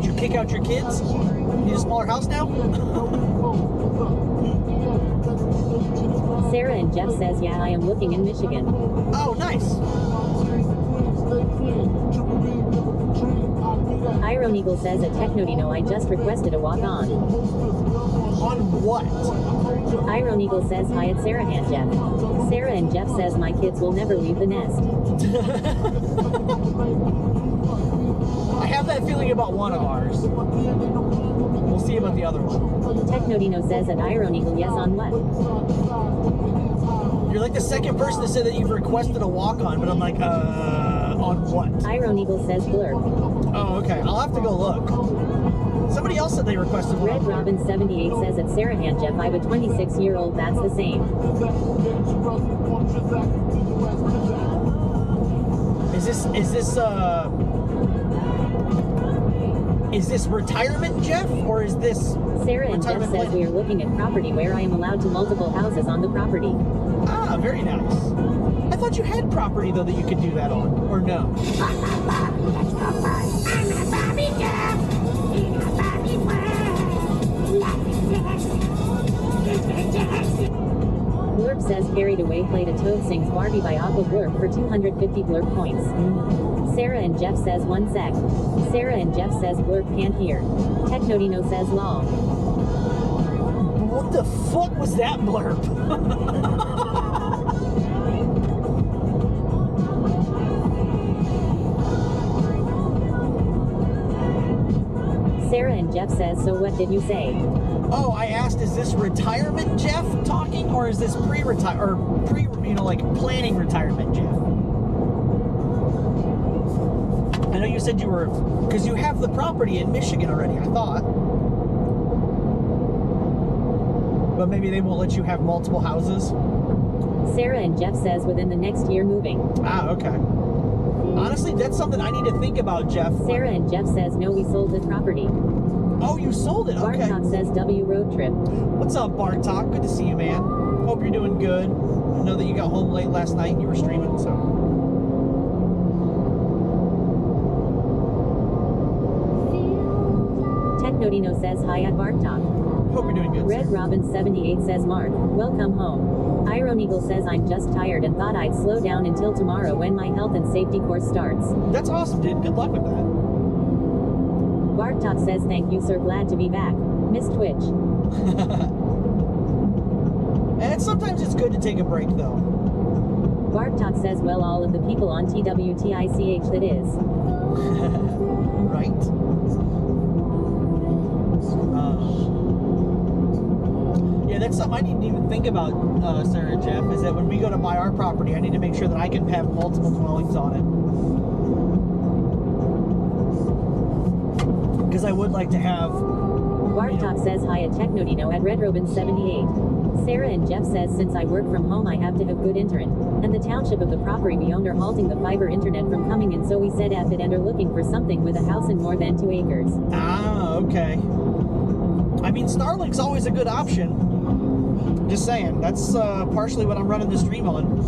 Speaker 3: Did you kick out your kids? Need a smaller house now?
Speaker 4: Sarah and Jeff says, yeah, I am looking in Michigan.
Speaker 3: Oh, nice.
Speaker 4: Iron Eagle says at Technodino I just requested a walk-on.
Speaker 3: On what?
Speaker 4: Iron Eagle says hi at Sarah and Jeff. Sarah and Jeff says my kids will never leave the nest.
Speaker 3: I have that feeling about one of ours. We'll see about the other one.
Speaker 4: Technodino says at Iron Eagle yes on what?
Speaker 3: You're like the second person to say that you've requested a walk-on, but I'm like, on what?
Speaker 4: Iron Eagle says blurb.
Speaker 3: Oh, okay. I'll have to go look. Somebody else said they requested one.
Speaker 4: Red Robin 78 says at Sarah and Jeff I have a 26-year-old that's the same.
Speaker 3: Is this retirement, Jeff, or is this
Speaker 4: Sarah and Jeff says we are looking at property where I am allowed to multiple houses on the property.
Speaker 3: Ah, very nice. I thought you had property though that you could do that on, or no?
Speaker 4: Blurb says carried away played a Toad Sings Barbie by Aqua Blurb for 250 Blurb points. Sarah and Jeff says 1 sec. Sarah and Jeff says Blurb can't hear. Technodino says lol.
Speaker 3: What the fuck was that blurb?
Speaker 4: Sarah and Jeff says so what did you say?
Speaker 3: Oh, I asked, is this retirement Jeff talking, or is this like planning retirement Jeff? I know you said you were, because you have the property in Michigan already, I thought. But maybe they won't let you have multiple houses?
Speaker 4: Sarah and Jeff says within the next year moving.
Speaker 3: Ah, okay. Honestly, that's something I need to think about, Jeff.
Speaker 4: Sarah and Jeff says no, we sold the property.
Speaker 3: Oh, you sold it? Okay.
Speaker 4: Bartok says W road trip.
Speaker 3: What's up, Bartok? Good to see you, man. Hope you're doing good. I know that you got home late last night and you were streaming, so.
Speaker 4: Technodino says hi at Bartok.
Speaker 3: Hope you're doing good.
Speaker 4: Red
Speaker 3: sir.
Speaker 4: Robin 78 says Mark, welcome home. Iron Eagle says I'm just tired and thought I'd slow down until tomorrow when my health and safety course starts.
Speaker 3: That's awesome, dude. Good luck with that.
Speaker 4: Bartok says thank you sir, glad to be back. Miss Twitch.
Speaker 3: And sometimes it's good to take a break, though.
Speaker 4: Bartok says well all of the people on TWTICH that is.
Speaker 3: Right? Yeah, that's something I need to even think about, Sarah and Jeff, is that when we go to buy our property, I need to make sure that I can have multiple dwellings on it. Because I would like to have...
Speaker 4: Bartok says hi at Technodino at Red Robin 78. Sarah and Jeff says since I work from home I have to have good internet. And the township of the property we owned are halting the fiber internet from coming in, so we said F it and are looking for something with a house and more than 2 acres.
Speaker 3: Ah, okay. I mean, Starlink's always a good option. Just saying. That's partially what I'm running the stream on.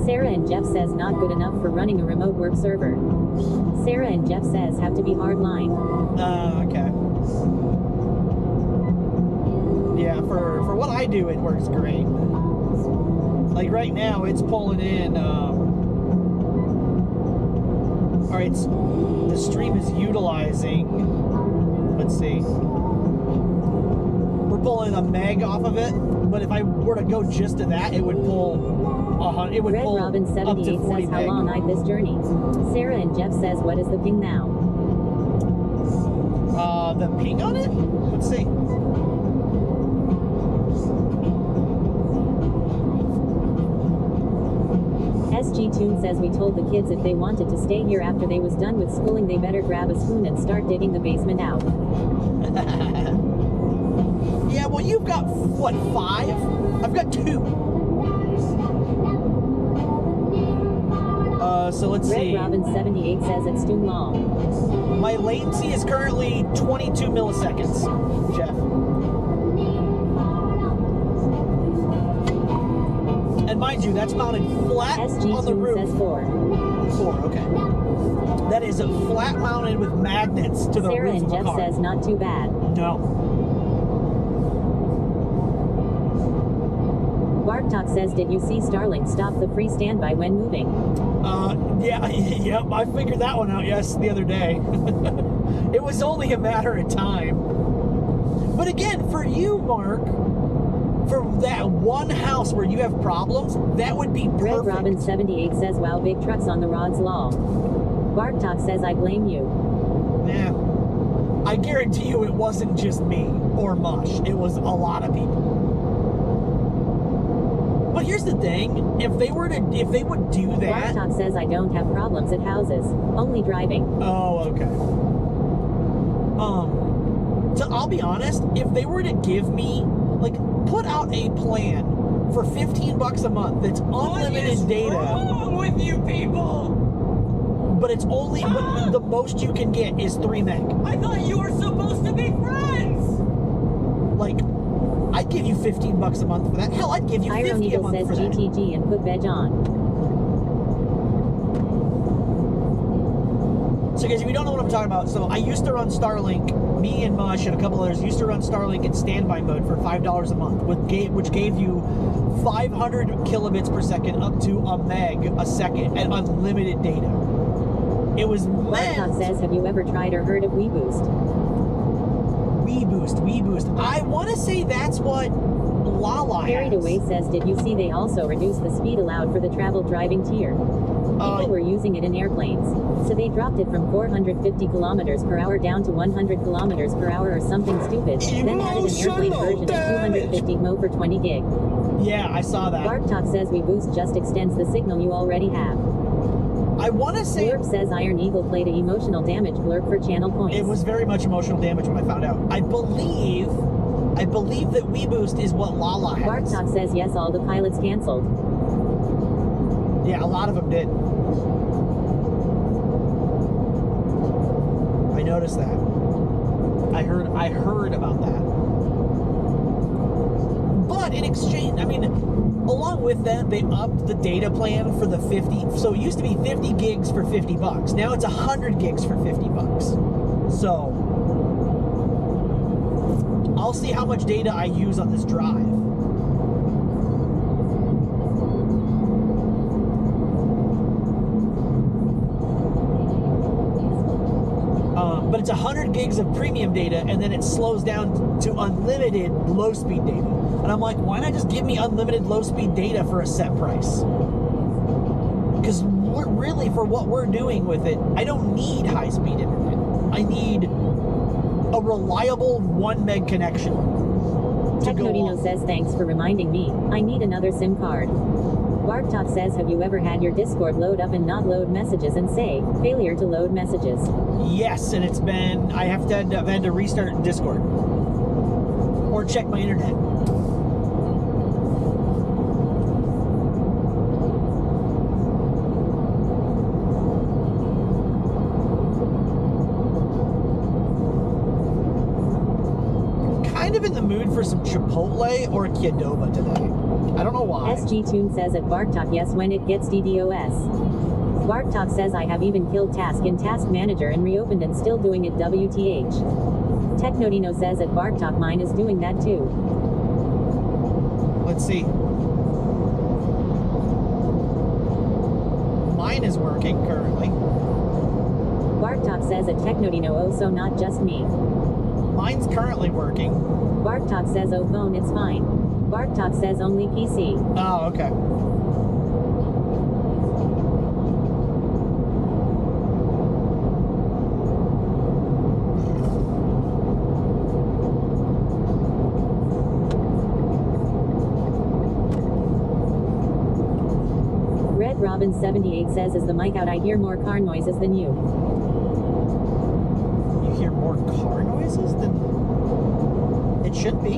Speaker 4: Sarah and Jeff says not good enough for running a remote work server. Sarah and Jeff says have to be hardline.
Speaker 3: Okay. Yeah, for what I do, it works great. Like right now, it's pulling in, alright, the stream is utilizing, let's see, we're pulling a meg off of it, but if I were to go just to that, it would pull it would
Speaker 4: Red
Speaker 3: pull
Speaker 4: Robin
Speaker 3: up to
Speaker 4: 78
Speaker 3: 40
Speaker 4: says, how
Speaker 3: meg.
Speaker 4: long I'd this journey? Sarah and Jeff says, what is the ping now?
Speaker 3: The ping on it? Let's see.
Speaker 4: SG Tune says, we told the kids if they wanted to stay here after they was done with schooling, they better grab a spoon and start digging the basement out.
Speaker 3: Yeah, well, you've got, what, 5? I've got 2. So let's see.
Speaker 4: Red Robin 78 says it's too long.
Speaker 3: My latency is currently 22 milliseconds, Jeff. And mind you, that's mounted flat
Speaker 4: SG
Speaker 3: on the
Speaker 4: Tune
Speaker 3: roof.
Speaker 4: says 4.
Speaker 3: 4, okay. That is a flat mounted with magnets to the
Speaker 4: Sarah
Speaker 3: roof
Speaker 4: and
Speaker 3: of a
Speaker 4: Jeff
Speaker 3: car.
Speaker 4: says, not too bad.
Speaker 3: No.
Speaker 4: Bartok says, did you see Starlink stop the free standby when moving?
Speaker 3: Yeah, yep, I figured that one out, the other day. It was only a matter of time. But again, for you, Mark, for that one house where you have problems, that would be perfect.
Speaker 4: Red Robin 78 says, wow, big trucks on the Rod's Law. Bartok says, I blame you.
Speaker 3: Yeah. I guarantee you it wasn't just me or Mush. It was a lot of people. But here's the thing, if they would do that...
Speaker 4: Bartok says, I don't have problems at houses, only driving.
Speaker 3: Oh, okay. So I'll be honest, if they were to give me, like, put out a plan for $15 a month that's unlimited data.
Speaker 1: What's wrong with you people?
Speaker 3: But it's only, but the most you can get is 3 meg.
Speaker 1: I thought you were supposed to be friends.
Speaker 3: Like, I'd give you $15 a month for that. Hell, I'd give you
Speaker 4: Iron
Speaker 3: $50 a
Speaker 4: Eagle
Speaker 3: month
Speaker 4: says
Speaker 3: for that.
Speaker 4: GTG and put veg on.
Speaker 3: So guys, if you don't know what I'm talking about, so I used to run Starlink, me and Mush and a couple others used to run Starlink in standby mode for $5 a month, which gave you 500 kilobits per second up to a meg a second and unlimited data. It was
Speaker 4: Bartok says, have you ever tried or heard of WeBoost?
Speaker 3: WeBoost. I want to say that's what Lala
Speaker 4: Carried
Speaker 3: has.
Speaker 4: Away says, did you see they also reduced the speed allowed for the travel driving tier? People were using it in airplanes, so they dropped it from 450 kilometers per hour down to 100 kilometers per hour or something stupid, then added an airplane version of 250 mo for 20 gig.
Speaker 3: Yeah, I saw that.
Speaker 4: Bartok says WeBoost just extends the signal you already have.
Speaker 3: I want to say...
Speaker 4: Blurb says Iron Eagle played a emotional damage blurb for channel points.
Speaker 3: It was very much emotional damage when I found out. I believe that WeBoost is what Lala has.
Speaker 4: Bartok says yes, all the pilots canceled.
Speaker 3: Yeah, a lot of them did. I noticed that. I heard about that. But in exchange, I mean, along with that, they upped the data plan for the 50. So it used to be 50 gigs for $50. Now it's 100 gigs for $50. So I'll see how much data I use on this drive. But it's 100 gigs of premium data, and then it slows down to unlimited low-speed data. And I'm like, why not just give me unlimited low-speed data for a set price? Because really, for what we're doing with it, I don't need high-speed internet. I need a reliable 1 meg connection to go
Speaker 4: Technodino
Speaker 3: on.
Speaker 4: says, thanks for reminding me. I need another SIM card. Bartok says, have you ever had your Discord load up and not load messages and say, failure to load messages?
Speaker 3: Yes, and it's been, I've had to restart Discord. Or check my internet. Kind of in the mood for some Chipotle or Qdoba today. I don't know why.
Speaker 4: SG Tune says at Bartok, yes, when it gets DDoS. Bartok says, I have even killed task in Task Manager and reopened and still doing it WTH. Technodino says at Bartok, mine is doing that too.
Speaker 3: Let's see. Mine is working currently.
Speaker 4: Bartok says at Technodino, oh, so not just me.
Speaker 3: Mine's currently working.
Speaker 4: Bartok says, oh, phone, it's fine. Bartok says only PC.
Speaker 3: Oh, okay.
Speaker 4: Robin 78 says, is the mic out? I hear more car noises than you.
Speaker 3: You hear more car noises than it should be.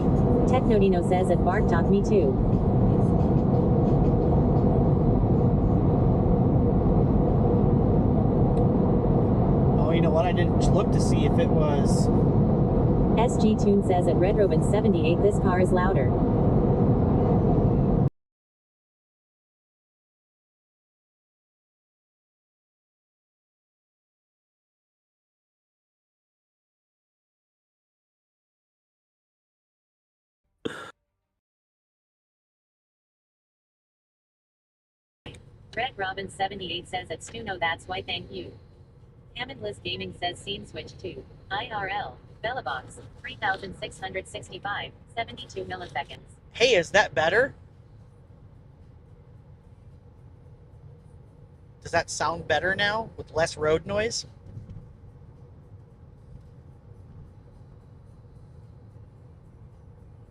Speaker 4: Technodino says at Bark Talk, me too.
Speaker 3: Oh, you know what? I didn't look to see if it was.
Speaker 4: SG Tune says at Red Robin 78, this car is louder. Red Robin 78 says at Stuno, that's why, thank you. Hammondless Gaming says scene switch to IRL. Bellabox 3665 72 milliseconds.
Speaker 3: Hey, is that better? Does that sound better now with less road noise?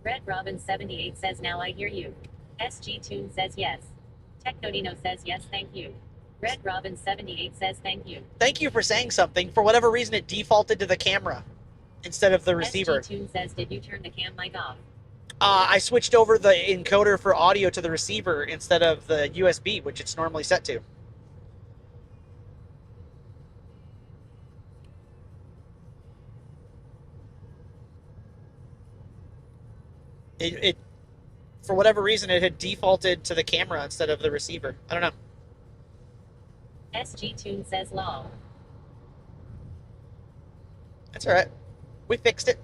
Speaker 4: Red Robin 78 says now I hear you. SG Tune says yes. Technodino says yes, thank you. Red Robin 78 says thank you.
Speaker 3: Thank you for saying something. For whatever reason, it defaulted to the camera instead of the receiver.
Speaker 4: SG Tune says, did you turn the cam mic off?
Speaker 3: I switched over the encoder for audio to the receiver instead of the USB, which it's normally set to. It for whatever reason, it had defaulted to the camera instead of the receiver. I don't know.
Speaker 4: SG Tune says lol.
Speaker 3: That's all right. We fixed it.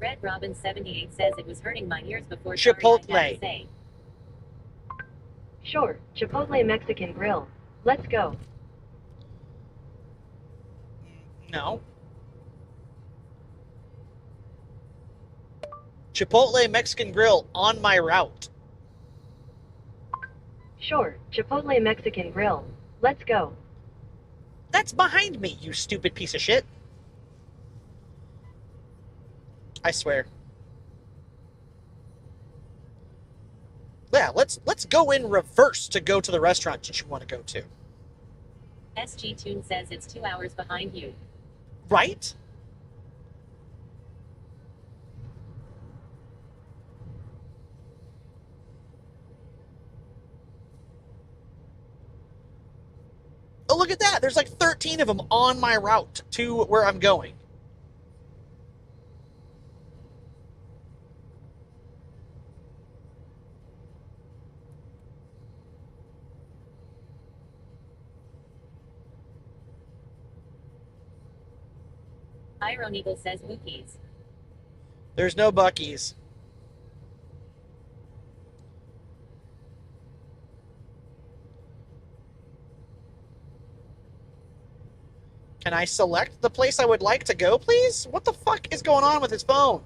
Speaker 4: Red Robin 78 says it was hurting my ears before.
Speaker 3: Chipotle.
Speaker 4: Sorry, I had to say.
Speaker 6: Sure, Chipotle Mexican Grill. Let's go.
Speaker 3: No. Chipotle Mexican Grill on my route.
Speaker 6: Sure, Chipotle Mexican Grill. Let's go.
Speaker 3: That's behind me, you stupid piece of shit. I swear. Yeah, let's go in reverse to go to the restaurant that you want to go to.
Speaker 4: SG Tune says it's 2 hours behind you.
Speaker 3: Right? Oh, look at that. There's like 13 of them on my route to where I'm going.
Speaker 4: Iron Eagle says Bookies.
Speaker 3: There's no Buc-ee's. Can I select the place I would like to go, please? What the fuck is going on with his phone?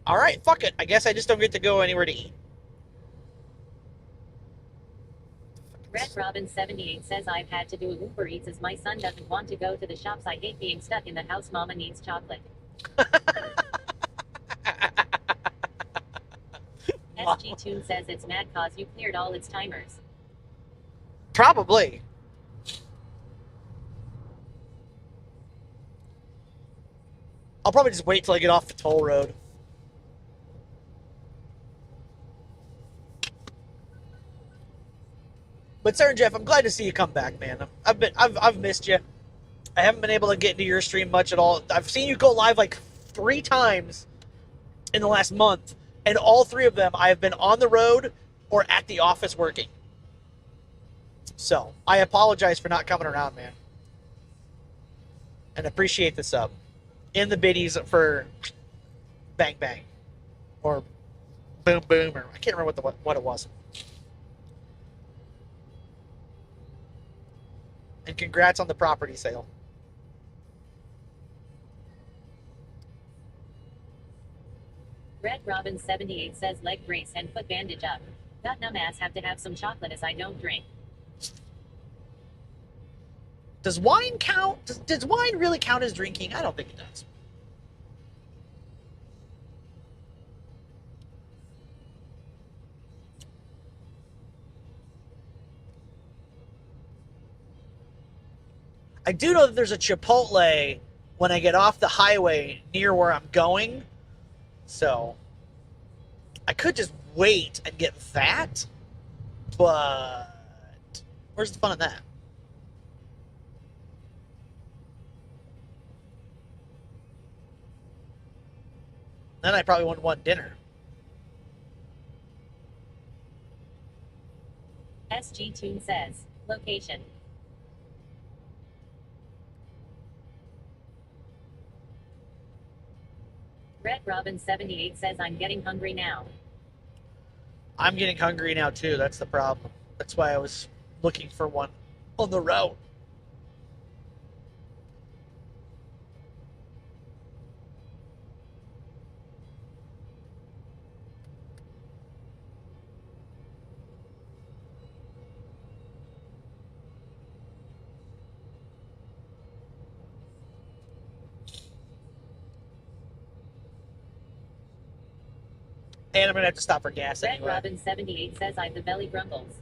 Speaker 3: All right, fuck it. I guess I just don't get to go anywhere to eat.
Speaker 4: Red Robin 78 says I've had to do Uber Eats as my son doesn't want to go to the shops. I hate being stuck in the house. Mama needs chocolate. SG Tune says it's mad cause you cleared all its timers.
Speaker 3: Probably. I'll probably just wait till I get off the toll road. But Sir Jeff, I'm glad to see you come back, man. I've missed you. I haven't been able to get into your stream much at all. I've seen you go live like 3 times in the last month, and all 3 of them I have been on the road or at the office working. So I apologize for not coming around, man, and appreciate the sub in the biddies for Bang Bang or Boom Boom, or I can't remember what it was. And congrats on the property sale.
Speaker 4: Red Robin 78 says leg brace and foot bandage up. That numb ass have to have some chocolate as I don't drink.
Speaker 3: Does wine count? Does wine really count as drinking? I don't think it does. I do know that there's a Chipotle when I get off the highway near where I'm going. So I could just wait and get that. But where's the fun in that? Then I probably wouldn't want dinner.
Speaker 4: SG Tune says, location. Red Robin 78 says I'm getting hungry now.
Speaker 3: I'm getting hungry now too. That's the problem. That's why I was looking for one on the route. And I'm going to have to stop for gas
Speaker 4: Red
Speaker 3: anyway.
Speaker 4: Robin 78 says I the belly grumbles.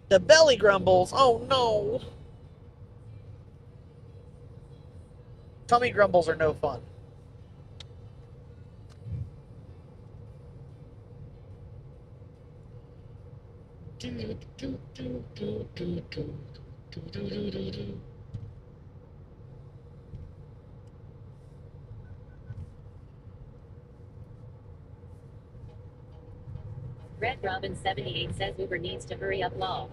Speaker 3: The belly grumbles. Oh no. Tummy grumbles are no fun.
Speaker 4: Red Robin 78 says Uber needs to hurry up lol.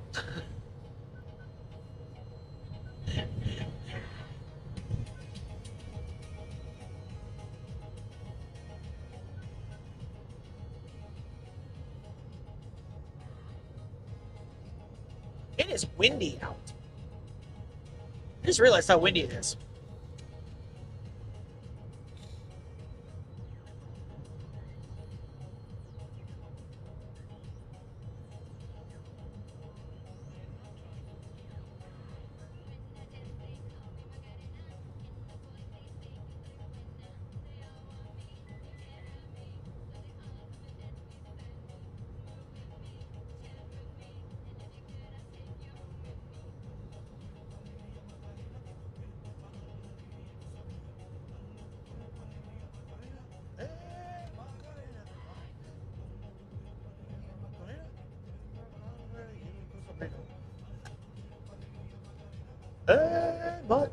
Speaker 3: It is windy out. I just realized how windy it is.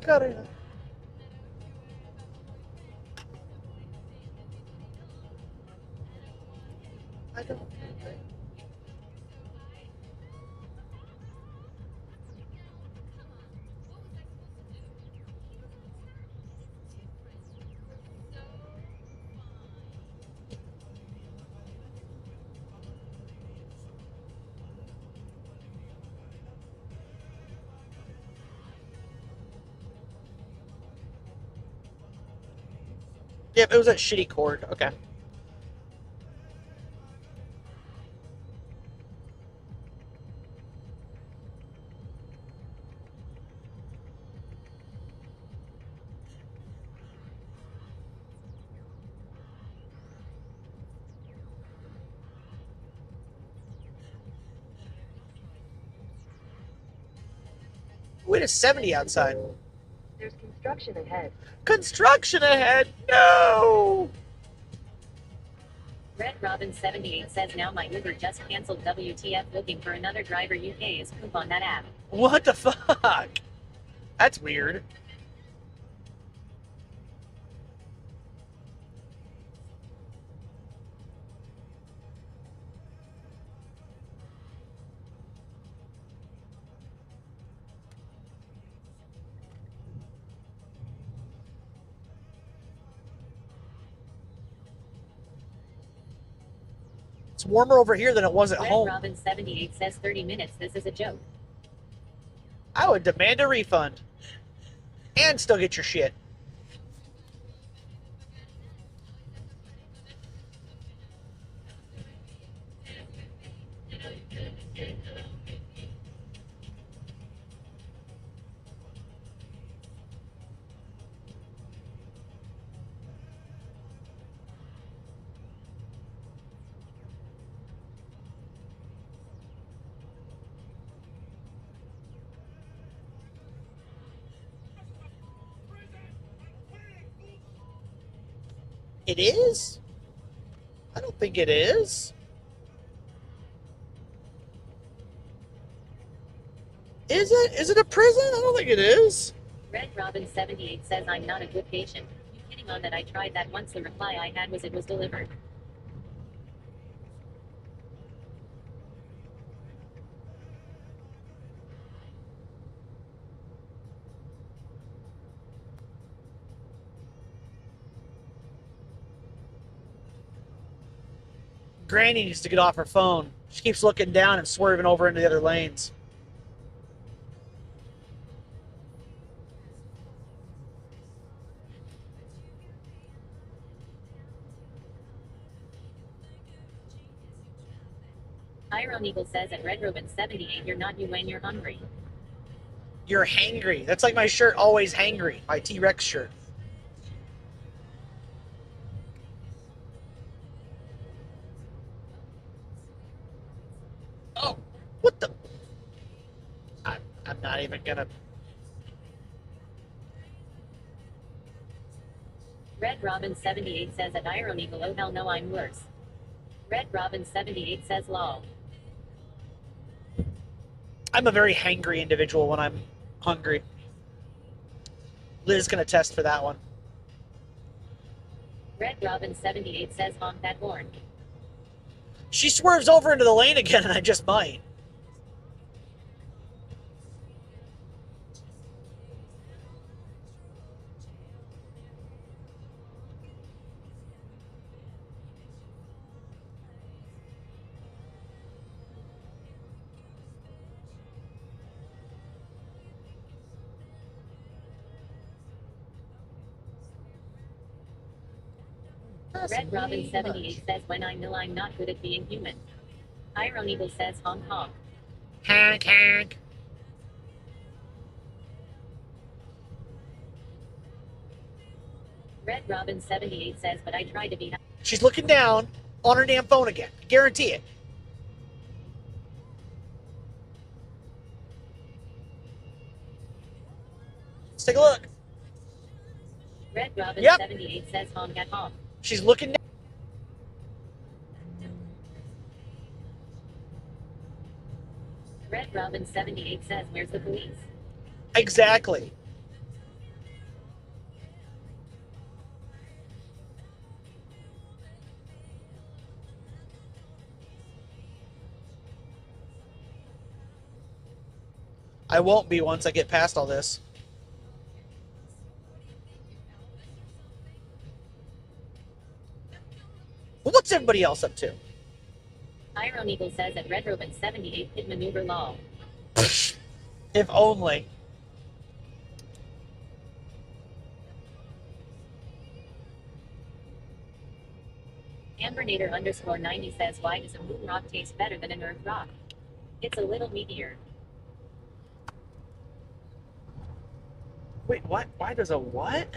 Speaker 3: Macarena. I don't. Yep, it was that shitty chord. Okay. Wait, it's 70 outside.
Speaker 6: There's construction ahead.
Speaker 3: Construction ahead! No!
Speaker 4: Red Robin 78 says now my Uber just canceled WTF looking for another driver UK is poop on that app.
Speaker 3: What the fuck? That's weird. It's warmer over here than it was at
Speaker 4: Red
Speaker 3: home.
Speaker 4: Robin 78 says 30 minutes. This is a joke.
Speaker 3: I would demand a refund. And still get your shit. It is? I don't think it is. Is it? Is it a prison? I don't think it is.
Speaker 4: Red Robin 78 says I'm not a good patient. You kidding on that? I tried that once. The reply I had was it was delivered.
Speaker 3: Granny needs to get off her phone. She keeps looking down and swerving over into the other lanes.
Speaker 4: Iron Eagle says at Red Robin 78 you're not you when you're hungry.
Speaker 3: You're hangry. That's like my shirt, Always Hangry, my T-Rex shirt. Oh, what the? I'm not even gonna.
Speaker 4: Red Robin 78 says at Iron Eagle oh hell no I'm worse. Red Robin 78 says lol.
Speaker 3: I'm a very hangry individual when I'm hungry. Liz can attest for that one.
Speaker 4: Red Robin 78 says honk that horn.
Speaker 3: She swerves over into the lane again, and I just might.
Speaker 4: Red Robin 78 says when I know I'm not good at being human. Iron Eagle says honk honk.
Speaker 3: Honk honk.
Speaker 4: Red Robin 78 says but I tried to be.
Speaker 3: She's looking down on her damn phone again. I guarantee it. Let's take a look.
Speaker 4: Red Robin
Speaker 3: Yep.
Speaker 4: 78 says honk at honk.
Speaker 3: She's looking down.
Speaker 4: Red Robin 78 says where's the police?
Speaker 3: Exactly. I won't be once I get past all this. Well, what's everybody else up to?
Speaker 4: Iron Eagle says at Red Robin 78 hit maneuver lol.
Speaker 3: If only.
Speaker 4: Ambernator _ 90 says why does a moon rock taste better than an earth rock? It's a little meteor.
Speaker 3: Wait, what? Why does a what?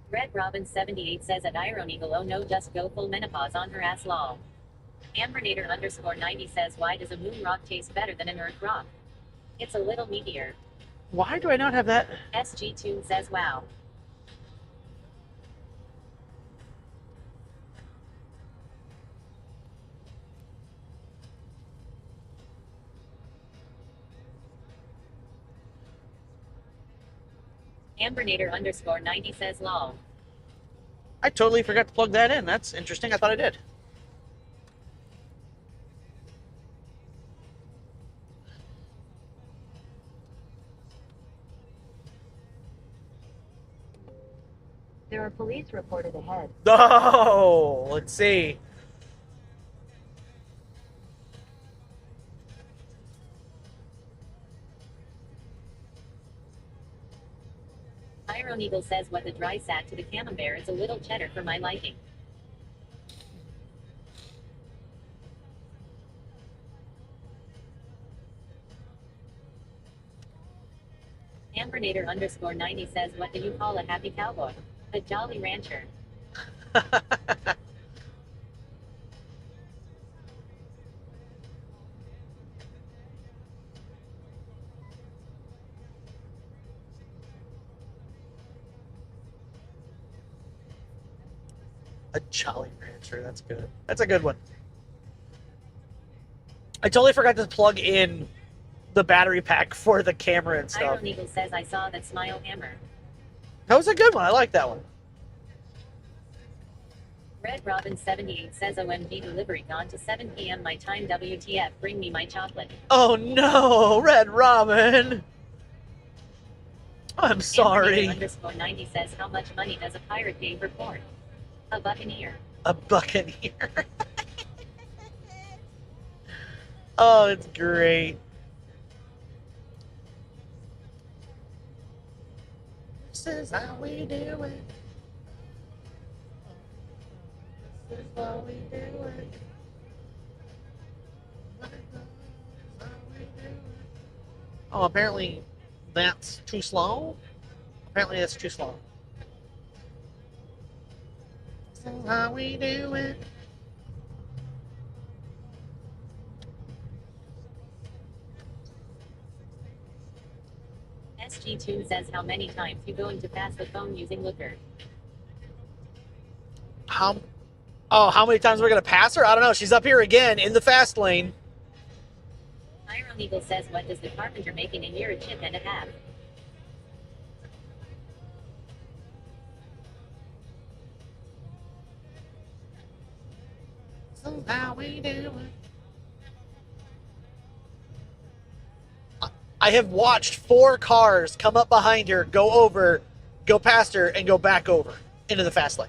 Speaker 4: Red Robin 78 says at Iron Eagle oh no just go full menopause on her ass lol. Ambernator _ 90 says why does a moon rock taste better than an earth rock? It's a little meteor.
Speaker 3: Why do I not have that?
Speaker 4: SG Tune says wow. Ambernator _ 90 says lol.
Speaker 3: I totally forgot to plug that in. That's interesting. I thought I did.
Speaker 6: There are police reported ahead.
Speaker 3: Oh, let's see.
Speaker 4: Iron Eagle says what the dry sat to the camembert is a little cheddar for my liking. Ambernator _ 90 says what do you call a happy cowboy? A jolly rancher.
Speaker 3: A Jolly Rancher, that's good. That's a good one. I totally forgot to plug in the battery pack for the camera and stuff.
Speaker 4: Iron Eagle says I saw that smile hammer.
Speaker 3: That was a good one. I like that one.
Speaker 4: Red Robin 78 says OMG delivery gone to 7 p.m. my time WTF bring me my chocolate.
Speaker 3: Oh no, Red Robin. I'm sorry.
Speaker 4: Underscore 90 says how much money does a pirate pay for porn? A buccaneer.
Speaker 3: A buccaneer. Oh, it's great. This is how we do it. This is how we do it. Oh, apparently that's too slow? Apparently that's too slow. This is how we do it.
Speaker 4: SG2 says how many times you going to pass the phone using Looker?
Speaker 3: How many times we're going to pass her? I don't know. She's up here again in the fast lane.
Speaker 4: Iron Eagle says what does the carpenter make in a year? A chip and a half.
Speaker 3: So how we do it. I have watched 4 cars come up behind her, go over, go past her, and go back over into the fast lane.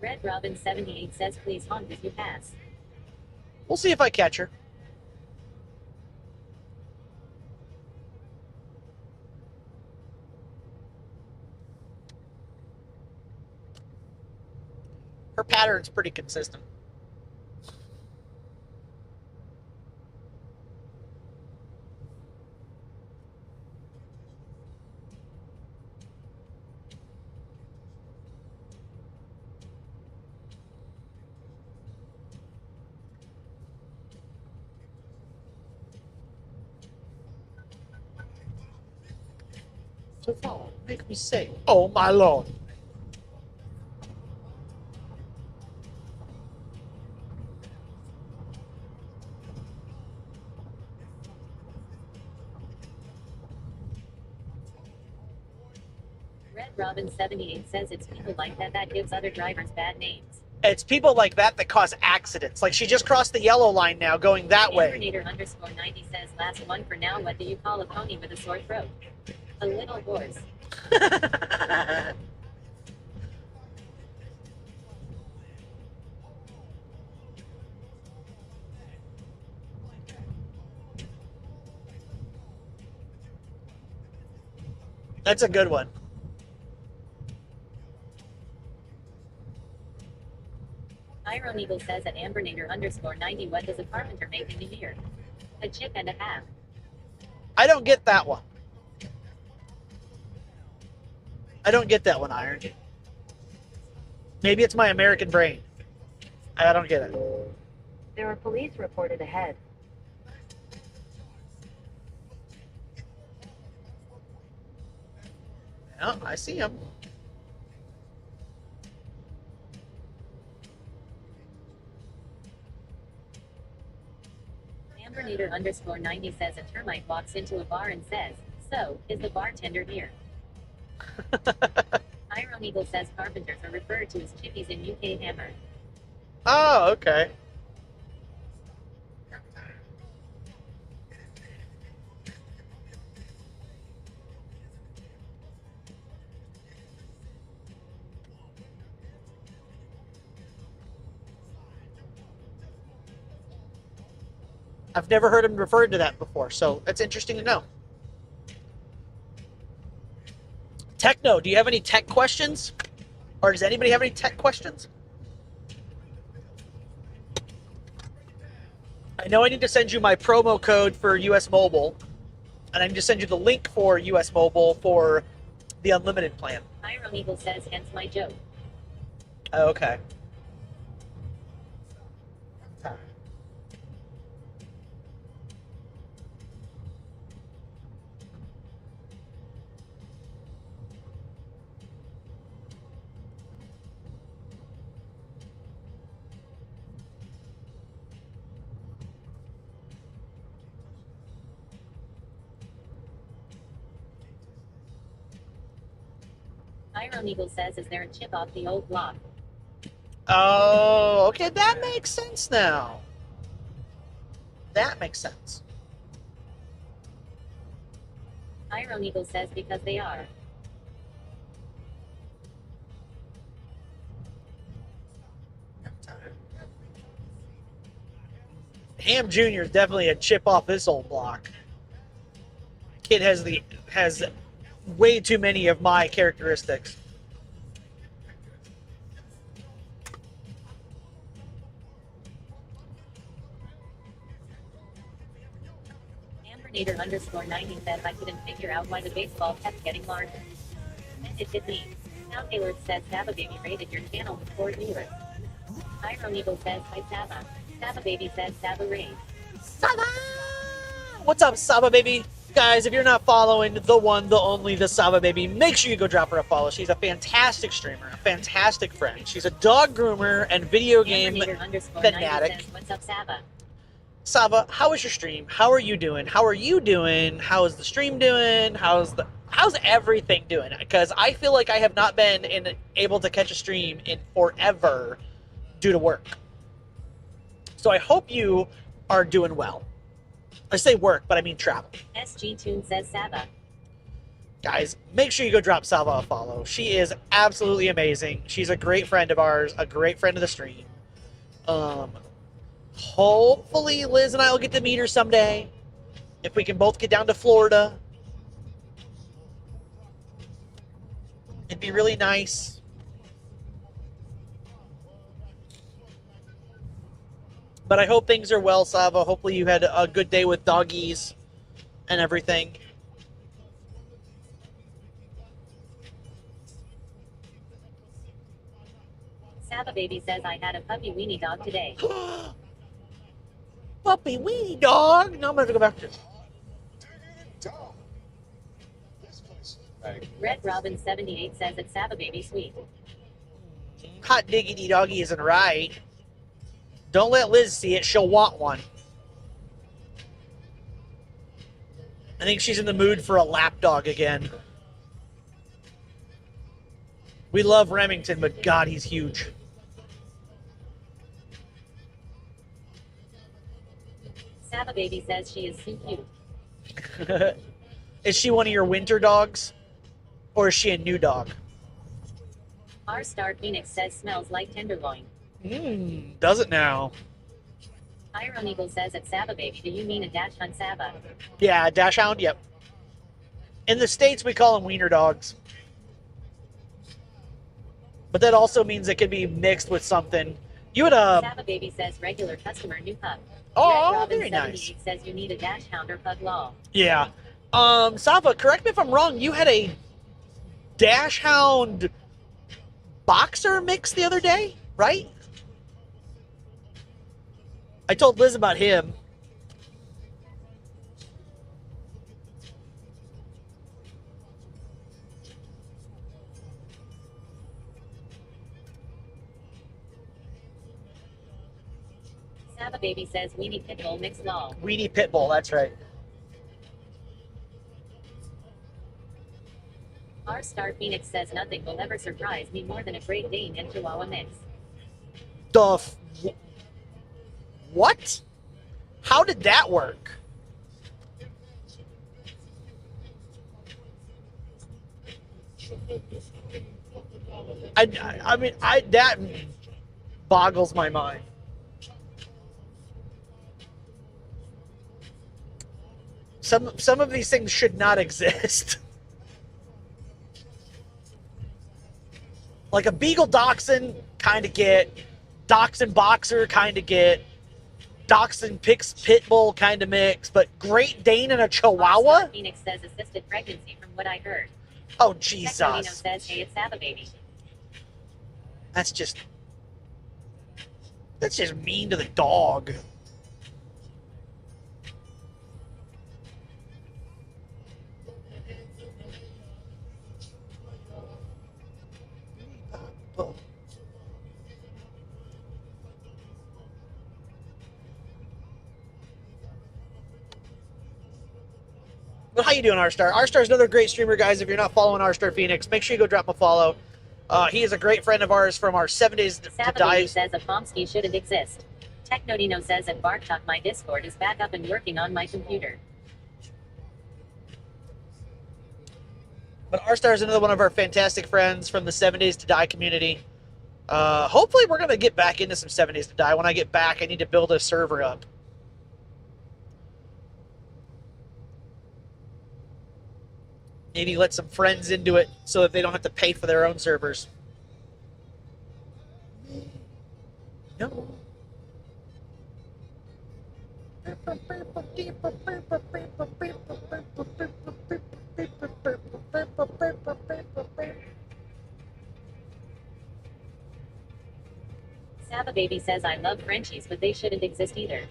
Speaker 4: Red Robin 78 says please honk as you pass.
Speaker 3: We'll see if I catch her. Her pattern's pretty consistent. So far, make me say, oh my lord.
Speaker 4: Red Robin 78 says it's people like that gives other drivers bad names.
Speaker 3: It's people like that cause accidents. Like she just crossed the yellow line now going that way.
Speaker 4: Terminator underscore 90 says last one for now. What do you call a pony with a sore throat? A little horse.
Speaker 3: That's a good one.
Speaker 4: Iron Eagle says at Ambernator underscore 90 what does a carpenter make in a year? A chip and a half.
Speaker 3: I don't get that one. I don't get that one, Iron. Maybe it's my American brain. I don't get it.
Speaker 6: There are police reported ahead.
Speaker 3: Yeah, I see him.
Speaker 4: Ambernator underscore 90 says a termite walks into a bar and says, so, is the bartender here? Iron Eagle says carpenters are referred to as chippies in UK Hammer.
Speaker 3: Oh, okay. I've never heard him referred to that before, so that's interesting to know. Techno, do you have any tech questions? Or does anybody have any tech questions? I know I need to send you my promo code for US Mobile, and I need to send you the link for US Mobile for the unlimited plan.
Speaker 4: Iron Eagle says, hence my joke.
Speaker 3: Okay.
Speaker 4: Iron Eagle says, is there a chip off the old block?
Speaker 3: Oh, okay, that makes sense now. That makes sense.
Speaker 4: Iron Eagle says, because they are.
Speaker 3: Ham Jr. is definitely a chip off this old block. Kid has way too many of my characteristics.
Speaker 4: Ambernator underscore 90 says, I couldn't figure out why the baseball kept getting larger. And it did me. Now Taylor says, Saba Baby rated your channel with 4 viewers. Iron Eagle says, hi Saba. Saba Baby says, Saba raid.
Speaker 3: Saba! What's up, Saba Baby? Guys, if you're not following the one, the only, the Saba Baby, make sure you go drop her a follow. She's a fantastic streamer, a fantastic friend. She's a dog groomer and video game
Speaker 4: Ambernator underscore 90
Speaker 3: fanatic.
Speaker 4: says, what's up Saba?
Speaker 3: Saba, how is your stream? How are you doing? How are you doing? How is the stream doing? How's everything doing? Because I feel like I have not been able to catch a stream in forever due to work. So I hope you are doing well. I say work, but I mean travel.
Speaker 4: SG Tune says Saba.
Speaker 3: Guys, make sure you go drop Saba a follow. She is absolutely amazing. She's a great friend of ours, a great friend of the stream. Hopefully Liz and I will get to meet her someday. If we can both get down to Florida. It'd be really nice. But I hope things are well, Saba. Hopefully you had a good day with doggies and everything.
Speaker 4: Saba Baby says, I had a puppy weenie dog today.
Speaker 3: Puppy weenie dog? No, I'm going to go back to...
Speaker 4: Red Robin 78 says, it's Saba Baby sweet.
Speaker 3: Hot diggity doggy isn't right. Don't let Liz see it. She'll want one. I think she's in the mood for a lap dog again. We love Remington, but God, he's huge.
Speaker 4: Saba Baby says she is so cute.
Speaker 3: Is she one of your winter dogs? Or is she a new dog?
Speaker 4: R Star Phoenix says smells like tenderloin.
Speaker 3: Does it now?
Speaker 4: Iron Eagle says at Saba Baby, do you mean a dash on Saba?
Speaker 3: Yeah, dash hound, yep. In the States, we call them wiener dogs. But that also means it could be mixed with something. You had a...
Speaker 4: Saba Baby says regular customer, new pup.
Speaker 3: Oh,
Speaker 4: Red Robin
Speaker 3: very nice.
Speaker 4: 78 says you need a dash hound or pug law.
Speaker 3: Yeah. Saba, correct me if I'm wrong, you had a dash hound boxer mix the other day, right? I told Liz about him.
Speaker 4: Saba Baby says weenie pitbull mixed law.
Speaker 3: Weenie Pitbull, that's right.
Speaker 4: R Star Phoenix says nothing will ever surprise me more than a Great Dane and Chihuahua mix.
Speaker 3: What? How did that work? I mean, that boggles my mind. Some of these things should not exist. Like a Beagle Dachshund, kind of get. Dachshund Boxer, kind of get. Dachshund pit bull kind of mix, but Great Dane and a Chihuahua?
Speaker 4: Phoenix says assisted pregnancy from what I heard.
Speaker 3: Oh,
Speaker 4: Technodino
Speaker 3: Jesus.
Speaker 4: says, hey, it's Saba baby.
Speaker 3: That's just mean to the dog. But how you doing, R-Star? R-Star's another great streamer, guys. If you're not following R-Star Phoenix, make sure you go drop him a follow. He is a great friend of ours from our 7 Days to
Speaker 4: Saba
Speaker 3: Die.
Speaker 4: baby says a Pomsky shouldn't exist. Technodino says at Bartok my Discord is back up and working on my computer.
Speaker 3: But R-Star is another one of our fantastic friends from the 7 Days to Die community. Hopefully we're going to get back into some 7 Days to Die. When I get back, I need to build a server up. Maybe let some friends into it so that they don't have to pay for their own servers. No.
Speaker 4: Saba baby says I love Frenchies, but they shouldn't exist either.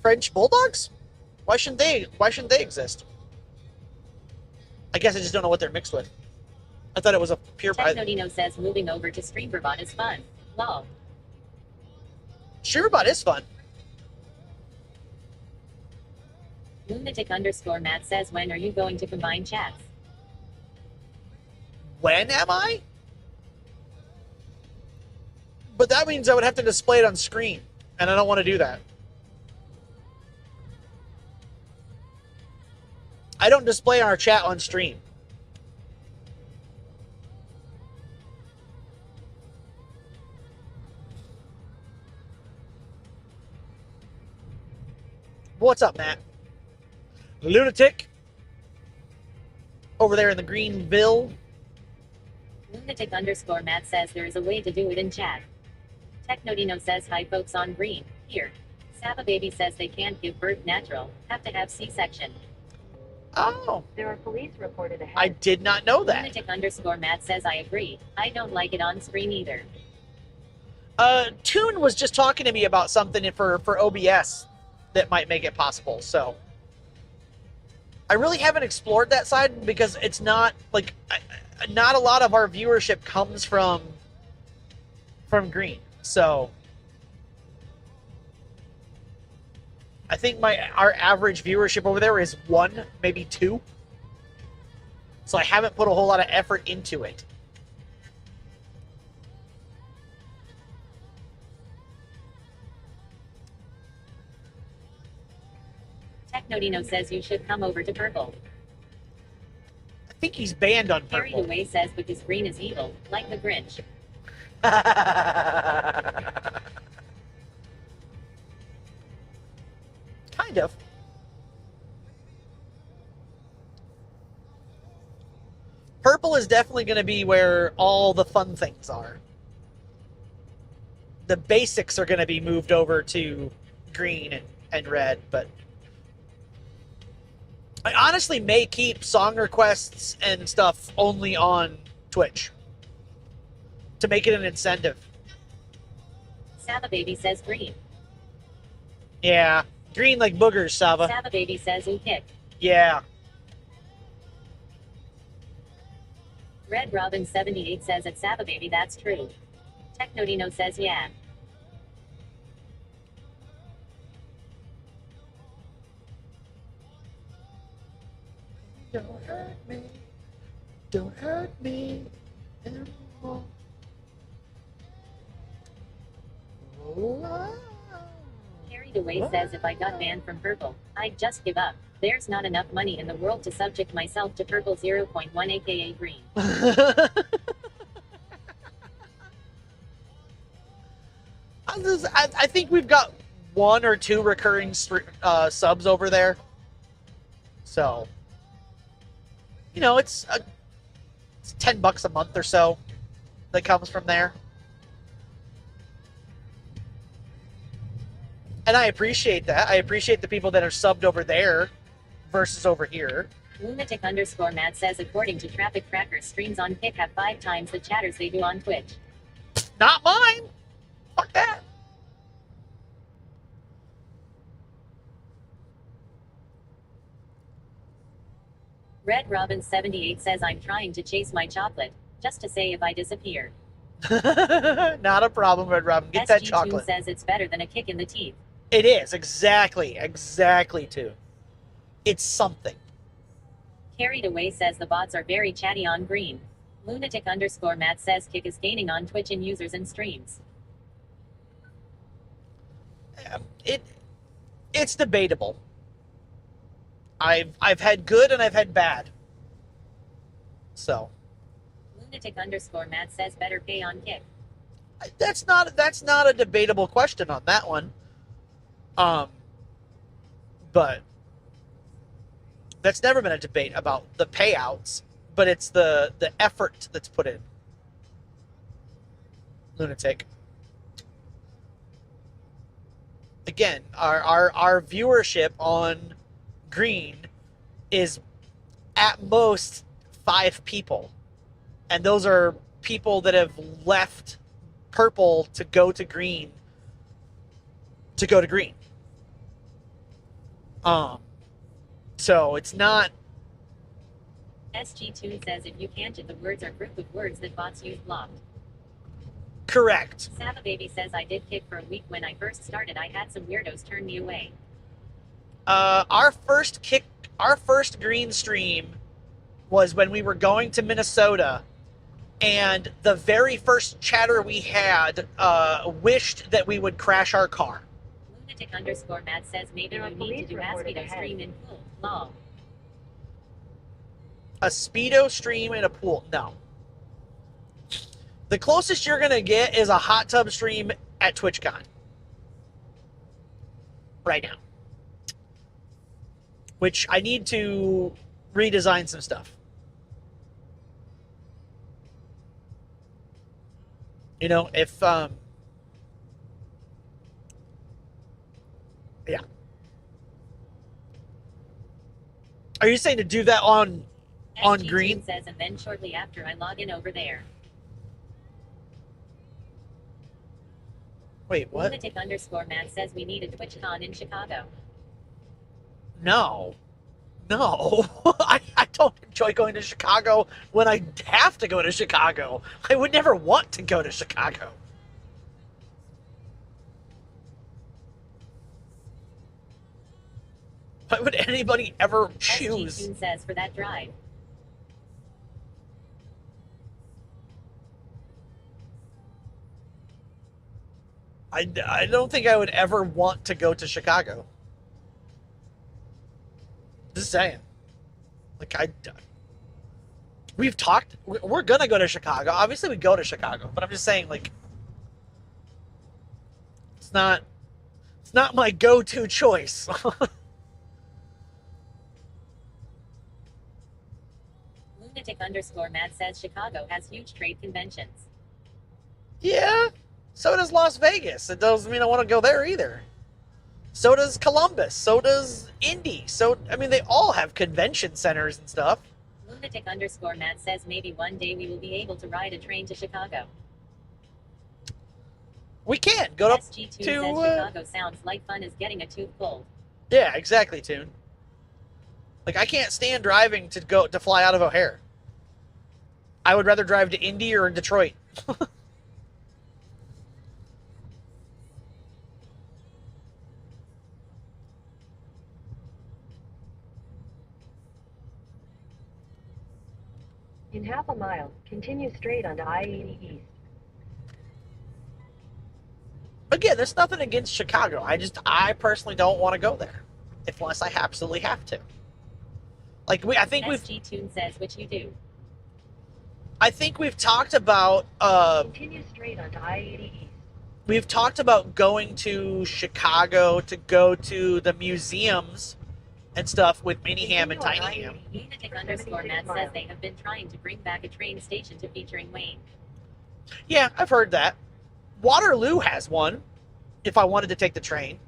Speaker 3: French bulldogs? Why shouldn't they exist? I guess I just don't know what they're mixed with. I thought it was a pure.
Speaker 4: Technodino says moving over to StreamerBot is fun. Lol.
Speaker 3: StreamerBot is fun.
Speaker 4: Lunatic_Matt says when are you going to combine chats?
Speaker 3: When am I? But that means I would have to display it on screen, and I don't want to do that. I don't display our chat on stream. What's up, Matt? Lunatic. Over there in the Greenville.
Speaker 4: Lunatic_Matt says there is a way to do it in chat. Technodino says hi folks on green. Here. Saba baby says they can't give birth natural. Have to have C-section.
Speaker 3: Oh.
Speaker 4: There are police reported ahead.
Speaker 3: I did not know that.
Speaker 4: Lunatic_Matt says I agree. I don't like it on screen either.
Speaker 3: Toon was just talking to me about something for OBS that might make it possible, so I really haven't explored that side because it's not like not a lot of our viewership comes from green. So I think our average viewership over there is 1, maybe 2. So I haven't put a whole lot of effort into it.
Speaker 4: Technodino says you should come over to purple.
Speaker 3: I think he's banned on
Speaker 4: Harry
Speaker 3: purple.
Speaker 4: DeWay says because green is evil, like the Grinch.
Speaker 3: Kind of. Purple is definitely going to be where all the fun things are. The basics are going to be moved over to green and red, but I honestly may keep song requests and stuff only on Twitch to make it an incentive.
Speaker 4: Saba baby says green.
Speaker 3: Yeah, green like boogers, Saba.
Speaker 4: Saba baby says ooh kick.
Speaker 3: Yeah.
Speaker 4: Red Robin 78 says at Saba baby that's true. Technodino says yeah.
Speaker 3: Don't hurt me. Don't hurt me anymore.
Speaker 4: Harry DeWay says if I got banned from purple, I'd just give up. There's not enough money in the world to subject myself to purple 0.1 aka green.
Speaker 3: I think we've got 1 or 2 recurring subs over there. So, you know, it's $10 a month or so that comes from there. And I appreciate that. I appreciate the people that are subbed over there versus over here.
Speaker 4: Lunatic_Matt says, according to Traffic Tracker, streams on Kick have 5 times the chatters they do on Twitch.
Speaker 3: Not mine. Fuck that.
Speaker 4: Red Robin 78 says, I'm trying to chase my chocolate, just to say if I disappear.
Speaker 3: Not a problem, Red Robin. Get that
Speaker 4: SG
Speaker 3: chocolate.
Speaker 4: says it's better than a kick in the teeth.
Speaker 3: It is, exactly, too. It's something.
Speaker 4: Carried Away says the bots are very chatty on green. Lunatic_Matt says Kick is gaining on Twitch in users and streams.
Speaker 3: It's debatable. I've had good and I've had bad. So.
Speaker 4: Lunatic_Matt says better pay on Kick.
Speaker 3: That's not a debatable question on that one. But that's never been a debate about the payouts, but it's the effort that's put in. Lunatic. Again, our viewership on Green is at most 5 people. And those are people that have left Purple to go to Green. So it's not.
Speaker 4: SG Tune says if you can't get the words or group of words that bots use blocked.
Speaker 3: Correct.
Speaker 4: Saba Baby says I did Kick for a week when I first started. I had some weirdos turn me away.
Speaker 3: Our first Green stream was when we were going to Minnesota, and the very first chatter we had wished that we would crash our car.
Speaker 4: Lunatic_Matt says maybe you need to do a Speedo stream in pool. Lol.
Speaker 3: A Speedo stream in a pool? No. The closest you're gonna get is a hot tub stream at TwitchCon. Right now. Which I need to redesign some stuff. You know, if yeah. Are you saying to do that on
Speaker 4: SG
Speaker 3: Green?
Speaker 4: Tune says and then shortly after I log in over there.
Speaker 3: Wait, what?
Speaker 4: Lunatic_Matt says we need a TwitchCon in Chicago.
Speaker 3: No. I don't enjoy going to Chicago when I have to go to Chicago. I would never want to go to Chicago. Why would anybody ever choose?
Speaker 4: SG Tune says for that drive.
Speaker 3: I don't think I would ever want to go to Chicago. Just saying. Like, we've talked, we're gonna go to Chicago. Obviously we go to Chicago, but I'm just saying, like, it's not my go-to choice.
Speaker 4: Lunatic_Matt says Chicago has huge trade conventions.
Speaker 3: Yeah, so does Las Vegas. It doesn't mean I want to go there either. So does Columbus. So does Indy. So, I mean, they all have convention centers and stuff.
Speaker 4: Lunatic_Matt says maybe one day we will be able to ride a train to Chicago.
Speaker 3: We can go up
Speaker 4: SG
Speaker 3: to
Speaker 4: says Chicago sounds like fun as getting a tooth pulled.
Speaker 3: Yeah, exactly, Tune. Like, I can't stand driving to fly out of O'Hare. I would rather drive to Indy or Detroit.
Speaker 6: In half a mile, continue straight onto I-80 East.
Speaker 3: Again, there's nothing against Chicago. I personally don't want to go there. Unless I absolutely have to. Like, I think
Speaker 4: SG Tune says which you do.
Speaker 3: I think we've talked about
Speaker 6: Continue straight onto I-80 East.
Speaker 3: we've talked about going to Chicago to go to the museums and stuff with Miniham and Tiny Ham.
Speaker 4: Lunatic_Matt says they have been trying to bring back a train station to featuring Wayne.
Speaker 3: Yeah, I've heard that. Waterloo has one. If I wanted to take the train,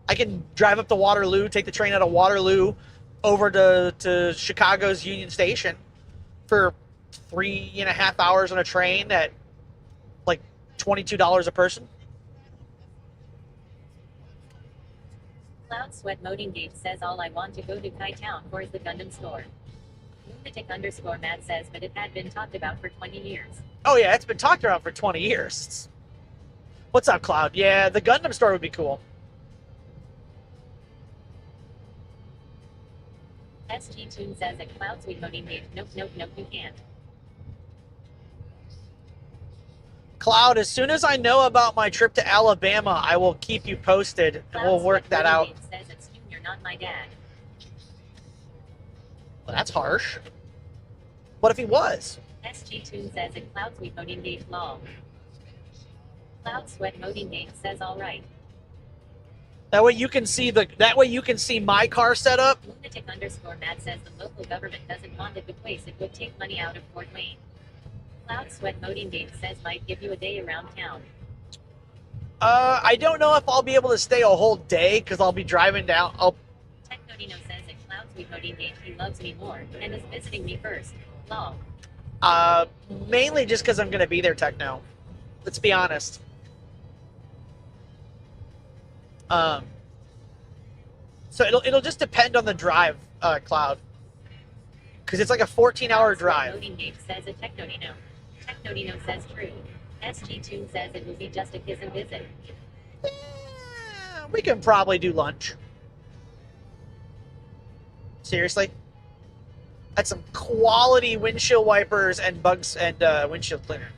Speaker 3: I can drive up to Waterloo, take the train out of Waterloo over to Chicago's Union Station for 3.5 hours on a train at like $22 a person.
Speaker 4: Cloud Sweat Modingate says all I want to go to Kai Town for is the Gundam store. Lunatic_Matt says, but it had been talked about for 20 years.
Speaker 3: Oh yeah, it's been talked about for 20 years. What's up, Cloud? Yeah, the Gundam store would be cool.
Speaker 4: SG Toon says at Cloud Sweet Modingate, nope, you can't.
Speaker 3: Cloud, as soon as I know about my trip to Alabama, I will keep you posted, and we'll work that out.
Speaker 4: Says it's Toon, you're not my dad.
Speaker 3: Well, that's harsh. What if he was?
Speaker 4: SG Toon says at Cloud Sweet Modingate, lol. Cloud Sweat Modingate says all right.
Speaker 3: That way you can see my car setup.
Speaker 4: Lunatic_Matt says the local government doesn't want it replaced. It would take money out of Fort Wayne. Cloud Sweat Modingate says might give you a day around town.
Speaker 3: I don't know if I'll be able to stay a whole day because I'll be driving down.
Speaker 4: Technodino says at Cloud Sweet Modingate he loves me more and is visiting me first. Lol.
Speaker 3: Mainly just because I'm going to be there, Techno. Let's be honest. So it'll just depend on the drive, Cloud. Because it's like a 14-hour drive.
Speaker 4: Modingate says at Technodino. Technodino says true. SG Toon says it will be just a kiss and visit.
Speaker 3: We can probably do lunch. Seriously? That's some quality windshield wipers and bugs and windshield cleaner.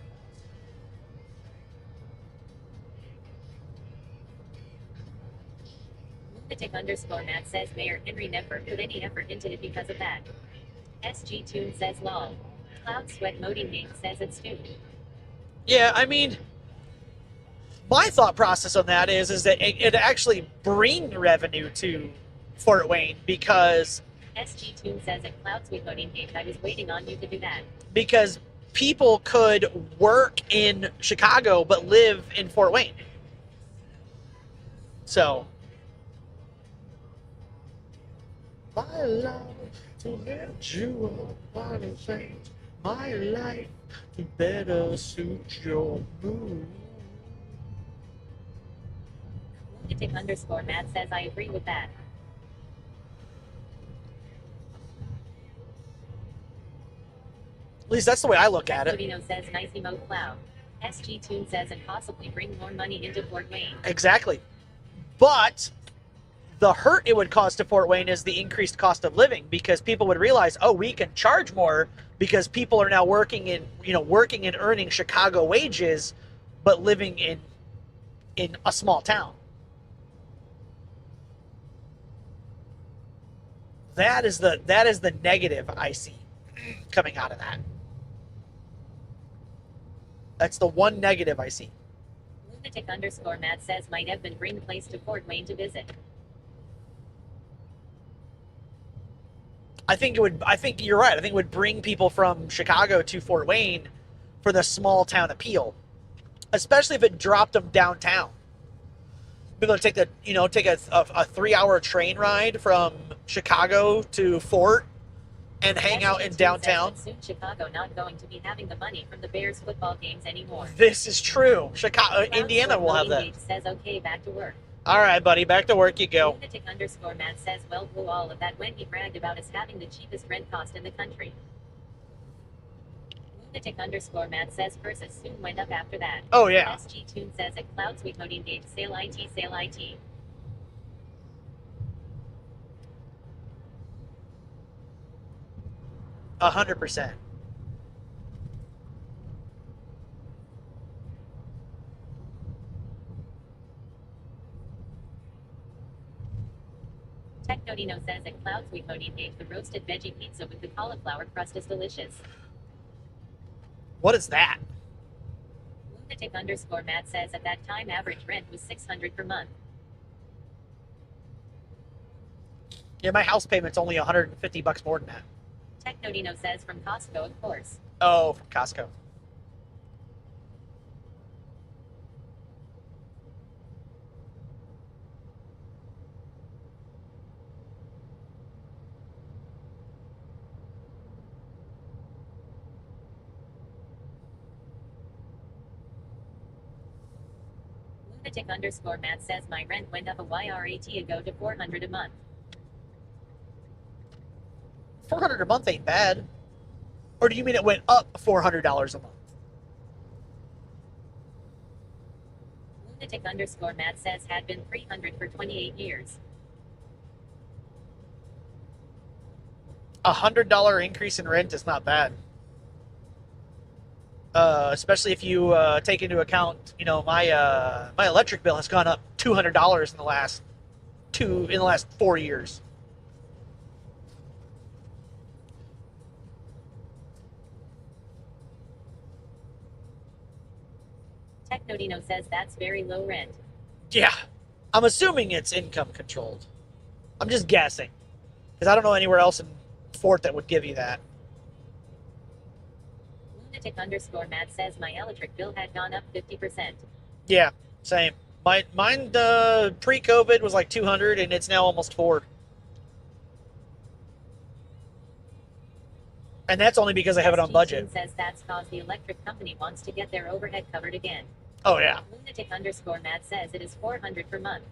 Speaker 4: Lunatic_Matt says Mayor Henry never put any effort into it because of that. SG Toon says lol. Cloud Sweat Modingate says it's Toon.
Speaker 3: Yeah, I mean, my thought process on that is that it actually bring revenue to Fort Wayne because
Speaker 4: SG Toon says at Cloud Sweet Modingate I was waiting on you to do that.
Speaker 3: Because people could work in Chicago but live in Fort Wayne. So my love to let you up, my life to better suit your mood.
Speaker 4: Lunatic_Matt says I agree with that.
Speaker 3: At least that's the way I look at it.
Speaker 4: Technodino says nice emo Cloud. SG Toon says and possibly bring more money into Fort Wayne.
Speaker 3: Exactly. But the hurt it would cause to Fort Wayne is the increased cost of living because people would realize, oh, we can charge more because people are now working and earning Chicago wages, but living in a small town. That is the negative I see coming out of that. That's the one negative I see.
Speaker 4: Lunatic_Matt says might have been bring place to Fort Wayne to visit.
Speaker 3: I think you're right. I think it would bring people from Chicago to Fort Wayne for the small town appeal, especially if it dropped them downtown. Be able to take a 3-hour train ride from Chicago to Fort and hang out in downtown.
Speaker 4: Soon Chicago not going to be having the money from the Bears football games anymore.
Speaker 3: This is true. Indiana will have that.
Speaker 4: Says okay, back to work.
Speaker 3: All right, buddy, back to work you go.
Speaker 4: Lunatic_Matt says well blew all of that when he bragged about us having the cheapest rent cost in the country. Lunatic_Matt says prices soon went up after that.
Speaker 3: Oh yeah.
Speaker 4: SG Toon says at Cloud Sweet Modingate sale IT.
Speaker 3: 100%.
Speaker 4: Technodino says at Cloud Sweet Modingate the roasted veggie pizza with the cauliflower crust is delicious.
Speaker 3: What is that?
Speaker 4: Lunatic_Matt says at that time average rent was $600 per month.
Speaker 3: Yeah, my house payment's only $150 more than that.
Speaker 4: Technodino says from Costco, of course.
Speaker 3: Oh, from Costco.
Speaker 4: Lunatic_Matt says my rent went up a YRAT ago to $400 a month.
Speaker 3: $400 a month ain't bad. Or do you mean it went up $400 a month?
Speaker 4: Lunatic_Matt says had been $300 for 28 years.
Speaker 3: $100 increase in rent is not bad. Especially if you take into account, you know, my electric bill has gone up $200 in the last 4 years.
Speaker 4: Technodino says that's very low rent.
Speaker 3: Yeah, I'm assuming it's income controlled. I'm just guessing, because I don't know anywhere else in Fort that would give you that.
Speaker 4: Lunatic_Matt says my electric bill had gone up 50%.
Speaker 3: Yeah, same. Mine pre-COVID was like $200, and it's now almost $400. And that's only because I have it on budget.
Speaker 4: Says that's cause the electric company wants to get their overhead covered again.
Speaker 3: Oh yeah.
Speaker 4: Lunatic_Matt says it is $400 per month.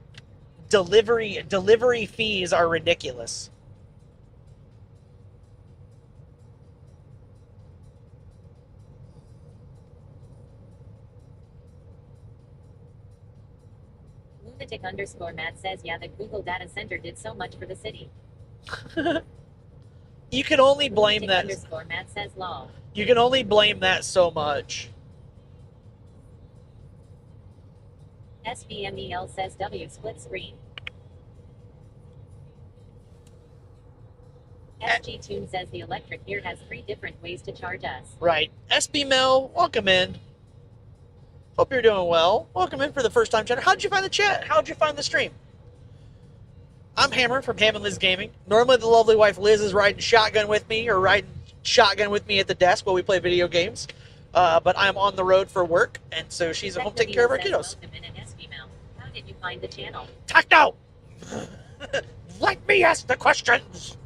Speaker 3: Delivery fees are ridiculous.
Speaker 4: Lunatic_Matt says yeah, the Google data center did so much for the city.
Speaker 3: You can only blame that.
Speaker 4: Lunatic_Matt says law.
Speaker 3: You can only blame that so much.
Speaker 4: SBMEL says W split screen. SG Tune says the electric here has 3 different ways to charge us.
Speaker 3: Right. SB Mel, welcome in. Hope you're doing well. Welcome in for the first time chatter. How'd you find the chat? How'd you find the stream? I'm Hammer from Ham and Liz Gaming. Normally the lovely wife Liz is riding shotgun with me or riding shotgun with me at the desk while we play video games. But I'm on the road for work, and so she's at home taking care of our kiddos.
Speaker 4: How did you find the channel?
Speaker 3: Techno! Let me ask the questions!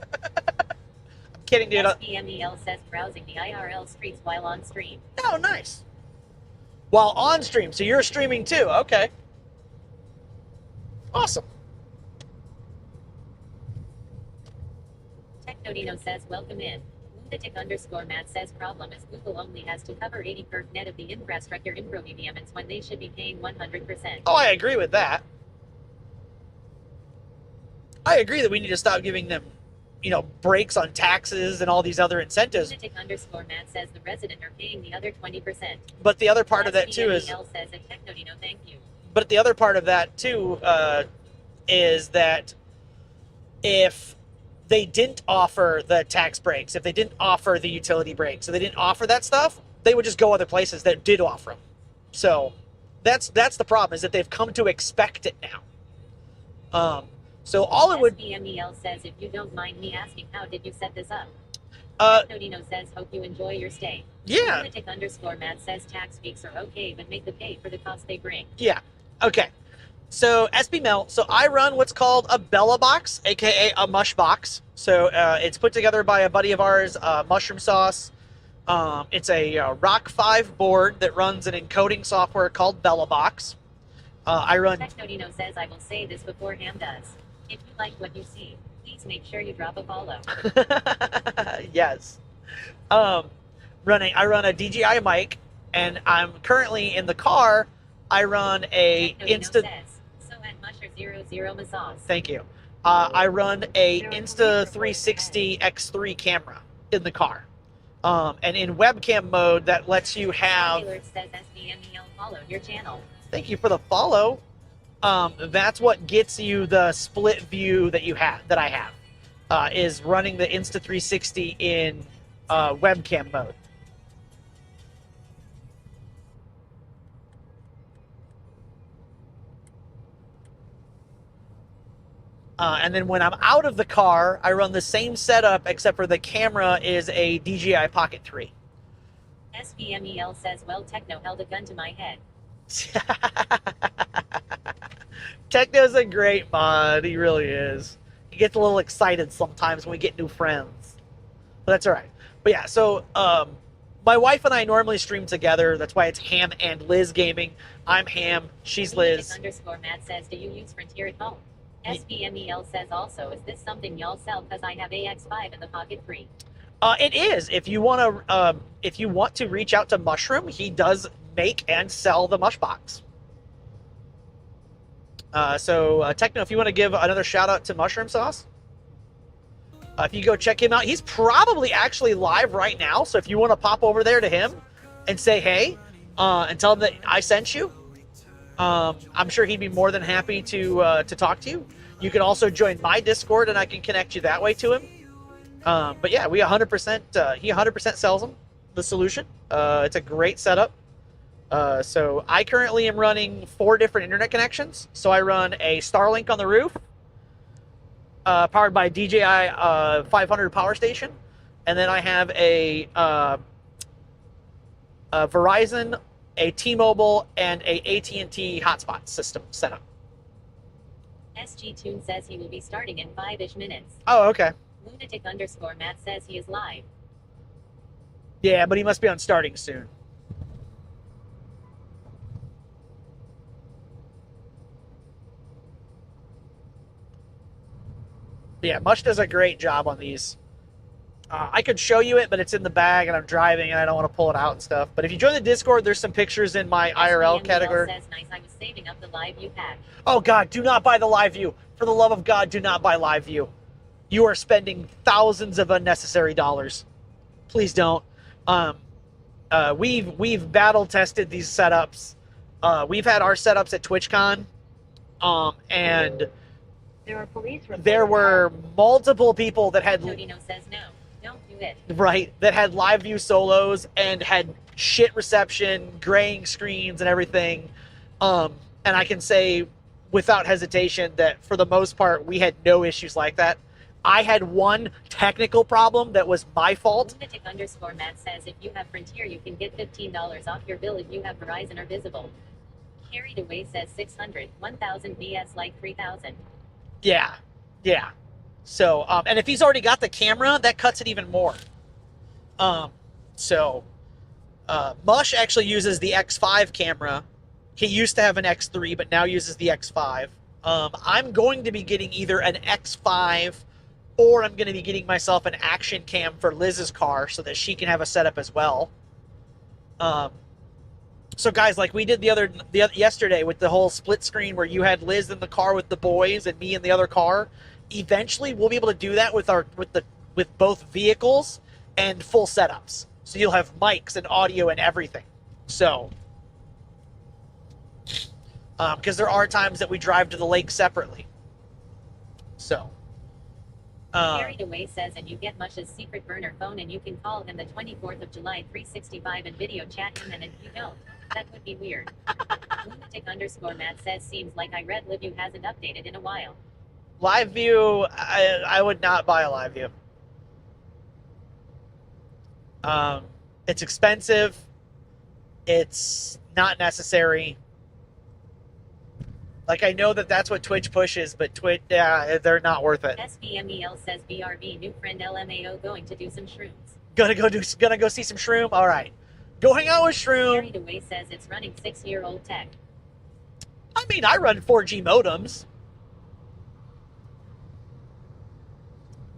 Speaker 3: I'm kidding, dude.
Speaker 4: SBMEL says browsing the IRL streets while on stream.
Speaker 3: Oh, nice. While on stream, so you're streaming too. Okay. Awesome.
Speaker 4: Technodino says welcome in. Lunatic_Matt says problem is Google only has to cover 80% net of the infrastructure improvements when they should be paying 100%.
Speaker 3: Oh, I agree with that. I agree that we need to stop giving them, you know, breaks on taxes and all these other incentives.
Speaker 4: Lunatic_Matt says the resident are paying the other 20%.
Speaker 3: But the other part of that too is.
Speaker 4: SBMEL says at Technodino, thank you.
Speaker 3: But the other part of that too is that if they didn't offer the tax breaks, if they didn't offer the utility breaks, if they didn't offer that stuff, they would just go other places that did offer them. So that's the problem, is that they've come to expect it now. So all it would.
Speaker 4: SBMEL says if you don't mind me asking, how did you set this up? Technodino says hope you enjoy your stay.
Speaker 3: Yeah.
Speaker 4: Lunatic_Matt says tax peaks are okay, but make the pay for the cost they bring.
Speaker 3: Yeah. Okay. So SB Mel. So I run what's called a Bella box, aka a mush box. So it's put together by a buddy of ours, Mushroom Sauce. It's a Rock 5 board that runs an encoding software called Bella Box. I run.
Speaker 4: Technodino says I will say this before Ham does. If you like what you see, please make sure you drop a follow.
Speaker 3: Yes. I run a DJI mic, and I'm currently in the car. I run a
Speaker 4: Insta. So at Musher00 massage.
Speaker 3: Thank you. I run a Insta360 X3 camera in the car, and in webcam mode that lets you have.
Speaker 4: Taylor says SBMEL followed your channel.
Speaker 3: Thank you for the follow. That's what gets you the split view that I have, is running the Insta360 in webcam mode. And then when I'm out of the car, I run the same setup, except for the camera is a DJI Pocket 3.
Speaker 4: SVMEL says, well, Techno held a gun to my head.
Speaker 3: Techno's a great mod. He really is. He gets a little excited sometimes when we get new friends. But that's all right. But yeah, so my wife and I normally stream together. That's why it's Ham and Liz Gaming. I'm Ham. She's Liz.
Speaker 4: Underscore Matt says, do you use Frontier at home? SVMEL says also, is this something y'all sell? Because I have AX5 in the Pocket 3.
Speaker 3: It is. If you want to reach out to Mushroom, he does make and sell the Mush Box. So Techno, if you want to give another shout out to Mushroom Sauce, if you go check him out, he's probably actually live right now. So if you want to pop over there to him and say hey, and tell him that I sent you, I'm sure he'd be more than happy to talk to you. You can also join my Discord, and I can connect you that way to him. But yeah, we 100%. He 100% sells them the solution. It's a great setup. So I currently am running 4 different internet connections. So I run a Starlink on the roof, powered by DJI 500 power station, and then I have a Verizon, a T-Mobile, and a AT&T hotspot system set up.
Speaker 4: SG Tune says he will be starting in 5-ish minutes.
Speaker 3: Oh, okay.
Speaker 4: Lunatic underscore Matt says he is live.
Speaker 3: Yeah, but he must be on starting soon. Yeah, Mush does a great job on these. I could show you it, but it's in the bag and I'm driving and I don't want to pull it out and stuff. But if you join the Discord, there's some pictures in my IRL category.
Speaker 4: Says, nice, I was saving up the live view pack.
Speaker 3: Oh God, do not buy the live view. For the love of God, do not buy live view. You are spending thousands of unnecessary dollars. Please don't. We've battle tested these setups. We've had our setups at TwitchCon, and there were multiple people that had.
Speaker 4: Todino says no, don't do it.
Speaker 3: Right, that had live view solos and had shit reception, graying screens, and everything. And I can say without hesitation that for the most part we had no issues like that. I had one technical problem that was my fault.
Speaker 4: Lunatic underscore Matt says if you have Frontier, you can get $15 off your bill if you have Verizon or Visible. Carried Away says 600, 1,000 BS like 3,000.
Speaker 3: Yeah. So, and if he's already got the camera, that cuts it even more. Mush actually uses the X5 camera. He used to have an X3, but now uses the X5. I'm going to be getting either an X5 or I'm going to be getting myself an action cam for Liz's car so that she can have a setup as well. So guys, like we did yesterday with the whole split screen where you had Liz in the car with the boys and me in the other car. Eventually, we'll be able to do that with both vehicles and full setups. So you'll have mics and audio and everything. So, because there are times that we drive to the lake separately. So.
Speaker 4: Carried Away says, and you get Mush's secret burner phone and you can call him the 24th of July 365 and video chat him, and if you don't, that would be weird. Lunatic underscore Matt says, seems like I read LiveView hasn't updated in a while.
Speaker 3: Live view, I would not buy a live view. It's expensive. It's not necessary. Like, I know that that's what Twitch pushes, but Twitch, yeah, they're not worth it.
Speaker 4: SVMEL says BRB, new friend LMAO going to do some shrooms.
Speaker 3: Gonna go see some Shroom? All right. Go hang out with Shroom.
Speaker 4: Carried Away says it's running 6-year-old tech.
Speaker 3: I mean, I run 4G modems.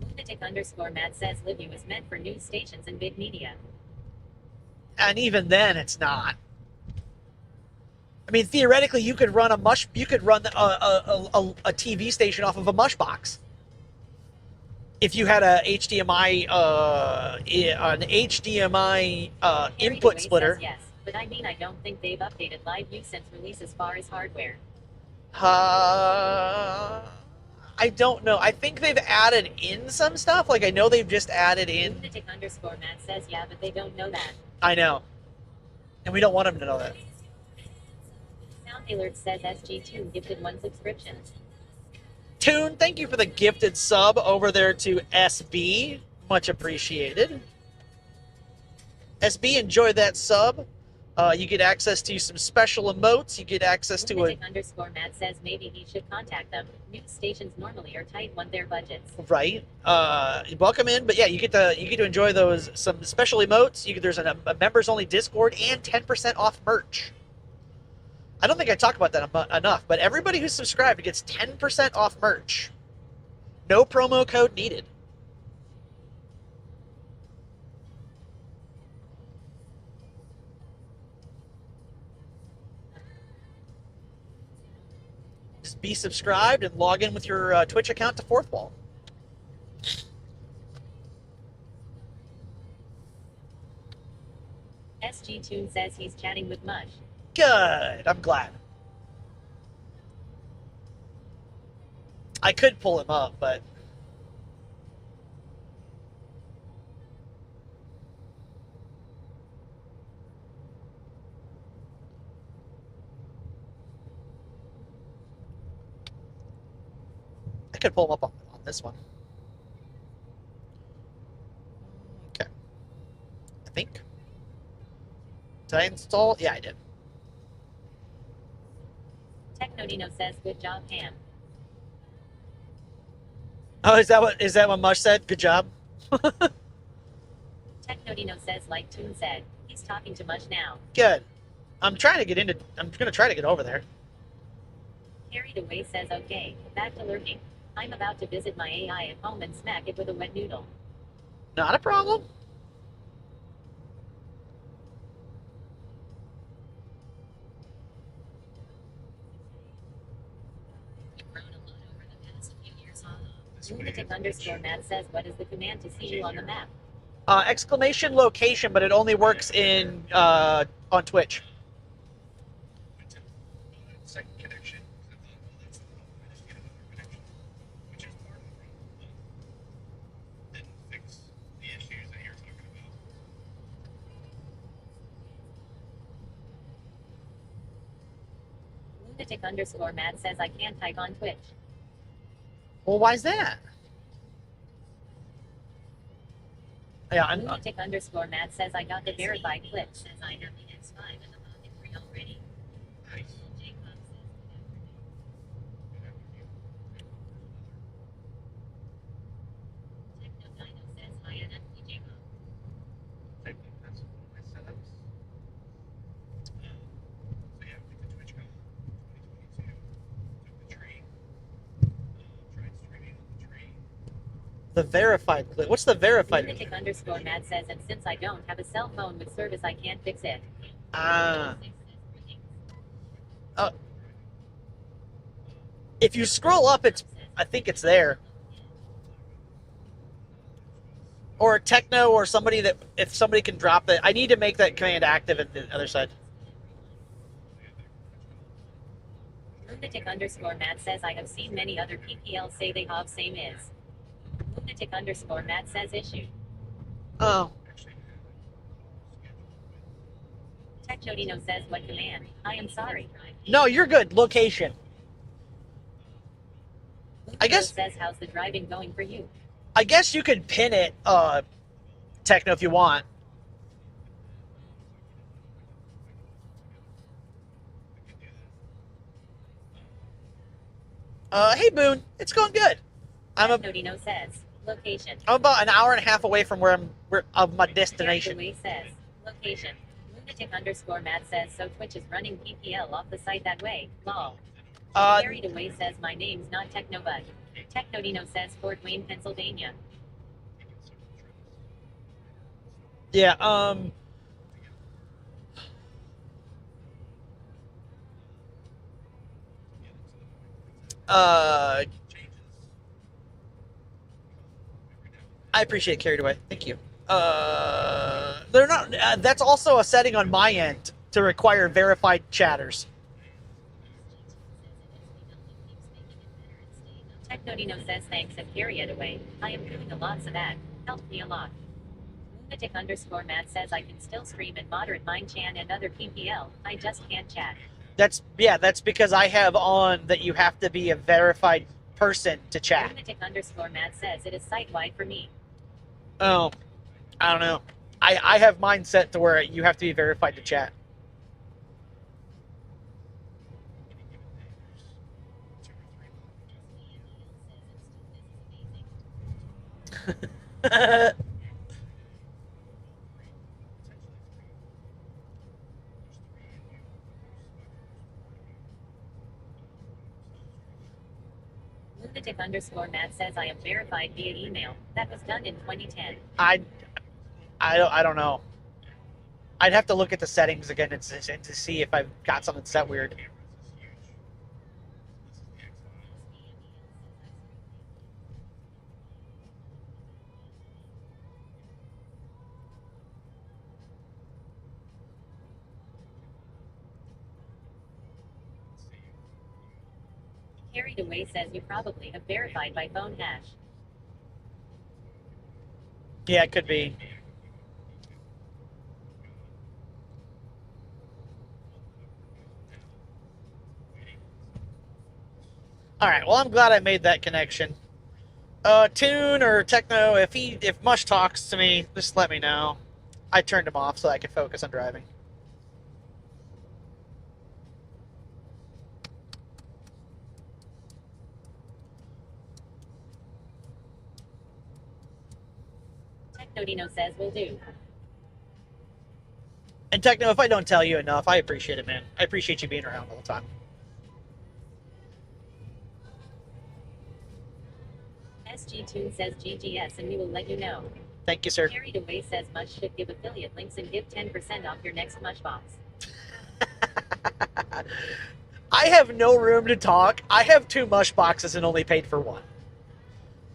Speaker 4: Lunatic underscore Matt says LiveView is meant for news stations and big media.
Speaker 3: And even then, it's not. I mean, theoretically, you could run a TV station off of a Mush box. If you had a HDMI, input splitter.
Speaker 4: Says yes, but I mean, I don't think they've updated LiveView since release as far as hardware.
Speaker 3: I don't know. I think they've added in some stuff. Like, I know they've just added in.
Speaker 4: Lunatic underscore Matt says yeah, but they don't know that.
Speaker 3: I know. And we don't want them to know that.
Speaker 4: Sound Alert says SG2 gifted 1 subscription.
Speaker 3: Toon, thank you for the gifted sub over there to SB. Much appreciated. SB, enjoy that sub. You get access to some special emotes. You get access to a...
Speaker 4: _Matt says maybe he should contact them. News stations normally are tight on their budgets.
Speaker 3: Right. Welcome in, but yeah, you get to enjoy those some special emotes. There's a members only Discord and 10% off merch. I don't think I talk about that enough, but everybody who's subscribed gets 10% off merch. No promo code needed. Just be subscribed and log in with your Twitch account to Fourth Wall.
Speaker 4: SG Toon says he's chatting with Mush.
Speaker 3: Good. I'm glad. I could pull him up, but... I could pull him up on this one. Okay. I think. Did I install? Yeah, I did.
Speaker 4: Technodino says good job, Ham.
Speaker 3: Oh, is that what Mush said? Good job.
Speaker 4: Technodino says like Toon said, he's talking to Mush now.
Speaker 3: Good. I'm gonna try to get over there.
Speaker 4: Carried Away says okay, back to lurking. I'm about to visit my AI at home and smack it with a wet noodle.
Speaker 3: Not a problem.
Speaker 4: Lunatic_Matt says what is the command to see you on the map?
Speaker 3: Exclamation location, but it only works in on Twitch.
Speaker 4: Lunatic_Matt says I can't type on Twitch.
Speaker 3: Well, why is that? Yeah,
Speaker 4: Lunatic_Matt says I got the verified clip. Says I have the X5 in the pocket free already. Technodino says hi at FTJ Mom.
Speaker 3: The verified clip. What's the verified?
Speaker 4: Lunatic_Matt says, and since I don't have a cell phone with service, I can't fix it.
Speaker 3: If you scroll up, I think it's there. Or Techno, or somebody if somebody can drop it. I need to make that command active at the other side.
Speaker 4: Lunatic_Matt says I have seen many other PPL say they have same is. Lunatic_Matt says issue.
Speaker 3: Oh.
Speaker 4: Technodino says what command? I am sorry.
Speaker 3: No, you're good. Location. I guess
Speaker 4: says how's the driving going for you?
Speaker 3: I guess you could pin it, Techno, if you want. Hey Boone, it's going good.
Speaker 4: Technodino says location.
Speaker 3: I'm about an hour and a half away from where of my destination.
Speaker 4: Carried Away says location. Lunatic_Matt says so Twitch is running PPL off the site that way. Lol. Carried Away says my name's not Technobud. Technodino says Fort Wayne, Pennsylvania.
Speaker 3: Yeah, I appreciate Carried Away. Thank you. They're not. That's also a setting on my end to require verified chatters.
Speaker 4: Technodino says thanks and Carried Away. I am doing a lot so that helped me a lot. Lunatic_Matt says I can still stream and moderate Minechan and other PPL. I just can't chat.
Speaker 3: That's because I have on that you have to be a verified person to chat.
Speaker 4: Lunatic_Matt says it is site-wide for me.
Speaker 3: Oh, I don't know. I have mine set to where you have to be verified to chat.
Speaker 4: Lunatic_Matt says I am verified via email. That was done in 2010.
Speaker 3: I don't know. I'd have to look at the settings again and to see if I've got something set weird.
Speaker 4: Carried Away says you probably have verified by phone hash.
Speaker 3: Yeah, it could be. All right. Well, I'm glad I made that connection. Tune or Techno, if Mush talks to me, just let me know. I turned him off so I could focus on driving.
Speaker 4: Technodino says will do.
Speaker 3: And Techno, if I don't tell you enough, I appreciate it, man. I appreciate you being around all the time.
Speaker 4: SG Tune says GGS and we will let you know.
Speaker 3: Thank you, sir.
Speaker 4: Carried Away says Mush should give affiliate links and give 10% off your next Mush box.
Speaker 3: I have no room to talk. I have 2 Mush boxes and only paid for 1.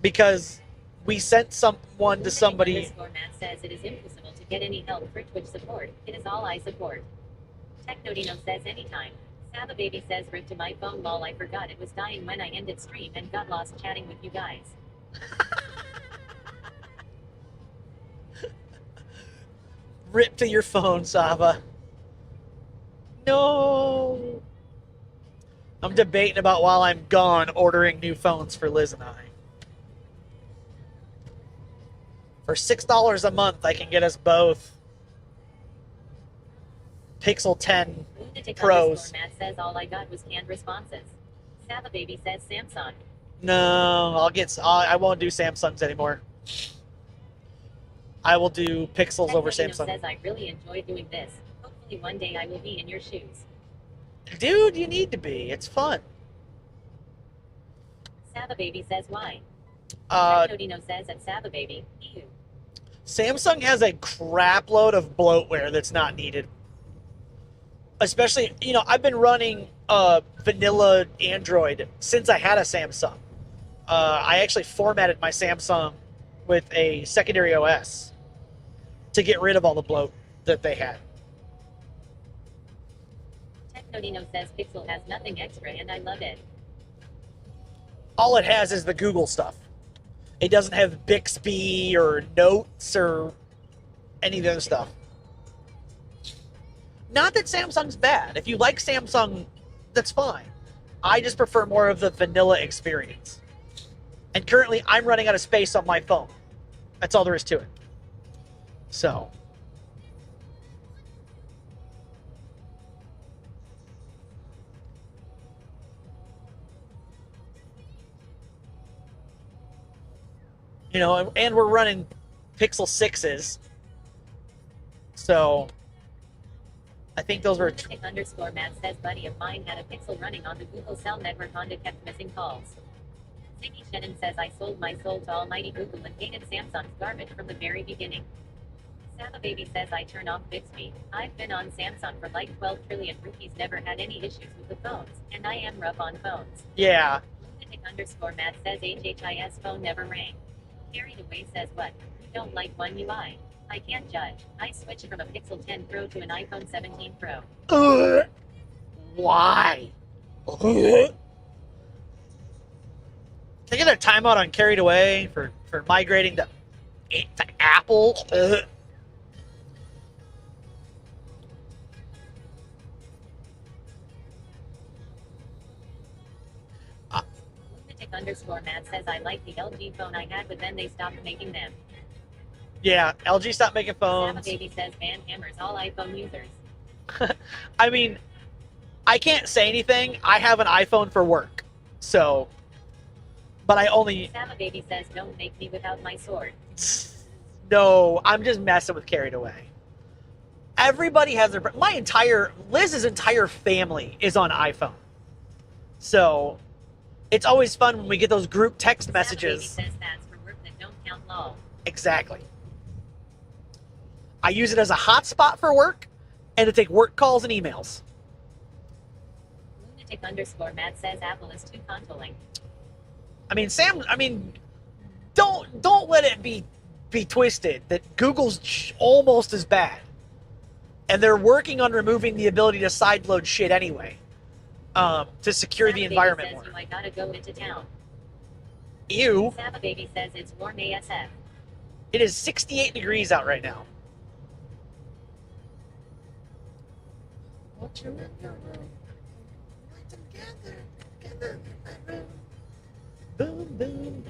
Speaker 3: Because we sent someone to somebody.
Speaker 4: Matt says it is impossible to get any help for Twitch support. It is all I support. Technodino says anytime. Saba Baby says rip to my phone lol. I forgot it was dying when I ended stream and got lost chatting with you guys.
Speaker 3: Rip to your phone, Saba. No. I'm debating about while I'm gone ordering new phones for Liz and I. For $6 a month, I can get us both Pixel 10 Pros.
Speaker 4: Matt says all I got was canned responses. Saba Baby says Samsung.
Speaker 3: No, I won't do Samsungs anymore. I will do Pixels over Samsung.
Speaker 4: Says I really enjoy doing this. Hopefully one day I will be in your shoes.
Speaker 3: Dude, you need to be. It's fun.
Speaker 4: Saba Baby says why? Technodino says at Saba Baby, ew.
Speaker 3: Samsung has a crap load of bloatware that's not needed. Especially, I've been running vanilla Android since I had a Samsung. I actually formatted my Samsung with a secondary OS to get rid of all the bloat that they had.
Speaker 4: Technodino says Pixel has nothing extra and I love it.
Speaker 3: All it has is the Google stuff. It doesn't have Bixby or Notes or any of the other stuff. Not that Samsung's bad. If you like Samsung, that's fine. I just prefer more of the vanilla experience. And currently, I'm running out of space on my phone. That's all there is to it. So. And we're running Pixel 6s. So, I think those were...
Speaker 4: _Matt says buddy of mine had a Pixel running on the Google cell network. Honda kept missing calls. Ziggy Shannon says I sold my soul to almighty Google and hated Samsung's garbage from the very beginning. Saba Baby says I turn off Bixby. I've been on Samsung for like 12 trillion rupees, never had any issues with the phones, and I am rough on phones.
Speaker 3: Yeah.
Speaker 4: Lunatic_Matt says HHIS phone never rang. Carried Away says what? You don't like One UI? I can't judge. I switched from a Pixel 10 Pro to an iPhone 17 Pro.
Speaker 3: Why? Can I get a timeout on Carried Away for migrating to Apple?
Speaker 4: Lunatic_Matt says I like the LG phone I had, but then they stopped making them.
Speaker 3: Yeah, LG stopped making
Speaker 4: Saba
Speaker 3: phones.
Speaker 4: Baby says ban hammers all iPhone users.
Speaker 3: I mean, I can't say anything. I have an iPhone for work, so. But I only.
Speaker 4: Saba Baby says don't make me without my sword.
Speaker 3: No, I'm just messing with Carried Away. Everybody has their. Liz's entire family is on iPhone. So, it's always fun when we get those group text messages.
Speaker 4: Saba Baby says that's for work that don't count lol.
Speaker 3: Exactly. I use it as a hotspot for work and to take work calls and emails.
Speaker 4: Lunatic_Matt says Apple is too controlling.
Speaker 3: I mean, don't let it be twisted that Google's almost as bad. And they're working on removing the ability to sideload shit anyway. To secure
Speaker 4: Saba
Speaker 3: the
Speaker 4: Baby
Speaker 3: environment
Speaker 4: says
Speaker 3: more.
Speaker 4: I gotta go into town.
Speaker 3: Ew.
Speaker 4: Saba Baby says it's warm ASF.
Speaker 3: It is 68 degrees out right now. Want you in your room. Together in my room. Boom, boom.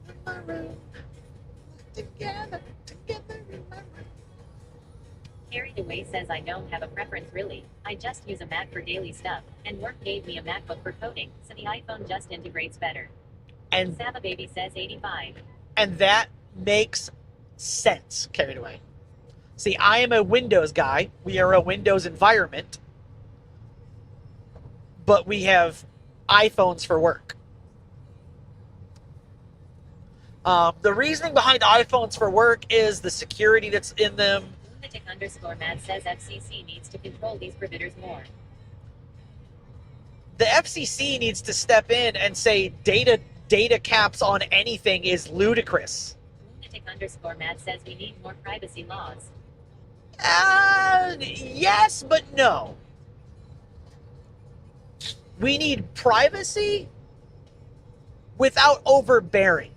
Speaker 3: In my room. Together in my room.
Speaker 4: Carried Away says I don't have a preference really. I just use a Mac for daily stuff, and work gave me a MacBook for coding, so the iPhone just integrates better.
Speaker 3: And
Speaker 4: Saba Baby says 85.
Speaker 3: And that makes sense, Carried Away. See, I am a Windows guy. We are a Windows environment. But we have iPhones for work. The reasoning behind iPhones for work is the security that's in them.
Speaker 4: Lunatic_Matt says FCC needs to control these providers more.
Speaker 3: The FCC needs to step in and say data caps on anything is ludicrous.
Speaker 4: Lunatic_Matt says we need more privacy laws.
Speaker 3: Yes, but no. We need privacy without overbearing.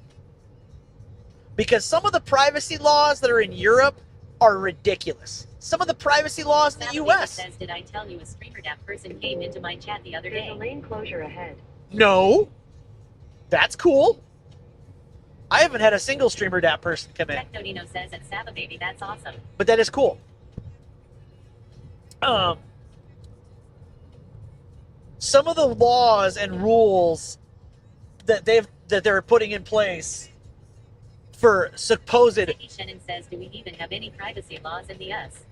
Speaker 3: Because some of the privacy laws that are in Europe are ridiculous. Some of the privacy laws in the
Speaker 4: Saba
Speaker 3: US.
Speaker 4: Baby says, did I tell you a StreamerDAP person came into my chat the other day?
Speaker 6: There's a lane closure ahead.
Speaker 3: No. That's cool. I haven't had a single StreamerDAP person come in.
Speaker 4: Technodino says at Saba Baby, that's awesome.
Speaker 3: But that is cool. Some of the laws and rules that they're putting in place for supposed.
Speaker 4: Vicky Shannon says, do we even have any privacy laws in the US?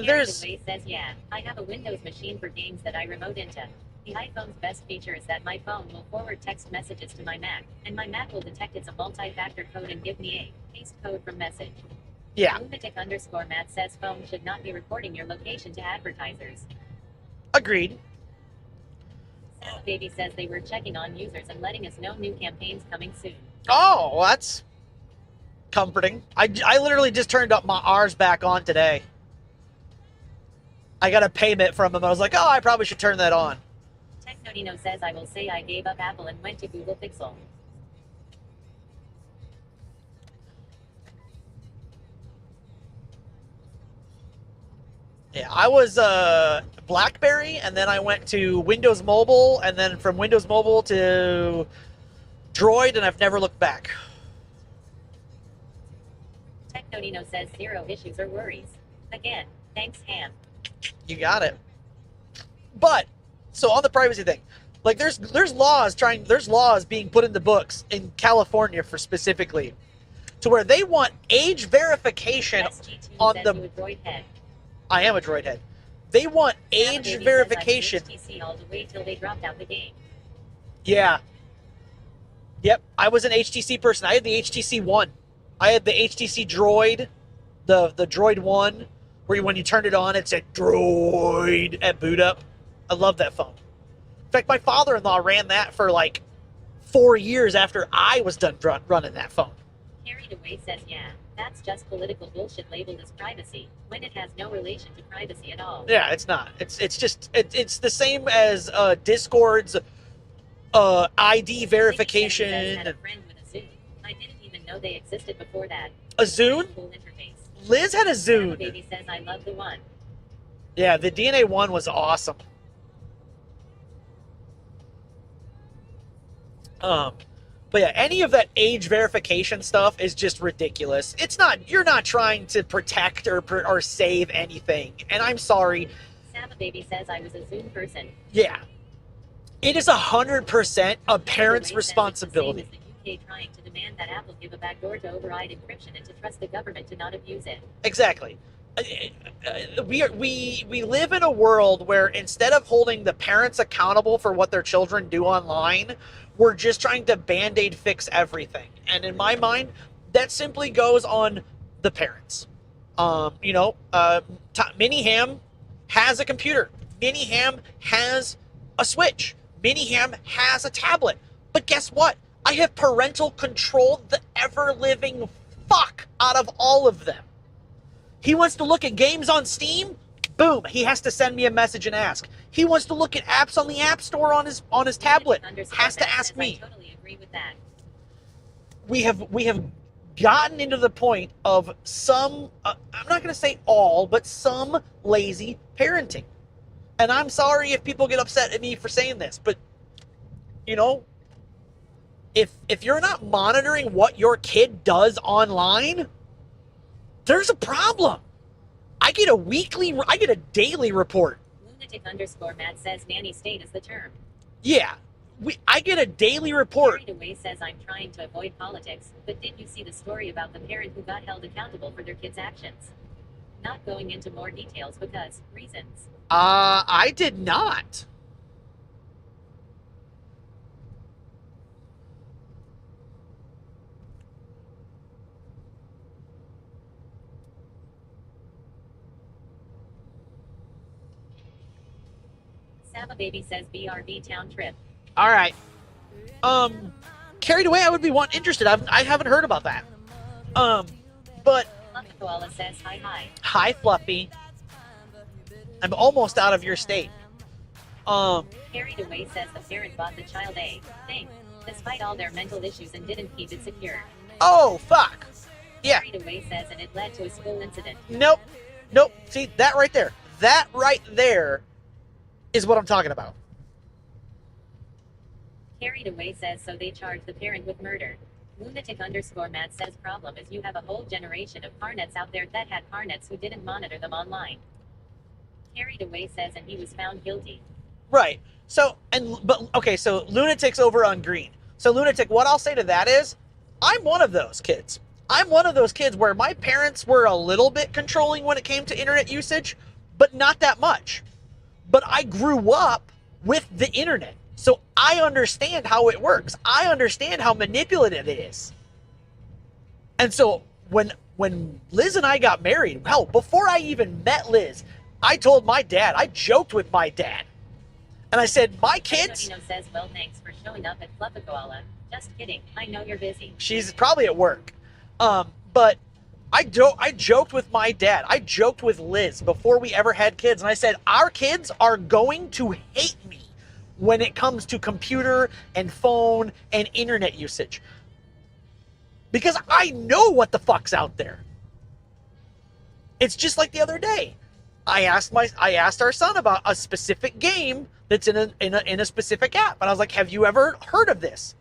Speaker 3: There's.
Speaker 4: Carried Away says, yeah, I have a Windows machine for games that I remote into. The iPhone's best feature is that my phone will forward text messages to my Mac, and my Mac will detect it's a multi-factor code and give me a paste code from message.
Speaker 3: Yeah.
Speaker 4: Lunatic_Matt says phones should not be reporting your location to advertisers.
Speaker 3: Agreed.
Speaker 4: Saba Baby says they were checking on users and letting us know new campaigns coming soon.
Speaker 3: Oh, well, that's comforting. I literally just turned up my ours back on today. I got a payment from him. I was like, oh, I probably should turn that on.
Speaker 4: Technodino says I will say I gave up Apple and went to Google Pixel.
Speaker 3: Yeah, I was BlackBerry, and then I went to Windows Mobile, and then from Windows Mobile to Droid, and I've never looked back.
Speaker 4: Technodino says 0 issues or worries. Again, thanks Ham.
Speaker 3: You got it. But so on the privacy thing, like there's laws being put in the books in California for specifically to where they want age verification
Speaker 4: SG2
Speaker 3: on
Speaker 4: says
Speaker 3: the.
Speaker 4: you a droid head.
Speaker 3: I am a droid head. They want
Speaker 4: Saba
Speaker 3: age
Speaker 4: Baby
Speaker 3: verification.
Speaker 4: says I was HTC all the way till they dropped out the game.
Speaker 3: Yeah. Yep, I was an HTC person. I had the HTC One. I had the HTC Droid, the Droid One, where when you turned it on, it said Droid at boot up. I love that phone. In fact, my father-in-law ran that for like 4 years after I was done running that phone.
Speaker 4: Carried Away says yeah, that's just political bullshit labeled as privacy, when it has no relation to privacy at all.
Speaker 3: Yeah, it's not. It's just it's the same as Discord's ID verification.
Speaker 4: Says, had a friend with a Zune. I didn't even know they existed before that.
Speaker 3: A Zune?
Speaker 4: Cool interface.
Speaker 3: Liz had a
Speaker 4: Saba
Speaker 3: Zune.
Speaker 4: Baby says I love the one.
Speaker 3: Yeah, the DNA one was awesome. But yeah, any of that age verification stuff is just ridiculous. It's not, you're not trying to protect or save anything. And I'm sorry.
Speaker 4: Saba Baby says I was a Zoom person.
Speaker 3: Yeah. It is 100% a parent's responsibility.
Speaker 4: The UK trying to demand that Apple give a backdoor to override encryption and to trust the government to not abuse it.
Speaker 3: Exactly. We live in a world where instead of holding the parents accountable for what their children do online, we're just trying to band-aid fix everything. And in my mind, that simply goes on the parents. Mini Ham has a computer. Mini Ham has a Switch. Mini Ham has a tablet. But guess what? I have parental control the ever-living fuck out of all of them. He wants to look at games on Steam? Boom, he has to send me a message and ask. He wants to look at apps on the App Store on his tablet. Has to ask me.
Speaker 4: I totally agree with that.
Speaker 3: We have gotten into the point of some, I'm not going to say all, but some lazy parenting. And I'm sorry if people get upset at me for saying this, but if you're not monitoring what your kid does online, there's a problem. I get a daily report.
Speaker 4: Lunatic_Matt says nanny state is the term.
Speaker 3: Yeah. I get a daily report.
Speaker 4: Carried Away says I'm trying to avoid politics, but did you see the story about the parent who got held accountable for their kid's actions? Not going into more details because reasons.
Speaker 3: I did not.
Speaker 4: Saba Baby says BRB town trip.
Speaker 3: All right. Carried Away, I would be interested. I haven't heard about that. But
Speaker 4: Fluffy Koala says hi.
Speaker 3: Hi, Fluffy. I'm almost out of your state.
Speaker 4: Carried Away says the parent bought the child a thing, despite all their mental issues and didn't keep it secure.
Speaker 3: Oh, fuck. Yeah.
Speaker 4: Carried Away says and it led to a school incident.
Speaker 3: Nope. See, that right there. That right there is what I'm talking about.
Speaker 4: Carried Away says so they charge the parent with murder. Lunatic_Matt says problem is you have a whole generation of parnets out there that had parnets who didn't monitor them online. Carried Away says and he was found guilty.
Speaker 3: Right. So Lunatic's over on green. So Lunatic, what I'll say to that is, I'm one of those kids. I'm one of those kids where my parents were a little bit controlling when it came to internet usage, but not that much. But I grew up with the internet. So I understand how it works. I understand how manipulative it is. And so when Liz and I got married, hell, before I even met Liz, I told my dad, I joked with my dad. And I said, my kids...
Speaker 4: Tino says, well, thanks for showing up at Fluffy Koala. Just kidding. I know you're busy.
Speaker 3: She's probably at work. But I joked with my dad. I joked with Liz before we ever had kids. And I said, our kids are going to hate me when it comes to computer and phone and internet usage. Because I know what the fuck's out there. It's just like the other day. I asked our son about a specific game that's in a specific app. And I was like, have you ever heard of this?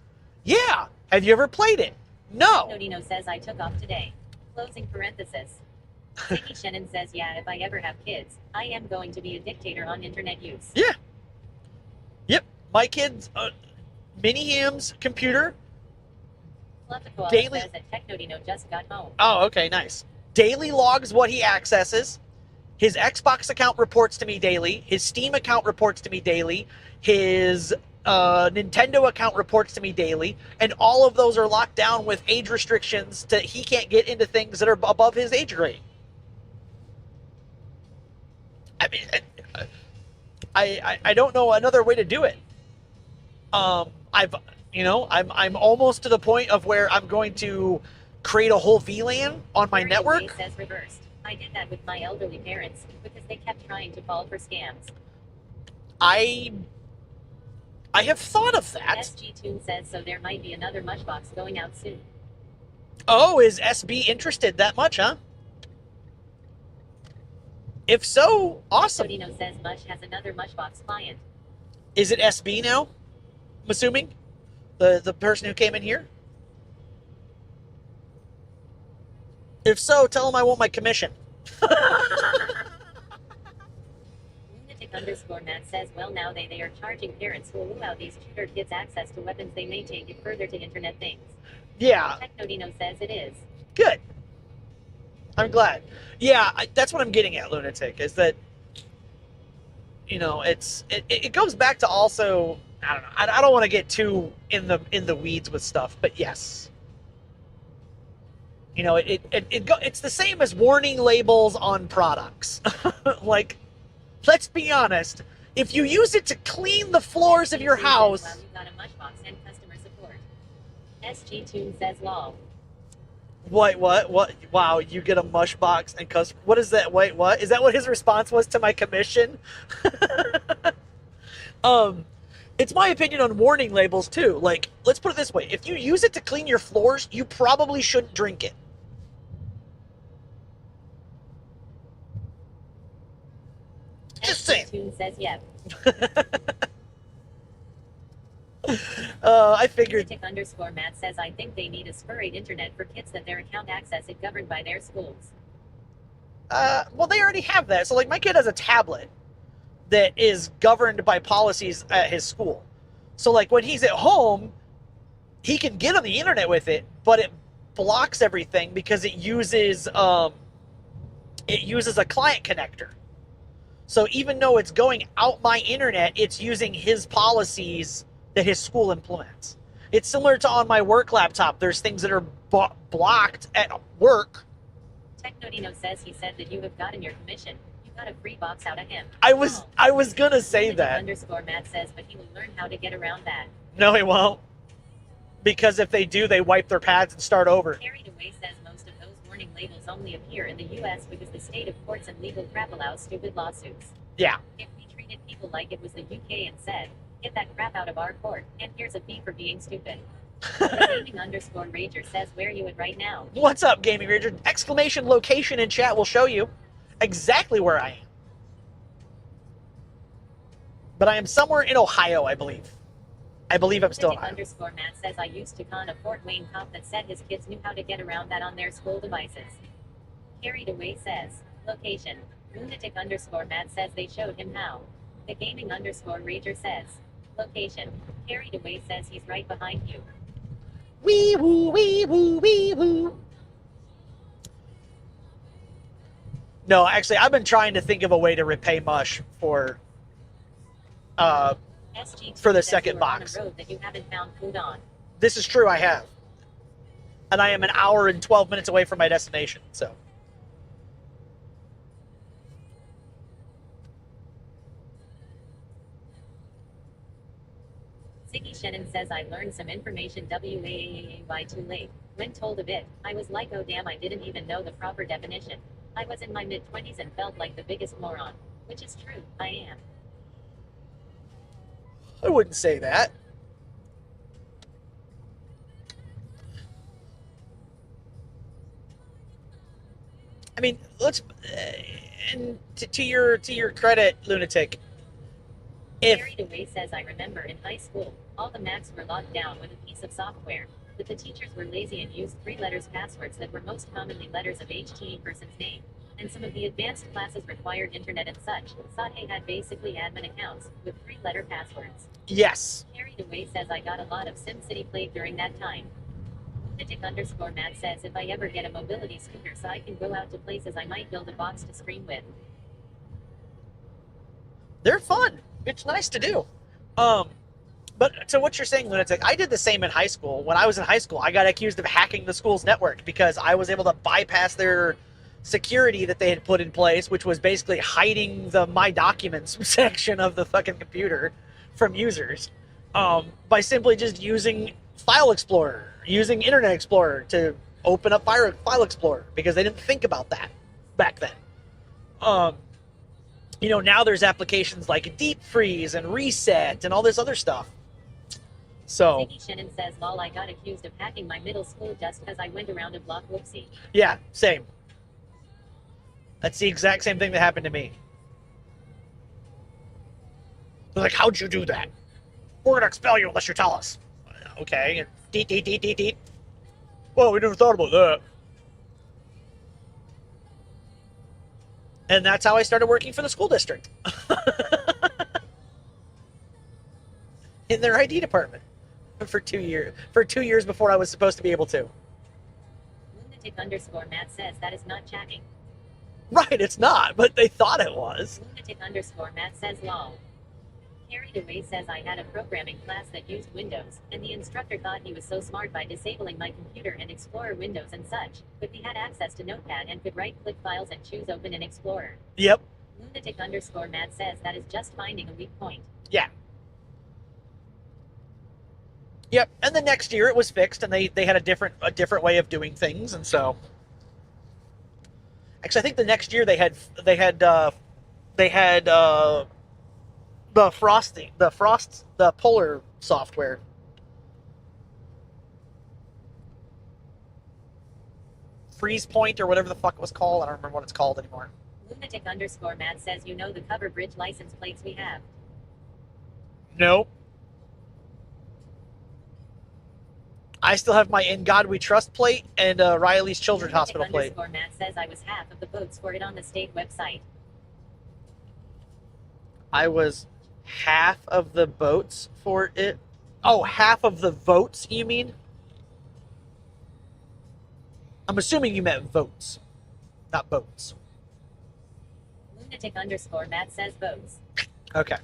Speaker 3: Yeah. Have you ever played it? No.
Speaker 4: Nodino says I took off today. Closing parenthesis. Vicky Shannon says, yeah, if I ever have kids, I am going to be a dictator on internet use.
Speaker 3: Yeah. Yep. My kids, Mini Ham's computer.
Speaker 4: Daily says that Technodino just got home.
Speaker 3: Oh, okay, nice. Daily logs what he accesses. His Xbox account reports to me daily. His Steam account reports to me daily. His Nintendo account reports to me daily. And all of those are locked down with age restrictions to he can't get into things that are above his age grade. I mean, I don't know another way to do it. I'm almost to the point of where I'm going to create a whole VLAN on my network.
Speaker 4: Says reversed. I did that with my elderly parents because they kept trying to fall for scams.
Speaker 3: I have thought of that.
Speaker 4: SG Toon says so there might be another Mushbox going out soon.
Speaker 3: Oh, is SB interested that much, huh? If so, awesome.
Speaker 4: Todino says Mush has another Mushbox client.
Speaker 3: Is it SB now? I'm assuming. The person who came in here? If so, tell him I want my commission.
Speaker 4: Lunatic_Matt says, well, now they are charging parents who will allow these tutor kids access to weapons. They may take it further to internet things.
Speaker 3: Yeah.
Speaker 4: Technodino says it is.
Speaker 3: Good. I'm glad. Yeah, that's what I'm getting at, Lunatic, is that, you know, it goes back to also, I don't know, I don't want to get too in the weeds with stuff, but yes. You know, it's the same as warning labels on products. Like, let's be honest, if you use it to clean the floors of your house...
Speaker 4: Well, you got a Mushbox and customer support. SG Tune says lol.
Speaker 3: What? Wow, you get a mush box and what is that? Wait, what? Is that what his response was to my commission? It's my opinion on warning labels too. Like, let's put it this way. If you use it to clean your floors, you probably shouldn't drink it. Just saying.
Speaker 4: Tune says yep.
Speaker 3: I figured.
Speaker 4: Lunatic_Matt says, I think they need a spurrate internet for kids that their account access it governed by their schools.
Speaker 3: Well, they already have that. So, like, my kid has a tablet that is governed by policies at his school. So, like, when he's at home, he can get on the internet with it, but it blocks everything because it uses a client connector. So even though it's going out my internet, it's using his policies that his school implements. It's similar to on my work laptop. There's things that are blocked at work.
Speaker 4: Technodino says he said that you have gotten your commission. You got a free box out of him.
Speaker 3: I was gonna say that.
Speaker 4: Lunatic_Matt says, but he will learn how to get around that.
Speaker 3: No, he won't. Because if they do, they wipe their pads and start over.
Speaker 4: Carried Away says most of those warning labels only appear in the U.S. because the state of courts and legal crap allows stupid lawsuits.
Speaker 3: Yeah.
Speaker 4: If we treated people like it was the UK and said, get that crap out of our court, and here's a fee for being stupid. Gaming_Rager says, where are you at right now?
Speaker 3: What's up, Gaming Rager? Exclamation location in chat will show you exactly where I am. But I am somewhere in Ohio, I believe. I believe I'm still in Ohio.
Speaker 4: Lunatic_Matt says, I used to con a Fort Wayne cop that said his kids knew how to get around that on their school devices. Carried Away says, location. Lunatic_Matt says they showed him how. The Gaming_Rager says, location. Carried Away says he's right behind you.
Speaker 3: Wee woo, wee woo, wee woo. No, actually, I've been trying to think of a way to repay Mush for the second box.
Speaker 4: On a road that you haven't found food on.
Speaker 3: This is true, I have. And I am an hour and 12 minutes away from my destination, so.
Speaker 4: Ziggy Shannon says, I learned some information WAAAY too late. When told a bit, I was like, oh damn, I didn't even know the proper definition. I was in my mid-20s and felt like the biggest moron. Which is true, I am.
Speaker 3: I wouldn't say that. I mean, let's and to your credit, Lunatic.
Speaker 4: Carried Away says, I remember in high school, all the Macs were locked down with a piece of software, but the teachers were lazy and used 3 letters passwords that were most commonly letters of HT person's name, and some of the advanced classes required internet and such. Sahe had basically admin accounts with 3-letter passwords.
Speaker 3: Yes.
Speaker 4: Carried Away says, I got a lot of SimCity played during that time. Lunatic_Matt says, if I ever get a mobility scooter so I can go out to places, I might build a box to stream with.
Speaker 3: They're fun. It's nice to do. But so what you're saying, Lunatic, I did the same in high school. When I was in high school, I got accused of hacking the school's network because I was able to bypass their security that they had put in place, which was basically hiding the My Documents section of the fucking computer from users, by simply just using File Explorer, using Internet Explorer to open up File Explorer, because they didn't think about that back then. You know, now there's applications like Deep Freeze and Reset and all this other stuff. So.
Speaker 4: Ziggy Shannon says, lol, I got accused of hacking my middle school just because I went around a block, whoopsie.
Speaker 3: Yeah, same. That's the exact same thing that happened to me. They're like, how'd you do that? We're going to expel you unless you tell us. okay. And deet, deet, deet, deet, deet. Well, we never thought about that. And that's how I started working for the school district. In their ID department for 2 years. For 2 years before I was supposed to be able to.
Speaker 4: Lunatic_Matt says that is not chatting.
Speaker 3: Right, it's not, but they thought it was.
Speaker 4: Lunatic_Matt says lol. Carried Away says I had a programming class that used Windows, and the instructor thought he was so smart by disabling my computer and Explorer Windows and such, but we had access to Notepad and could right-click files and choose Open in Explorer.
Speaker 3: Yep.
Speaker 4: Lunatic_Matt says that is just finding a weak point.
Speaker 3: Yeah. Yep, and the next year it was fixed, and they had a different way of doing things, and so. Actually, I think the next year they had the Polar software. Freeze Point or whatever the fuck it was called. I don't remember what it's called anymore.
Speaker 4: Lunatic_Matt says you know the cover bridge license plates we have.
Speaker 3: Nope. I still have my In God We Trust plate and Riley's Children's Hospital plate.
Speaker 4: Lunatic_Matt says I was half of the votes for it on the state website.
Speaker 3: I was half of the votes for it. Oh, half of the votes, you mean? I'm assuming you meant votes, not boats.
Speaker 4: Lunatic_Matt says votes.
Speaker 3: Okay.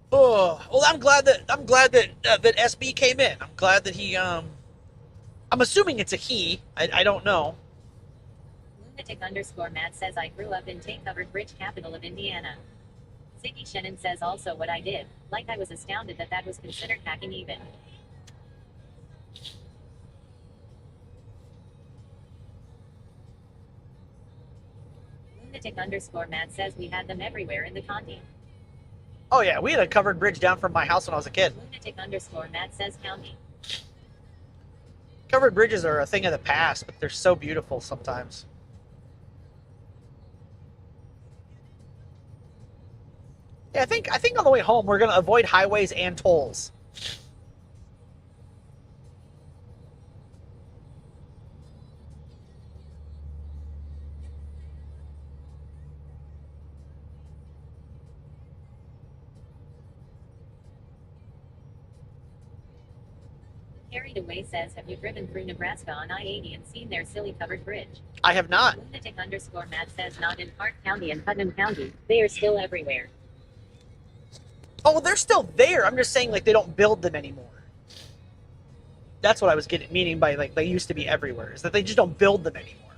Speaker 3: Oh, well, I'm glad that that SB came in. I'm glad that he I'm assuming it's a he. I don't know.
Speaker 4: Lunatic_Matt says I grew up in Tay-covered bridge capital of Indiana. Ziggy Shannon says also what I did, like I was astounded that was considered hacking even. Lunatic_Matt says we had them everywhere in the county.
Speaker 3: Oh yeah, we had a covered bridge down from my house when I was a kid.
Speaker 4: Lunatic_Matt says county.
Speaker 3: Covered bridges are a thing of the past, but they're so beautiful sometimes. Yeah, I think on the way home we're gonna avoid highways and tolls.
Speaker 4: Carried Away says, have you driven through Nebraska on I-80 and seen their silly covered bridge?
Speaker 3: I have not.
Speaker 4: Lunatic_Matt says not in Park County and Putnam County. They are still everywhere.
Speaker 3: Oh, they're still there. I'm just saying, like, they don't build them anymore. That's what I was meaning by, like, they used to be everywhere, is that they just don't build them anymore.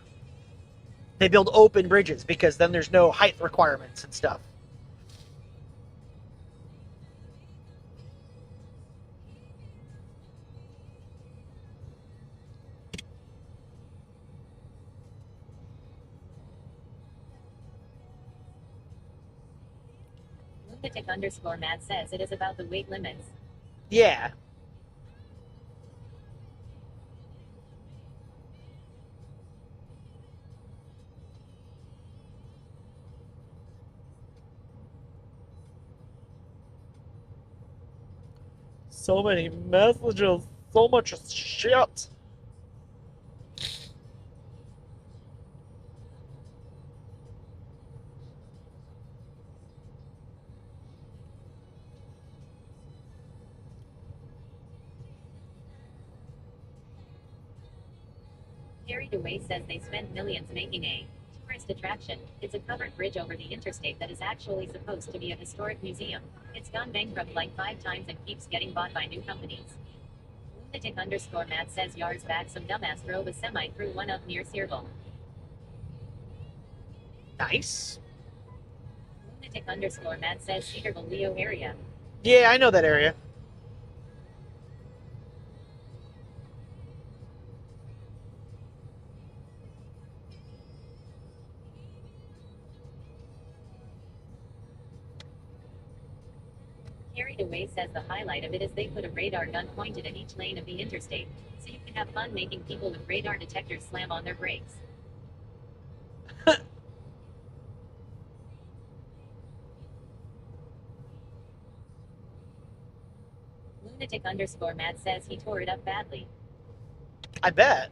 Speaker 3: They build open bridges because then there's no height requirements and stuff.
Speaker 4: Lunatic_Matt says it is about the weight limits.
Speaker 3: Yeah. So many messages, so much shit.
Speaker 4: Carried Away says they spent millions making a tourist attraction. It's a covered bridge over the interstate that is actually supposed to be a historic museum. It's gone bankrupt like 5 times and keeps getting bought by new companies. Lunatic_Matt says yards back some dumbass drove a semi through one up near Searville.
Speaker 3: Nice.
Speaker 4: Lunatic underscore Matt says Cedarville, Leo area.
Speaker 3: Yeah, I know that area.
Speaker 4: Carried Away says the highlight of it is they put a radar gun pointed at each lane of the interstate, so you can have fun making people with radar detectors slam on their brakes. Lunatic underscore Matt says he tore it up badly.
Speaker 3: I bet.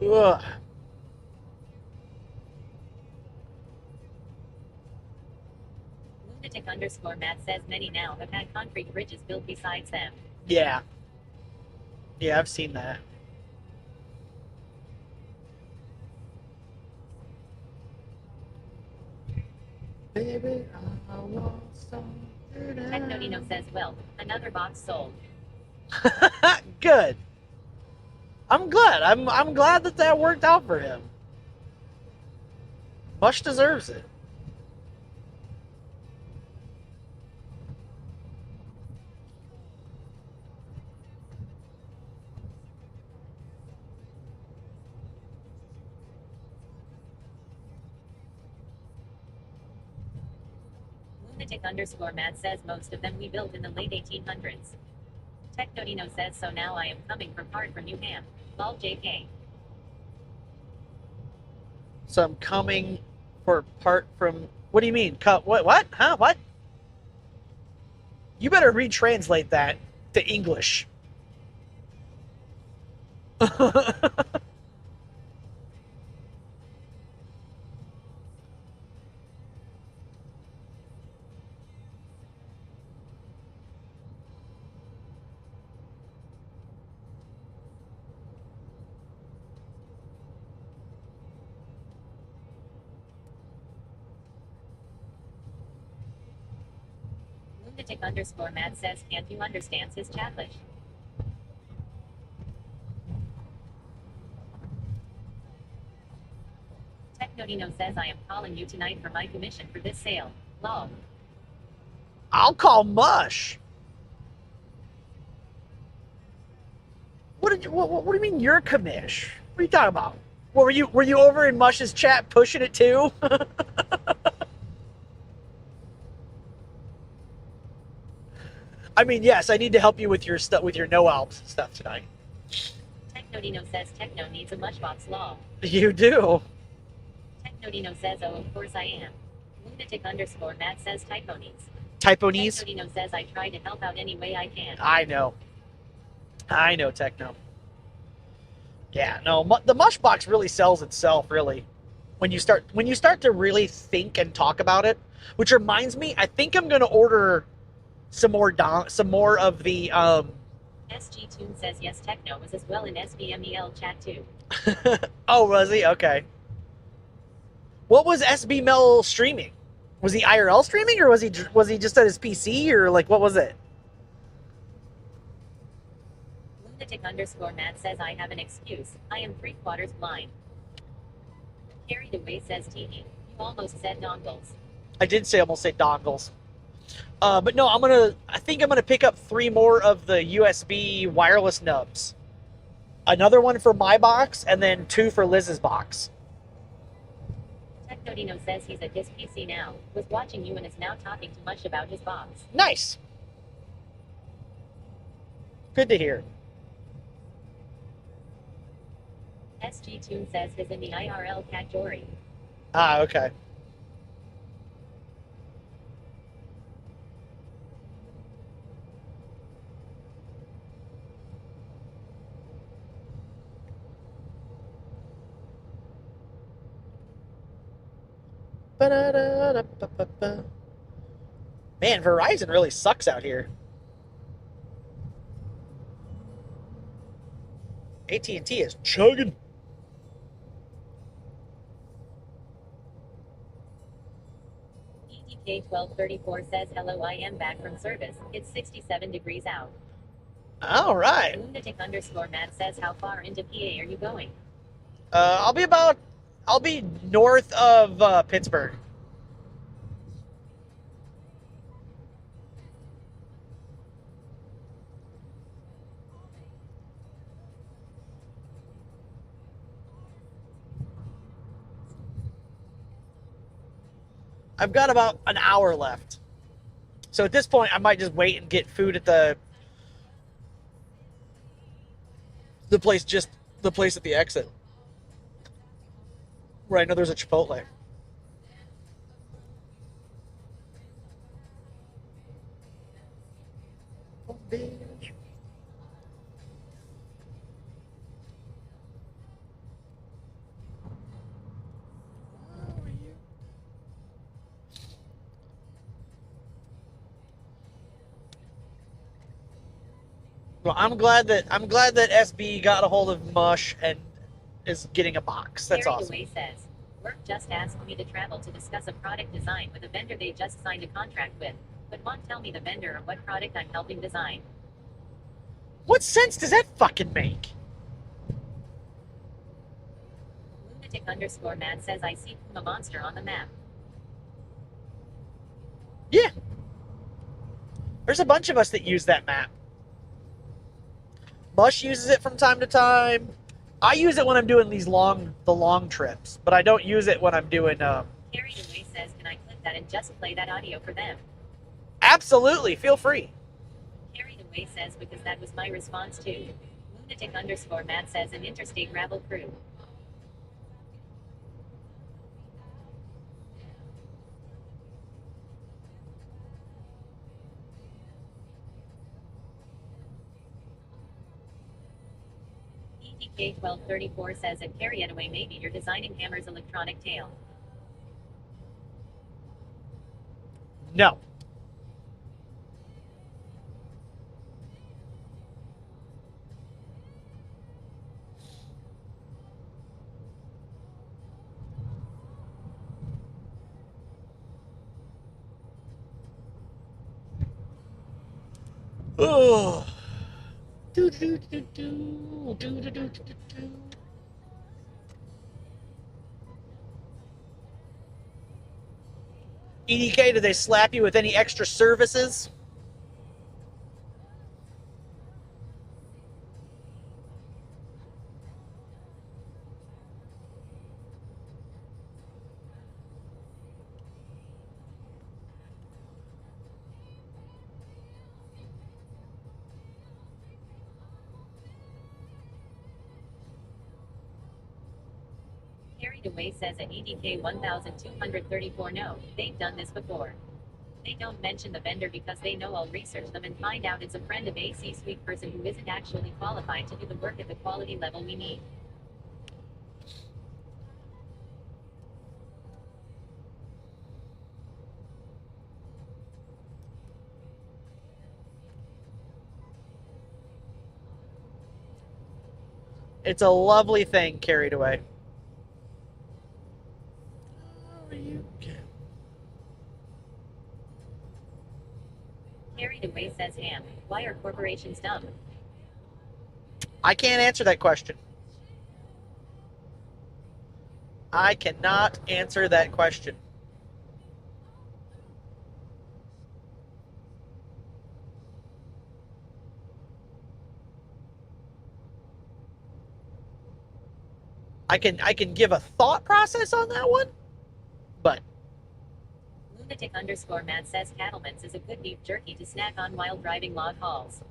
Speaker 3: Ugh.
Speaker 4: Lunatic underscore Matt says many now have had concrete bridges built besides them.
Speaker 3: Yeah. Yeah, I've seen that. Baby, I want some.
Speaker 4: Technodino says, well, another box sold.
Speaker 3: Good. I'm glad. I'm glad that worked out for him. Mush deserves it.
Speaker 4: Lunatic underscore Matt says most of them we built in the late 1800s. Technodino says so now I am coming from hard from New Ham. Lol JK.
Speaker 3: So I'm coming for part from. What do you mean? Cut what? What? Huh? What? You better retranslate that to English.
Speaker 4: Lunatic underscore Matt says can't you understand his chatlish? Technodino says I am calling you tonight for my commission for this sale. Lol.
Speaker 3: I'll call Mush. What do you mean you're commish? What are you talking about? What, were you over in Mush's chat pushing it too? I mean, yes, I need to help you with your stuff, with your no albs stuff tonight.
Speaker 4: Technodino says Techno needs a mushbox law.
Speaker 3: You do.
Speaker 4: Technodino says oh of course I am. Lunatic underscore Matt says typonies.
Speaker 3: Typonies?
Speaker 4: Technodino says I try to help out any way I can.
Speaker 3: I know, Techno. Yeah, no, the Mushbox really sells itself, really. When you start to really think and talk about it, which reminds me, I think I'm gonna order some more of the
Speaker 4: SG Tune says yes Techno was as well in SBMEL chat too.
Speaker 3: Oh, was he? Okay. What was SB Mel streaming? Was he IRL streaming, or was he just at his PC, or like what was it?
Speaker 4: Lunatic underscore Matt says I have an excuse. I am 3/4 blind. Carried Away says TV. You almost said dongles.
Speaker 3: I did almost say dongles. But no, I think I'm gonna pick up 3 more of the USB wireless nubs. Another one for my box, and then 2 for Liz's box.
Speaker 4: Technodino says he's at his PC now, was watching you and is now talking too much about his box.
Speaker 3: Nice. Good to hear.
Speaker 4: SG Tune says he's in the IRL category.
Speaker 3: Ah, okay. Ba-da-da-da-ba-ba-ba. Man, Verizon really sucks out here. AT&T is chugging.
Speaker 4: EDK1234 says, hello, I am back from service. It's 67 degrees out.
Speaker 3: All right.
Speaker 4: Lunatic_Matt says, how far into PA are you going?
Speaker 3: I'll be north of Pittsburgh. I've got about an hour left. So at this point, I might just wait and get food at the place at the exit, where I know there's a Chipotle. Oh, bitch. Well, I'm glad that SB got a hold of Mush and is getting a box. That's
Speaker 4: Carried
Speaker 3: awesome.
Speaker 4: Away says, work just asked me to travel to discuss a product design with a vendor they just signed a contract with, but won't tell me the vendor or what product I'm helping design.
Speaker 3: What sense does that fucking make?
Speaker 4: Lunatic_Matt says, I see Puma Monster on the map.
Speaker 3: Yeah. There's a bunch of us that use that map. Mush uses it from time to time. I use it when I'm doing the long trips, but I don't use it when I'm doing.
Speaker 4: Carried Away says, can I clip that and just play that audio for them?
Speaker 3: Absolutely, feel free.
Speaker 4: Carried Away says, because that was my response too. Lunatic_Matt says, an interstate gravel crew. EDK1234 says, at Carried Away, maybe you're designing Hammer's electronic tail.
Speaker 3: No. Oh. EDK, did they slap you with any extra services?
Speaker 4: Carried Away says at EDK 1234, no, they've done this before. They don't mention the vendor because they know I'll research them and find out it's a friend of a C-suite person who isn't actually qualified to do the work at the quality level we need.
Speaker 3: It's a lovely thing, Carried Away.
Speaker 4: Carried Away says, Ham, why are corporations dumb?
Speaker 3: I can't answer that question. I cannot answer that question. I can give a thought process on that one, but
Speaker 4: Lunatic_Matt says Cattleman's is a good beef jerky to snack on while driving log hauls.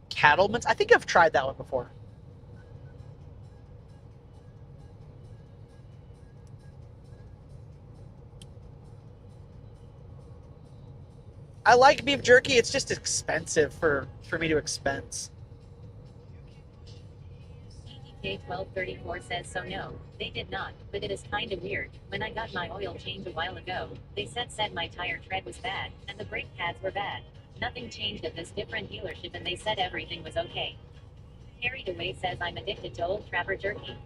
Speaker 3: Cattleman's? I think I've tried that one before. I like beef jerky. It's just expensive for me to expense.
Speaker 4: CDK1234 says so no, they did not, but it is kinda weird. When I got my oil change a while ago, they said my tire tread was bad, and the brake pads were bad. Nothing changed at this different dealership and they said everything was okay. Carried Away says I'm addicted to Old Trapper jerky.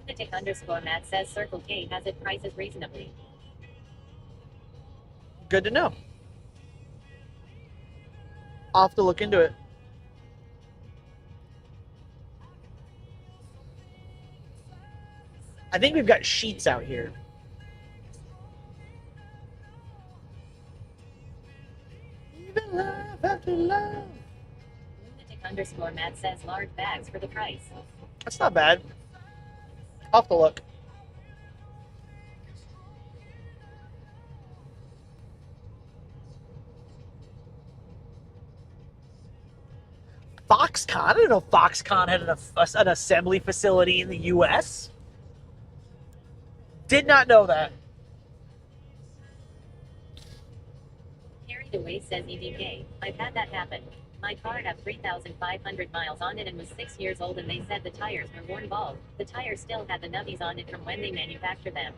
Speaker 4: Lunatic_Matt says Circle K has it prices reasonably.
Speaker 3: Good to know. I'll have to look into it. I think we've got sheets out here. Even love after love.
Speaker 4: Lunatic_Matt says large bags for the price.
Speaker 3: That's not bad. I'll have to look. Foxconn? I didn't know Foxconn had an assembly facility in the U.S. Did not know that.
Speaker 4: Carried Away says EDK. I've had that happen. My car had 3,500 miles on it and was 6 years old and they said the tires were worn bald. The tires still had the nubbies on it from when they manufactured them.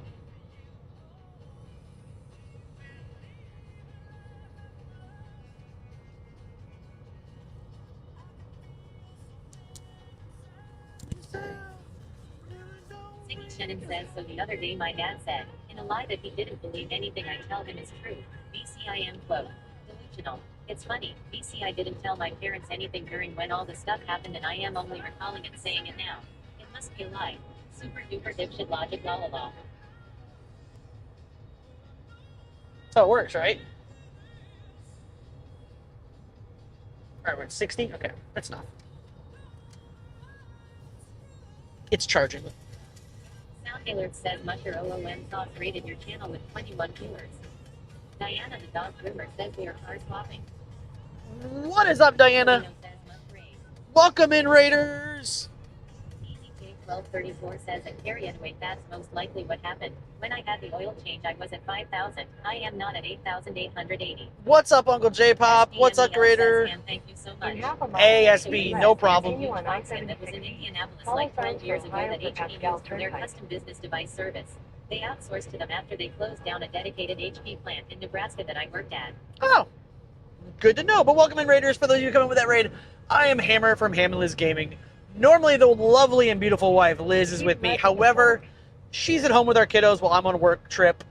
Speaker 4: Siggy Shannon says, so the other day my dad said, in a lie that he didn't believe anything I tell him is true. BCIM quote. Delusional. It's funny, BC I didn't tell my parents anything during when all the stuff happened and I am only recalling it saying it now. It must be a lie. Super duper dipshit logic la la la.
Speaker 3: That's how it works, right? Alright, we're at 60? Okay, that's enough. It's charging.
Speaker 4: Sound Alert says Musher OOM Sauce rated your channel with 21 viewers. Diana the dog groomer says we are car swapping.
Speaker 3: What is up, Diana? Welcome in, Raiders!
Speaker 4: EDK1234 says at Carried Away that's most likely what happened. When I had the oil change I was at 5,000. I am not at 8,880.
Speaker 3: What's up, Uncle J-Pop? What's up, Raider?
Speaker 4: Thank you so much.
Speaker 3: ASB, no problem.
Speaker 4: That was in Indianapolis like 12 years ago that HP used for their custom business device service. They outsourced to them after they closed down a dedicated HP plant in Nebraska that I worked at.
Speaker 3: Oh, good to know. But welcome in, Raiders. For those of you coming with that raid, I am Hammer from Ham and Liz Gaming. Normally, the lovely and beautiful wife, Liz, is with me. However, she's at home with our kiddos while I'm on a work trip.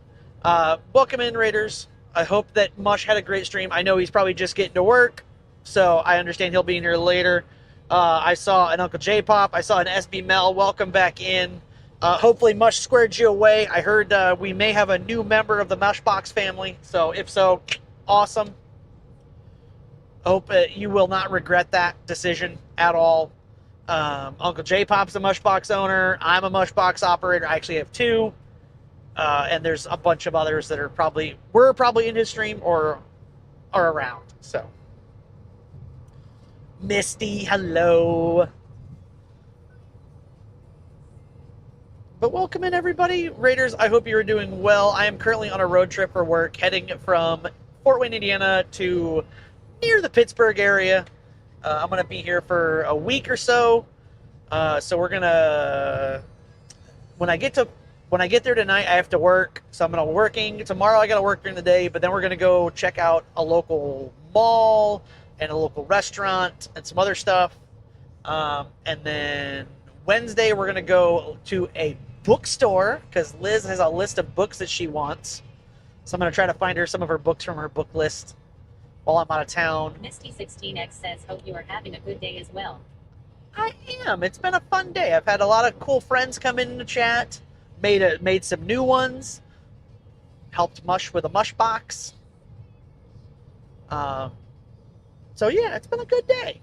Speaker 3: Welcome in, Raiders. I hope that Mush had a great stream. I know he's probably just getting to work, so I understand he'll be in here later. I saw an Uncle J-Pop. I saw an SB Mel. Welcome back in. Hopefully Mush squared you away. I heard we may have a new member of the Mushbox family, so if so, awesome. Hope you will not regret that decision at all. Uncle J-Pop's a Mushbox owner. I'm a Mushbox operator. I actually have two. And there's a bunch of others that are were probably in his stream or are around. So, Misty, hello. But welcome in, everybody. Raiders, I hope you are doing well. I am currently on a road trip for work, heading from Fort Wayne, Indiana to near the Pittsburgh area. I'm going to be here for a week or so. So we're going to, when I get there tonight, I have to work. So I'm going to working. Tomorrow I got to work during the day, but then we're going to go check out a local mall and a local restaurant and some other stuff. And then Wednesday we're going to go to a bookstore because Liz has a list of books that she wants. So I'm going to try to find her some of her books from her book list while I'm out of town.
Speaker 4: Misty16X says, hope you are having a good day as well.
Speaker 3: I am. It's been a fun day. I've had a lot of cool friends come in to chat. Made some new ones. Helped Mush with a Mush box. So yeah, it's been a good day.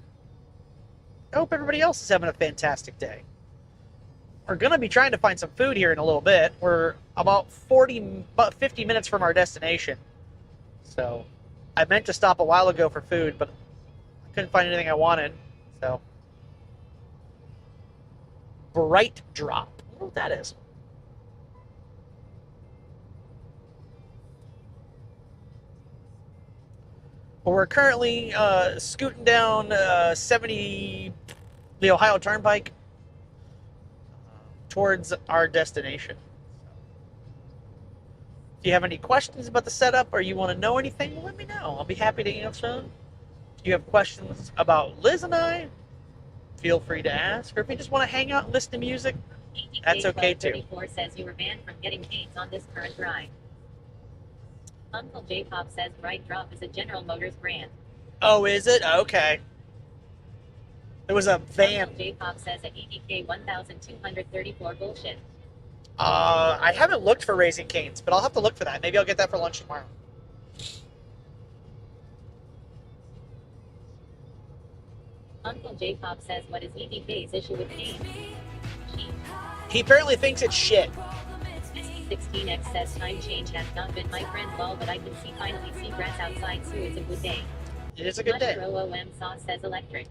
Speaker 3: I hope everybody else is having a fantastic day. We're gonna be trying to find some food here in a little bit. We're about 50 minutes from our destination. So I meant to stop a while ago for food, but I couldn't find anything I wanted. So Bright Drop. I wonder what that is. Well, we're currently scooting down the Ohio Turnpike. towards our destination. If you have any questions about the setup or you want to know anything, let me know. I'll be happy to answer them. If you have questions about Liz and I, feel free to ask. Or if you just want to hang out and listen to music, that's okay too.
Speaker 4: 34 says you were banned from getting canes on this current ride. Uncle J-Pop says Bright Drop is a General Motors brand.
Speaker 3: Oh, is it? Okay. There was a van.
Speaker 4: Uncle J-Pop says a EDK 1234 bullshit.
Speaker 3: I haven't looked for Raising Canes, but I'll have to look for that. Maybe I'll get that for lunch tomorrow.
Speaker 4: Uncle J-Pop says what is EDK's issue with canes?
Speaker 3: He apparently thinks it's shit.
Speaker 4: 16X says time change has not been my friend lol, but I can finally see grass outside, so it's a good day.
Speaker 3: It is a good day.
Speaker 4: OOM sauce says electric.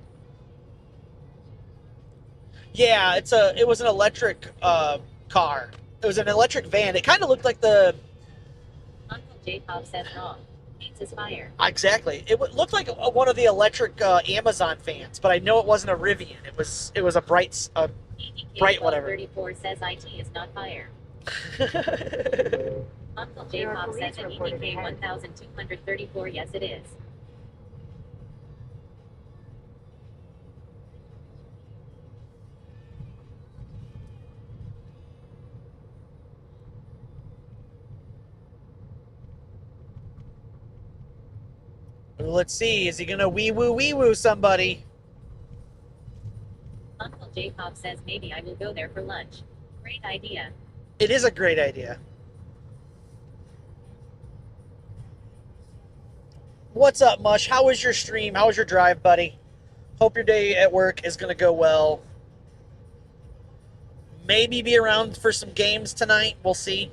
Speaker 3: Yeah, it was an electric car. It was an electric van. It kind of looked like the...
Speaker 4: Uncle J-Pop says wrong. Canes is fire.
Speaker 3: Exactly. It looked like one of the electric Amazon fans, but I know it wasn't a Rivian. It was a bright whatever.
Speaker 4: 34 says IT is not fire. Uncle J-Pop says an EDK 1234. Yes, it is.
Speaker 3: Let's see. Is he gonna wee woo somebody?
Speaker 4: Uncle J-Pop says maybe I will go there for lunch. Great idea.
Speaker 3: It is a great idea. What's up, Mush? How was your stream? How was your drive, buddy? Hope your day at work is gonna go well. Maybe be around for some games tonight. We'll see.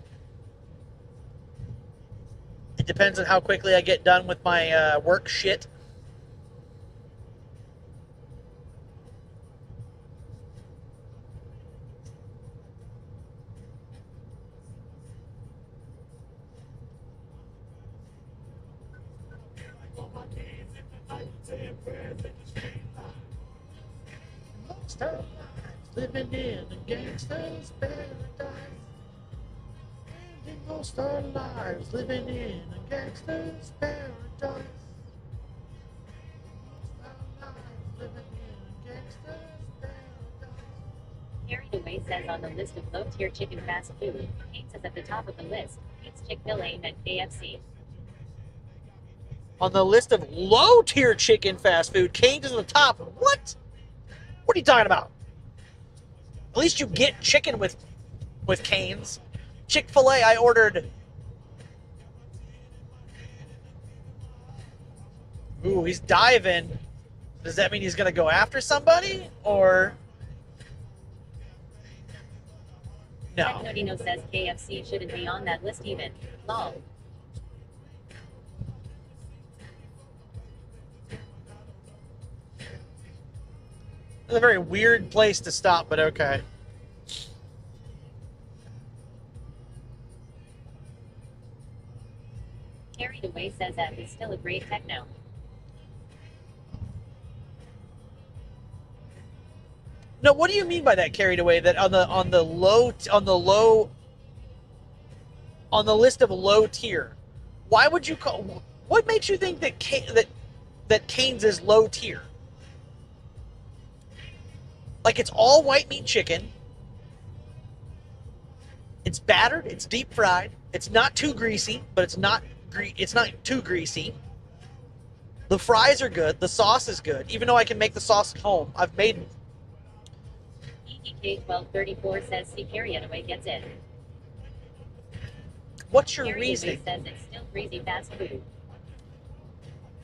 Speaker 3: It depends on how quickly I get done with my work shit. Living in a gangster's paradise. Most our lives living in a gangster's paradise.
Speaker 4: Carried Away says on the list of low-tier chicken fast food, Cane's is at the top of the list. It's Chick-fil-A and KFC.
Speaker 3: On the list of low-tier chicken fast food, Cane's is on the top. What? What are you talking about? At least you get chicken with Cane's. Chick-fil-A, I ordered... Ooh, he's diving. Does that mean he's going to go after somebody? Or... No.
Speaker 4: Nodino says KFC shouldn't be on that list even. Lol.
Speaker 3: It's a very weird place to stop, but okay.
Speaker 4: Carried Away says that is still a great techno.
Speaker 3: No, what do you mean by that? Carried Away? That on the list of low tier? Why would you call? What makes you think that that Cane's is low tier? Like, it's all white meat chicken. It's battered. It's deep fried. It's not too greasy, but it's not too greasy. The fries are good. The sauce is good. Even though I can make the sauce at home, I've made.
Speaker 4: EDK 1234 says see Carried Away gets it.
Speaker 3: What's your
Speaker 4: Carried
Speaker 3: reasoning?
Speaker 4: Away says it's still greasy fast food.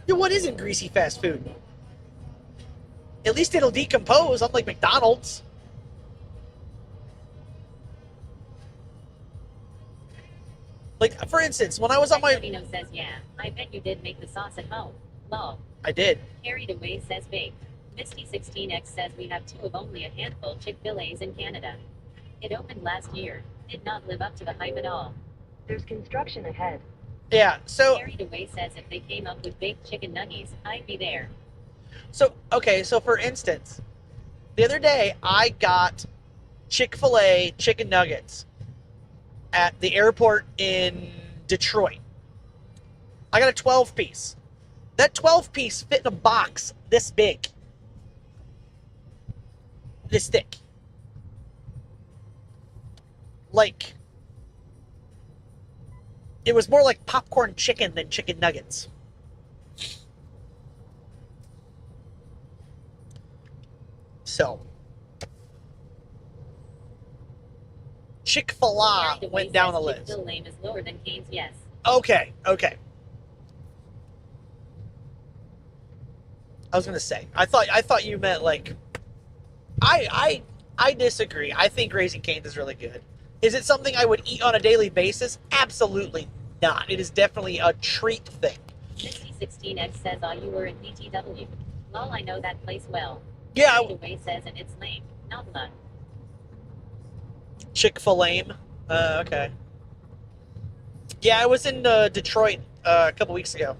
Speaker 3: Yeah, what isn't greasy fast food? At least it'll decompose, unlike McDonald's. Like, for instance, when I was on my...
Speaker 4: Nodino says yeah, I bet you did make the sauce at home. Lol.
Speaker 3: I did.
Speaker 4: Carried Away says baked. Misty16X says we have two of only a handful Chick-fil-A's in Canada. It opened last year. Did not live up to the hype at all.
Speaker 6: There's construction ahead.
Speaker 3: Yeah, so...
Speaker 4: Carried Away says if they came up with baked chicken nuggies, I'd be there.
Speaker 3: So, okay, so for instance, the other day I got Chick-fil-A chicken nuggets at the airport in Detroit. I got a 12-piece. That 12-piece fit in a box this big. This thick. Like, it was more like popcorn chicken than chicken nuggets. So, Chick-fil-A went down the list.
Speaker 4: Chick-fil-A is lower than Cane's, yes.
Speaker 3: Okay. I was gonna say. I thought you meant like. I disagree. I think Raising Cane's is really good. Is it something I would eat on a daily basis? Absolutely not. It is definitely a treat thing.
Speaker 4: 6016X says, you were in DTW. Lol, I know that place well.
Speaker 3: Yeah.
Speaker 4: Way says, and it's lame. Not blood.
Speaker 3: Chick-fil-A. Okay. Yeah, I was in Detroit a couple weeks ago.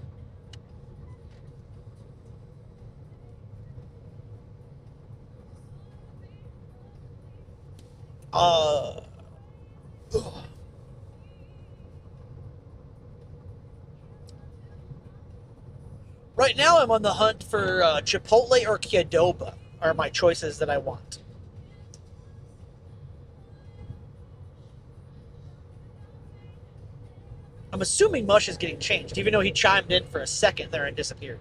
Speaker 3: Right now I'm on the hunt for Chipotle or Qdoba are my choices that I want. I'm assuming Mush is getting changed, even though he chimed in for a second there and disappeared.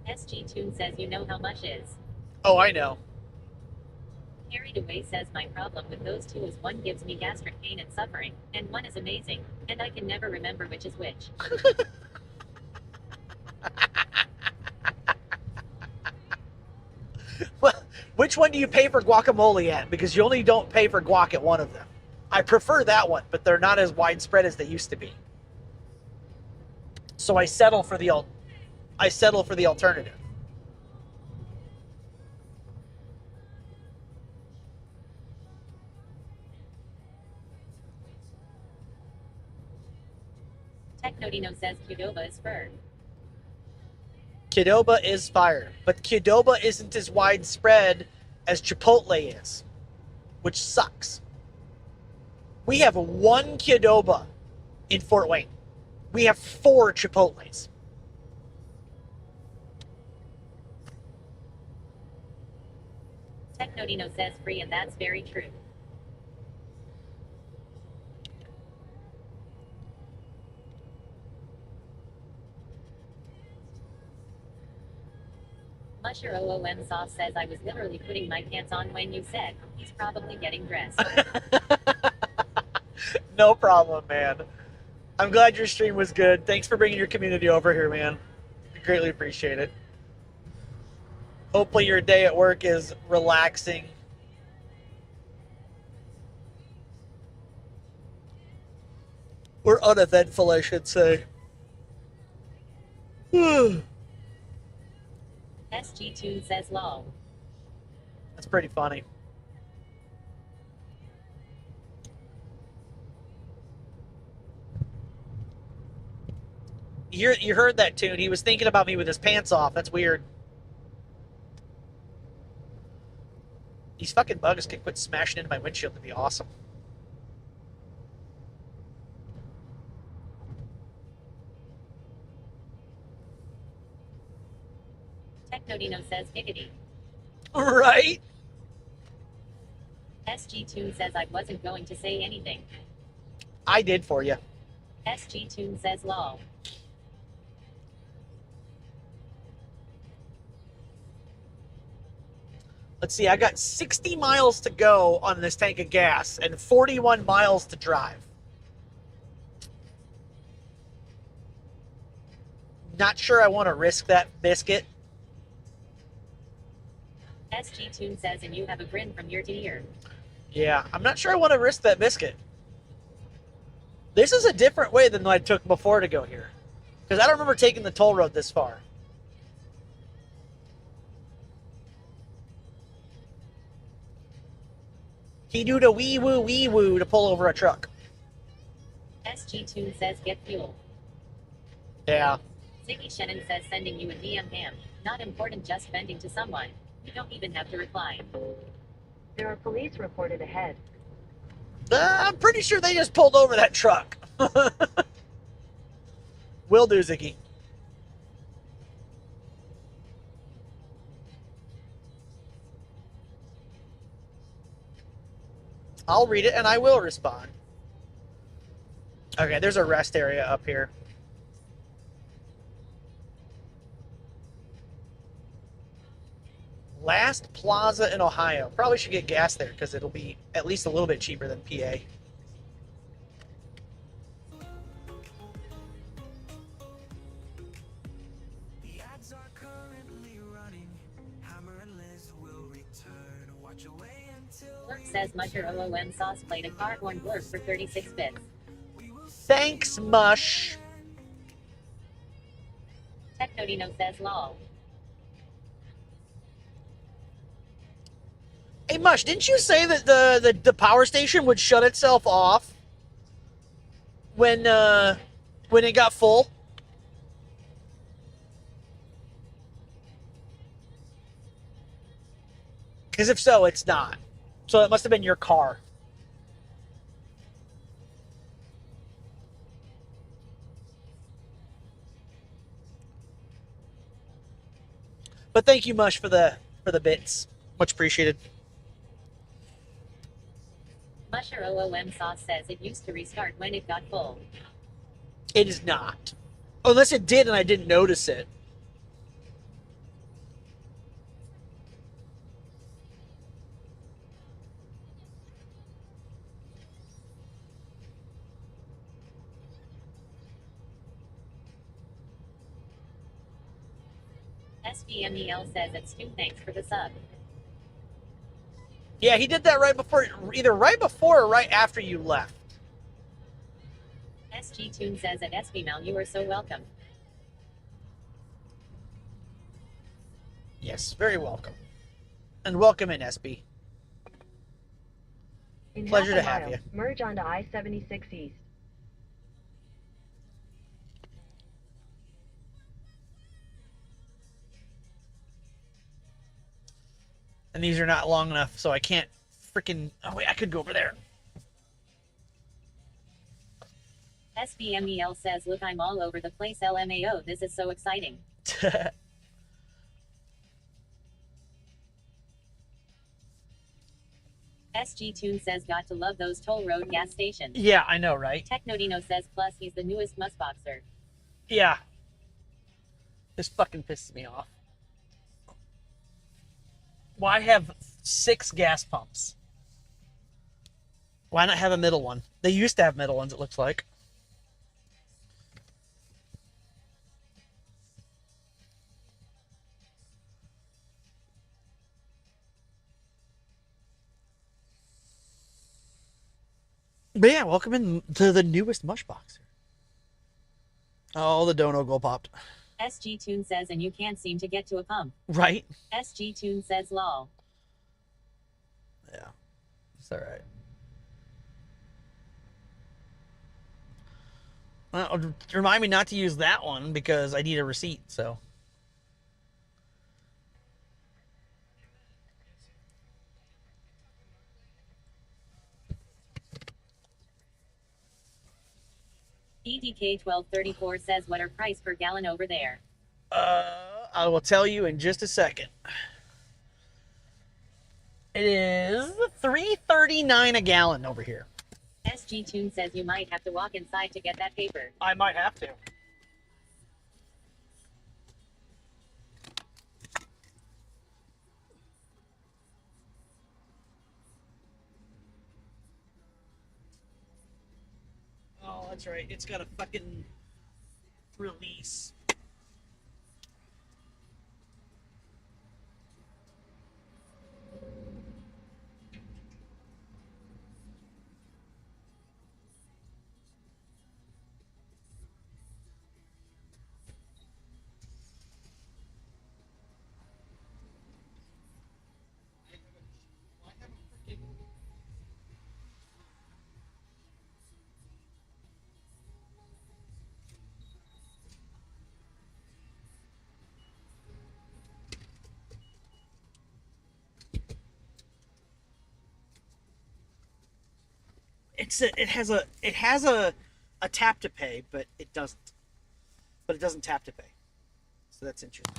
Speaker 4: SG Tune says, you know how much is.
Speaker 3: Oh, I know.
Speaker 4: Carried Away says, my problem with those two is one gives me gastric pain and suffering, and one is amazing, and I can never remember which is which.
Speaker 3: Well, which one do you pay for guacamole at? Because you only don't pay for guac at one of them. I prefer that one, but they're not as widespread as they used to be. So I settle for the alternative.
Speaker 4: Technodino says Qdoba is fur.
Speaker 3: Qdoba is fire, but Qdoba isn't as widespread as Chipotle is, which sucks. We have one Qdoba in Fort Wayne. We have 4 Chipotles.
Speaker 4: Technodino says free, and that's very true. Musher OOM Sauce says, I was literally putting my pants on when you said, he's probably getting dressed.
Speaker 3: No problem, man. I'm glad your stream was good. Thanks for bringing your community over here, man. I greatly appreciate it. Hopefully your day at work is relaxing. Or uneventful, I should say.
Speaker 4: SG Tune says, lol.
Speaker 3: That's pretty funny. You heard that tune. He was thinking about me with his pants off. That's weird. These fucking bugs can quit smashing into my windshield. That'd be awesome.
Speaker 4: Technodino says, giggity.
Speaker 3: Right?
Speaker 4: SG Tune says, I wasn't going to say anything.
Speaker 3: I did for you.
Speaker 4: SG Tune says, lol.
Speaker 3: Let's see, I got 60 miles to go on this tank of gas and 41 miles to drive. Not sure I want to risk that biscuit.
Speaker 4: SG Tune says, and you have a grin from ear to ear.
Speaker 3: Yeah, I'm not sure I want to risk that biscuit. This is a different way than I took before to go here. Because I don't remember taking the toll road this far. He do the wee woo to pull over a truck.
Speaker 4: SG Tune says get fuel.
Speaker 3: Yeah.
Speaker 4: Ziggy Shannon says sending you a DM ham. Not important, just venting to someone. You don't even have to reply.
Speaker 6: There are police reported ahead.
Speaker 3: I'm pretty sure they just pulled over that truck. Will do, Ziggy. I'll read it and I will respond. Okay, there's a rest area up here. Last Plaza in Ohio. Probably should get gas there because it'll be at least a little bit cheaper than PA.
Speaker 1: The ads are currently running. Hammer and Liz will return. Watch away until
Speaker 4: Blurk says Musher OOM sauce played a car horn blurk for 36 bits.
Speaker 3: Thanks, Mush.
Speaker 4: Technodino says lol.
Speaker 3: Hey, Mush, didn't you say that the power station would shut itself off when it got full? Because if so, it's not. So it must have been your car. But thank you, Mush, for the bits. Much appreciated.
Speaker 4: Musher OOM sauce says it used to restart when it got full.
Speaker 3: It is not. Unless it did and I didn't notice it.
Speaker 4: SVMEL says it's Stu, thanks for the sub.
Speaker 3: Yeah, he did that right before, either right before or right after you left.
Speaker 4: SG Tune says at SVMEL you are so welcome.
Speaker 3: Yes, very welcome. And welcome in, SB.
Speaker 6: In
Speaker 3: Pleasure
Speaker 6: half
Speaker 3: to
Speaker 6: a
Speaker 3: have
Speaker 6: mile,
Speaker 3: you.
Speaker 6: merge onto I-76 East.
Speaker 3: And these are not long enough, so I can't freaking... Oh, wait, I could go over there.
Speaker 4: SVMEL says look, I'm all over the place LMAO, this is so exciting. SG Tune says got to love those toll road gas stations.
Speaker 3: Yeah, I know, right?
Speaker 4: Technodino says plus he's the newest musboxer.
Speaker 3: Yeah. This fucking pisses me off. Why have 6 gas pumps? Why not have a middle one? They used to have middle ones, it looks like. But yeah, welcome in to the newest Mushboxer. Oh, the dono goal popped.
Speaker 4: SG Tune says and you can't seem to get to a pump.
Speaker 3: Right?
Speaker 4: SG Tune says lol.
Speaker 3: Yeah. It's alright. Well, remind me not to use that one because I need a receipt, so.
Speaker 4: EDK1234 says what are price per gallon over there?
Speaker 3: I will tell you in just a second. It is $3.39 a gallon over here.
Speaker 4: SG Tune says you might have to walk inside to get that paper.
Speaker 3: I might have to. Oh, that's right. It's got a fucking release. it has a tap to pay, but it doesn't. But it doesn't tap to pay. So that's interesting.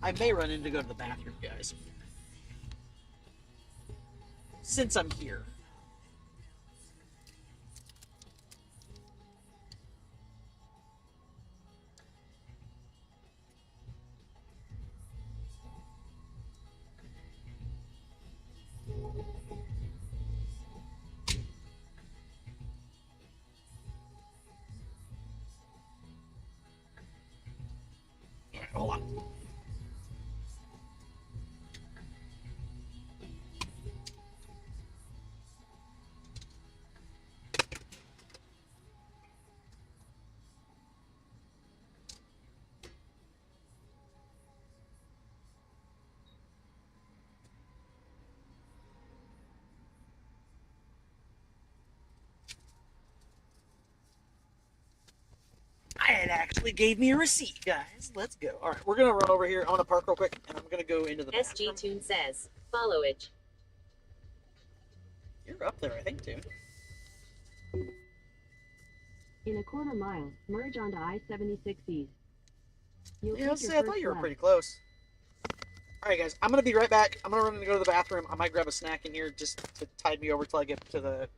Speaker 3: I may run in to go to the bathroom, guys. Since I'm here. All right, hold on. It actually gave me a receipt, guys. Let's go. All right, we're gonna run over here. I want to park real quick, and I'm gonna go into the bathroom.
Speaker 4: SG Tune says, followage.
Speaker 3: You're up there, I think, Tune.
Speaker 6: In a quarter mile, merge onto I-76 East. You'll
Speaker 3: Yeah,
Speaker 6: take
Speaker 3: see,
Speaker 6: your
Speaker 3: I thought
Speaker 6: first
Speaker 3: you were
Speaker 6: left.
Speaker 3: pretty close. All right, guys, I'm gonna be right back. I'm gonna run and go to the bathroom. I might grab a snack in here just to tide me over till I get to the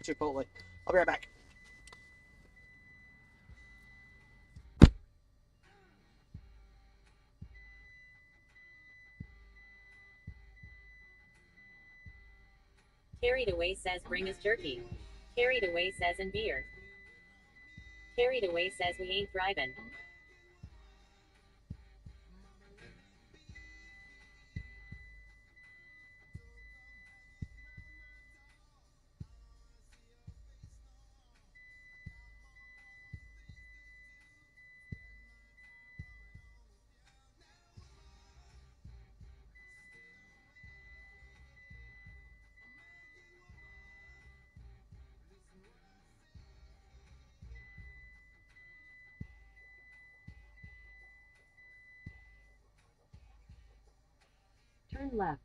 Speaker 3: Chipotle. I'll be right back.
Speaker 4: Carried Away says bring us jerky. Carried Away says and beer. Carried Away says we ain't driving.
Speaker 6: Turn left.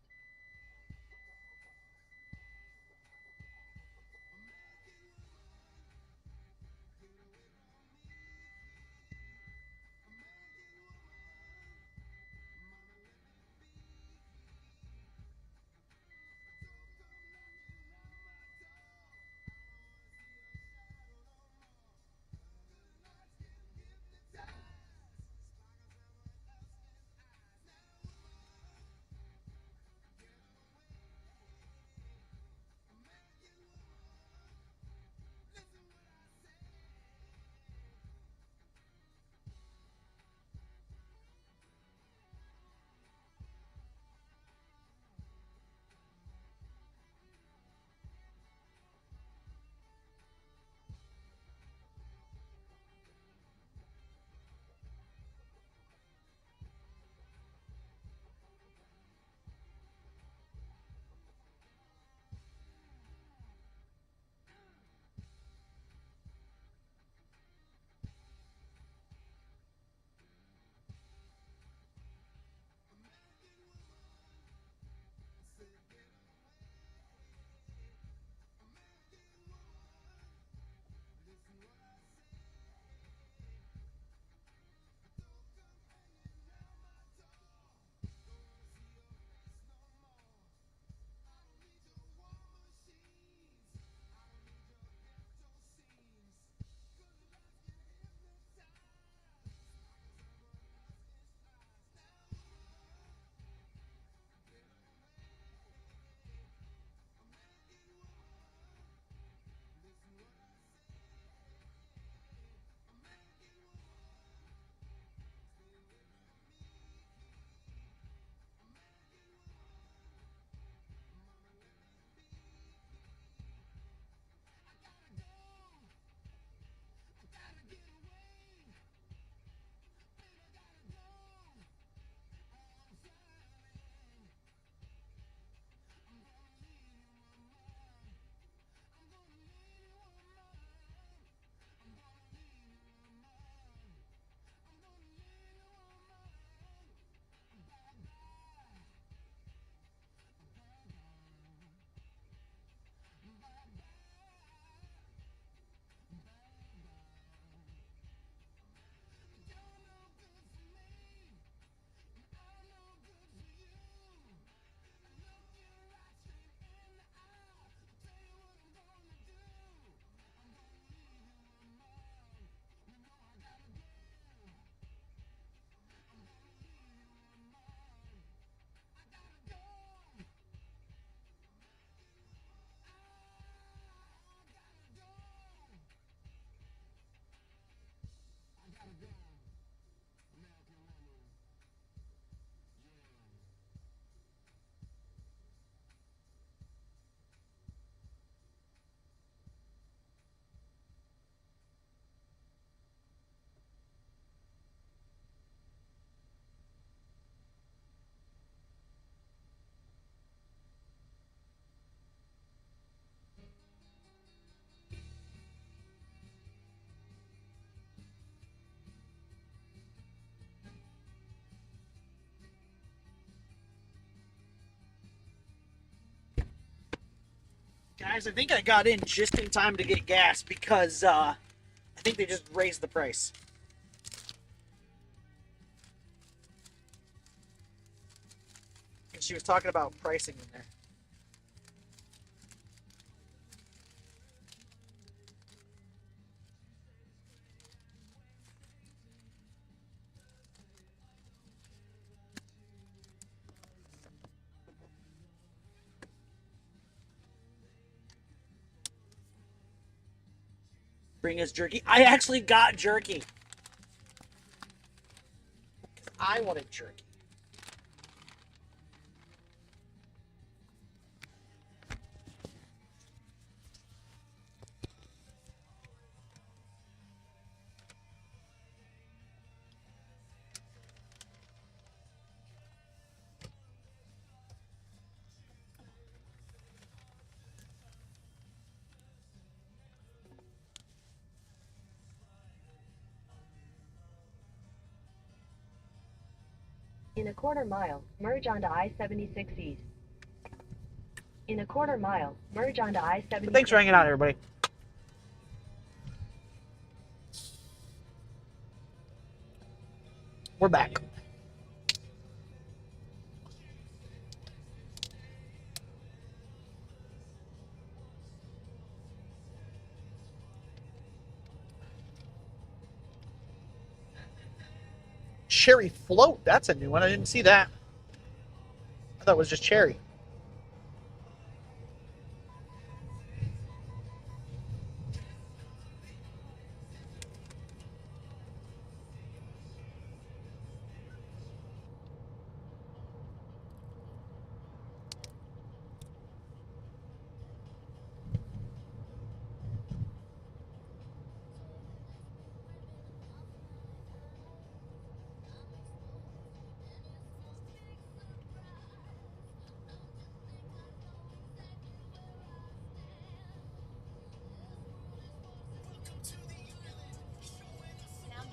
Speaker 3: Guys, I think I got in just in time to get gas because I think they just raised the price. And she was talking about pricing in there. Bring us jerky. I actually got jerky. I wanted jerky.
Speaker 6: In a quarter mile, merge onto I-76 East. In a quarter mile, merge onto I-76.
Speaker 3: Thanks for hanging out, everybody. We're back. Cherry float. That's a new one. I didn't see that. I thought it was just cherry.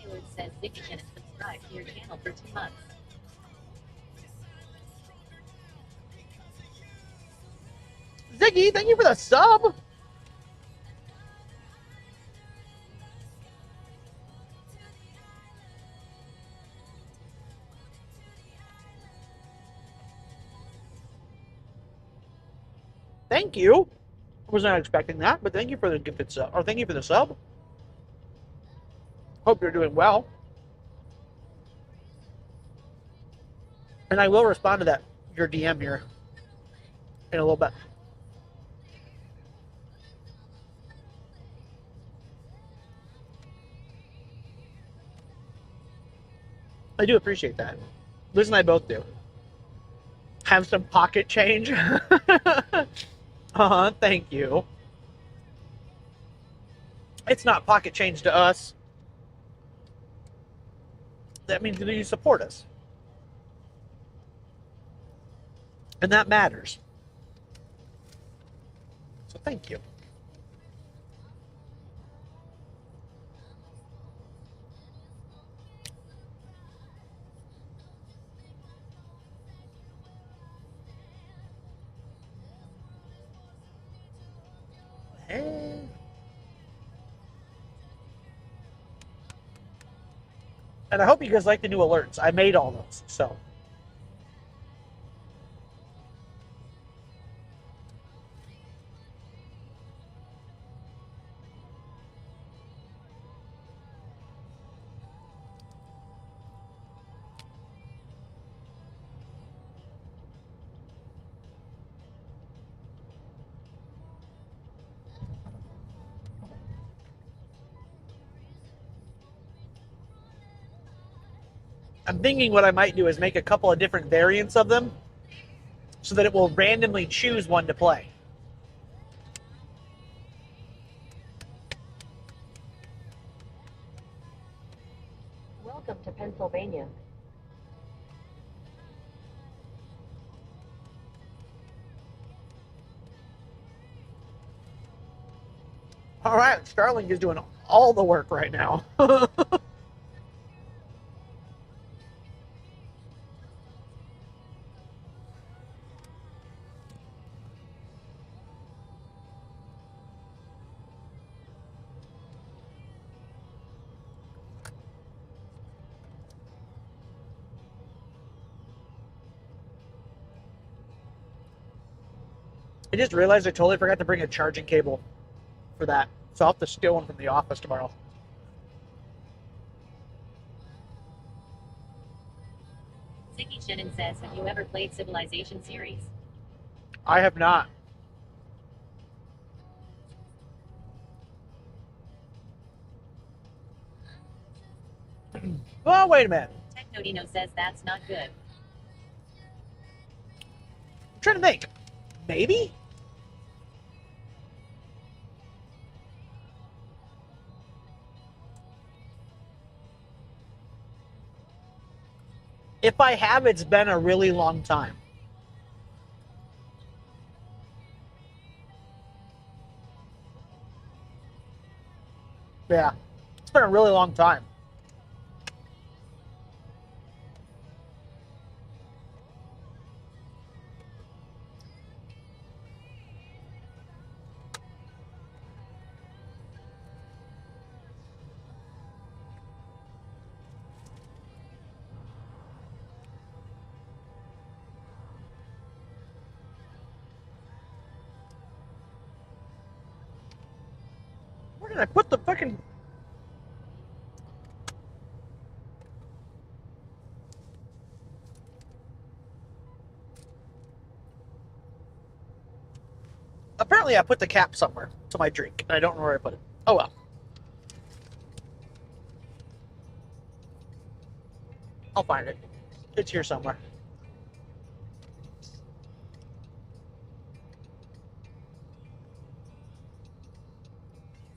Speaker 4: Download says Ziggy and subscribe to your channel for 2 months.
Speaker 3: Ziggy, thank you for the sub. Thank you. I was not expecting that, but thank you for the gifted sub, or thank you for the sub. Hope you're doing well. And I will respond to that, your DM here, in a little bit. I do appreciate that. Liz and I both do. Have some pocket change. Thank you. It's not pocket change to us. That means that you support us. And that matters. So thank you. Hey. And I hope you guys like the new alerts. I made all those, so. I'm thinking what I might do is make a couple of different variants of them so that it will randomly choose one to play.
Speaker 6: Welcome to Pennsylvania.
Speaker 3: All right, Starlink is doing all the work right now. I just realized I totally forgot to bring a charging cable for that. So I'll have to steal one from the office tomorrow.
Speaker 4: Ziggy Shannon says, have you ever played Civilization series?
Speaker 3: I have not. Well, wait a minute.
Speaker 4: Technodino says that's not good.
Speaker 3: I'm trying to think. Maybe? If I have, it's been a really long time. Yeah, it's been a really long time. Where did I put the fucking... Apparently I put the cap somewhere to my drink, and I don't know where I put it. Oh well. I'll find it. It's here somewhere.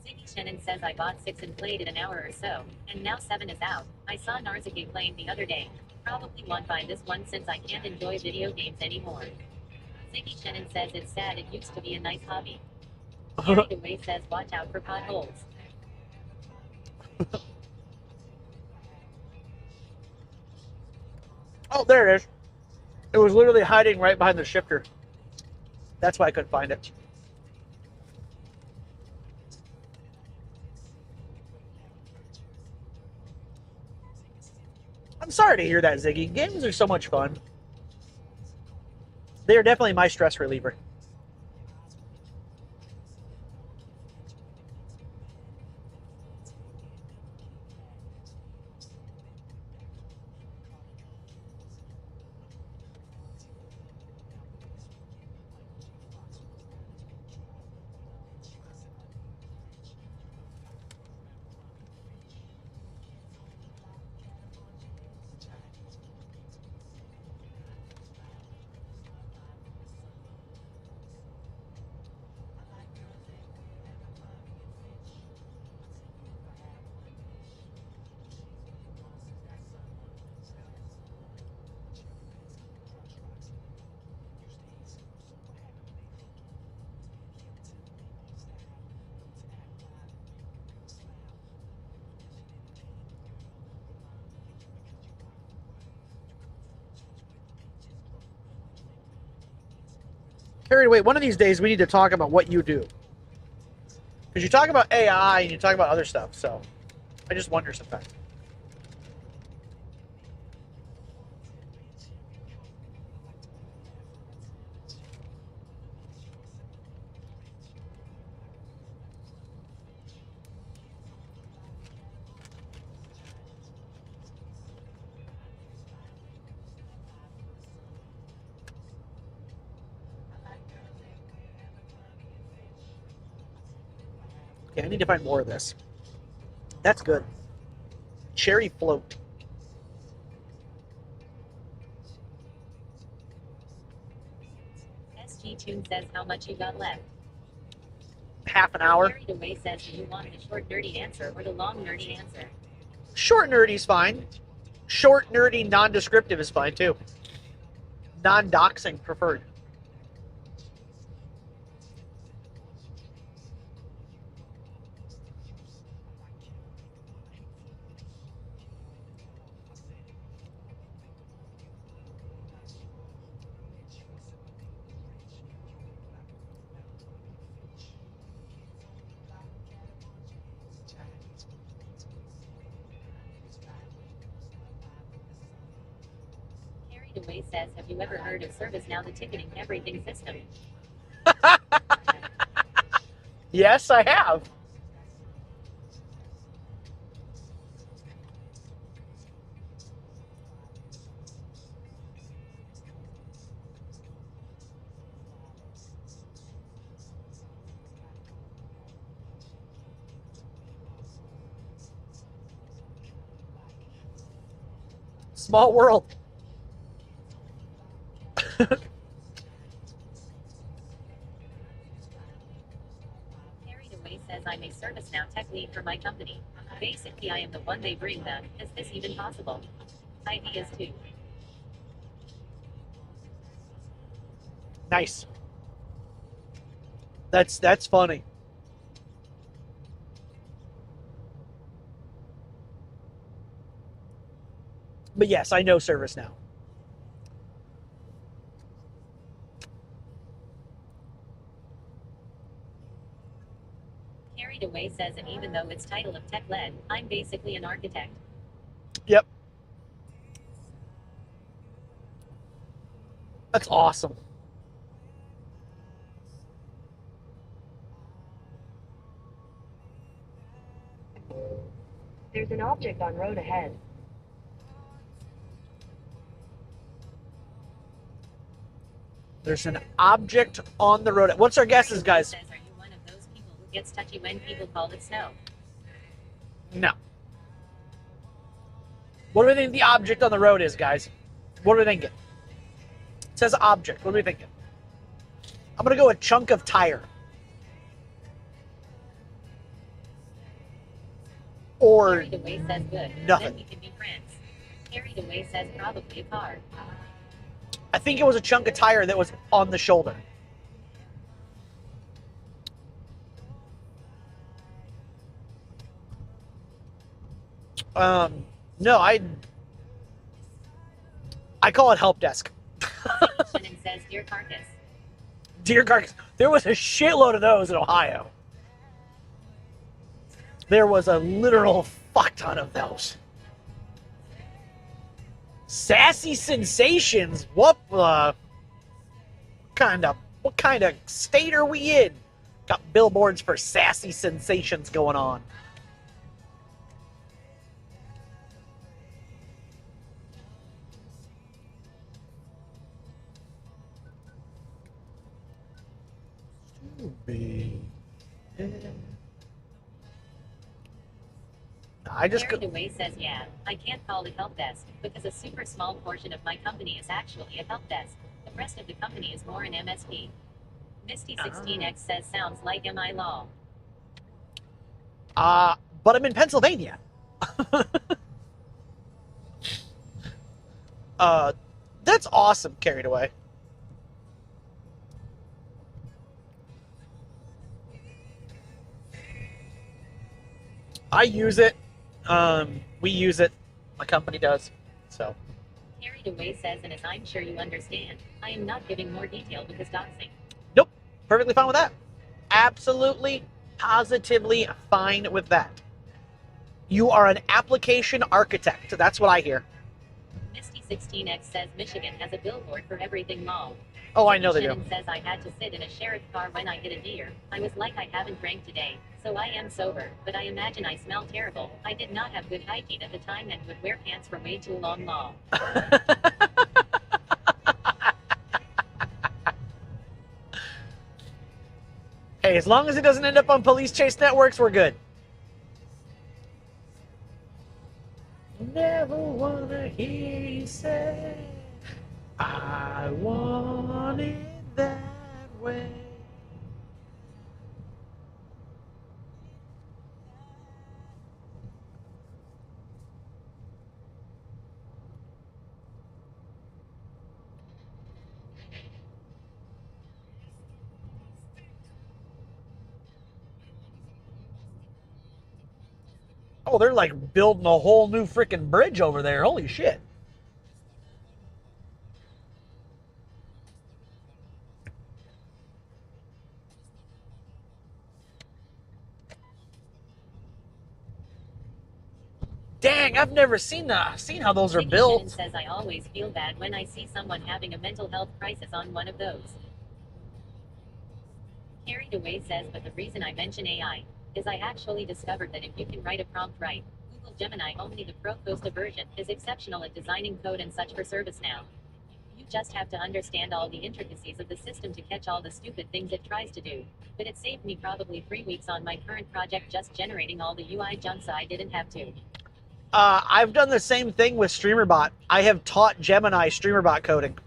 Speaker 4: Ziggy Shannon says I bought 6 and played it an hour or so, and now 7 is out. I saw Narzuki playing the other day. Probably won't buy this one since I can't enjoy video games anymore. Ziggy Shannon says it's sad, it used to be a nice hobby. Gary DeWay says watch out for potholes.
Speaker 3: Oh, there it is. It was literally hiding right behind the shifter. That's why I couldn't find it. I'm sorry to hear that, Ziggy. Games are so much fun. They are definitely my stress reliever. Carried away. One of these days, we need to talk about what you do. Because you talk about AI and you talk about other stuff, so I just wonder sometimes. Okay, I need to find more of this. That's good. Cherry float.
Speaker 4: SG Tune says how much you got left.
Speaker 3: Half an hour.
Speaker 4: Gary DeWay says do you want the short nerdy answer or the long nerdy answer?
Speaker 3: Short nerdy's fine. Short nerdy non-descriptive is fine too. Non-doxing preferred.
Speaker 4: Gary DeWay says have you ever heard of ServiceNow, the ticketing everything system?
Speaker 3: Yes, I have. Small world.
Speaker 4: Carried Away says I'm a ServiceNow tech lead for my company. Basically, I am the one they bring them. Is this even possible? Ideas too.
Speaker 3: Nice. That's funny. But yes, I know ServiceNow.
Speaker 4: Carried Away says, and even though it's title of tech lead, I'm basically an architect.
Speaker 3: Yep. That's awesome.
Speaker 6: There's an object on road ahead.
Speaker 3: There's an object on the road. What's our guesses, guys?
Speaker 4: Says, are you one of those people who gets touchy when people call it snow?
Speaker 3: No. What do we think the object on the road is, guys? What are we thinking? It says object. What are we thinking? I'm going to go a chunk of tire. Or
Speaker 4: Carried Away says good.
Speaker 3: nothing.
Speaker 4: Then we can be friends. Carried Away says probably a car.
Speaker 3: I think it was a chunk of tire that was on the shoulder. No, I call it help desk.
Speaker 4: Shannon says dear carcass.
Speaker 3: Deer carcass. There was a shitload of those in Ohio. There was a literal fuck ton of those. Sassy Sensations. What kind of state are we in? Got billboards for Sassy Sensations going on. I just
Speaker 4: Carried Away says, yeah, I can't call it help desk, because a super small portion of my company is actually a help desk. The rest of the company is more an MSP. Misty16X says, sounds like MI law.
Speaker 3: but I'm in Pennsylvania. That's awesome, Carried Away. I use it. We use it. My company does. So.
Speaker 4: Carried Away says, and as I'm sure you understand, I am not giving more detail because doxing.
Speaker 3: Nope. Perfectly fine with that. Absolutely, positively fine with that. You are an application architect. That's what I hear.
Speaker 4: Misty16X says Michigan has a billboard for everything mall.
Speaker 3: Oh, I know they do.
Speaker 4: Shannon says I had to sit in a sheriff car when I hit a deer. I was like I haven't drank today, so I am sober, but I imagine I smell terrible. I did not have good hygiene at the time and would wear pants for way too long. Law.
Speaker 3: Hey, as long as it doesn't end up on Police Chase Networks, we're good. Never wanna hear you say I want it that way. Oh, they're like building a whole new freaking bridge over there. Holy shit. Dang, I've never seen how those are
Speaker 4: Shannon
Speaker 3: built.
Speaker 4: says I always feel bad when I see someone having a mental health crisis on one of those. Carried Away says, but the reason I mention AI is I actually discovered that if you can write a prompt right, Google Gemini, only the Pro Costa version, is exceptional at designing code and such for ServiceNow. You just have to understand all the intricacies of the system to catch all the stupid things it tries to do. But it saved me probably 3 weeks on my current project just generating all the UI junk so I didn't have to.
Speaker 3: I've done the same thing with StreamerBot. I have taught Gemini StreamerBot coding.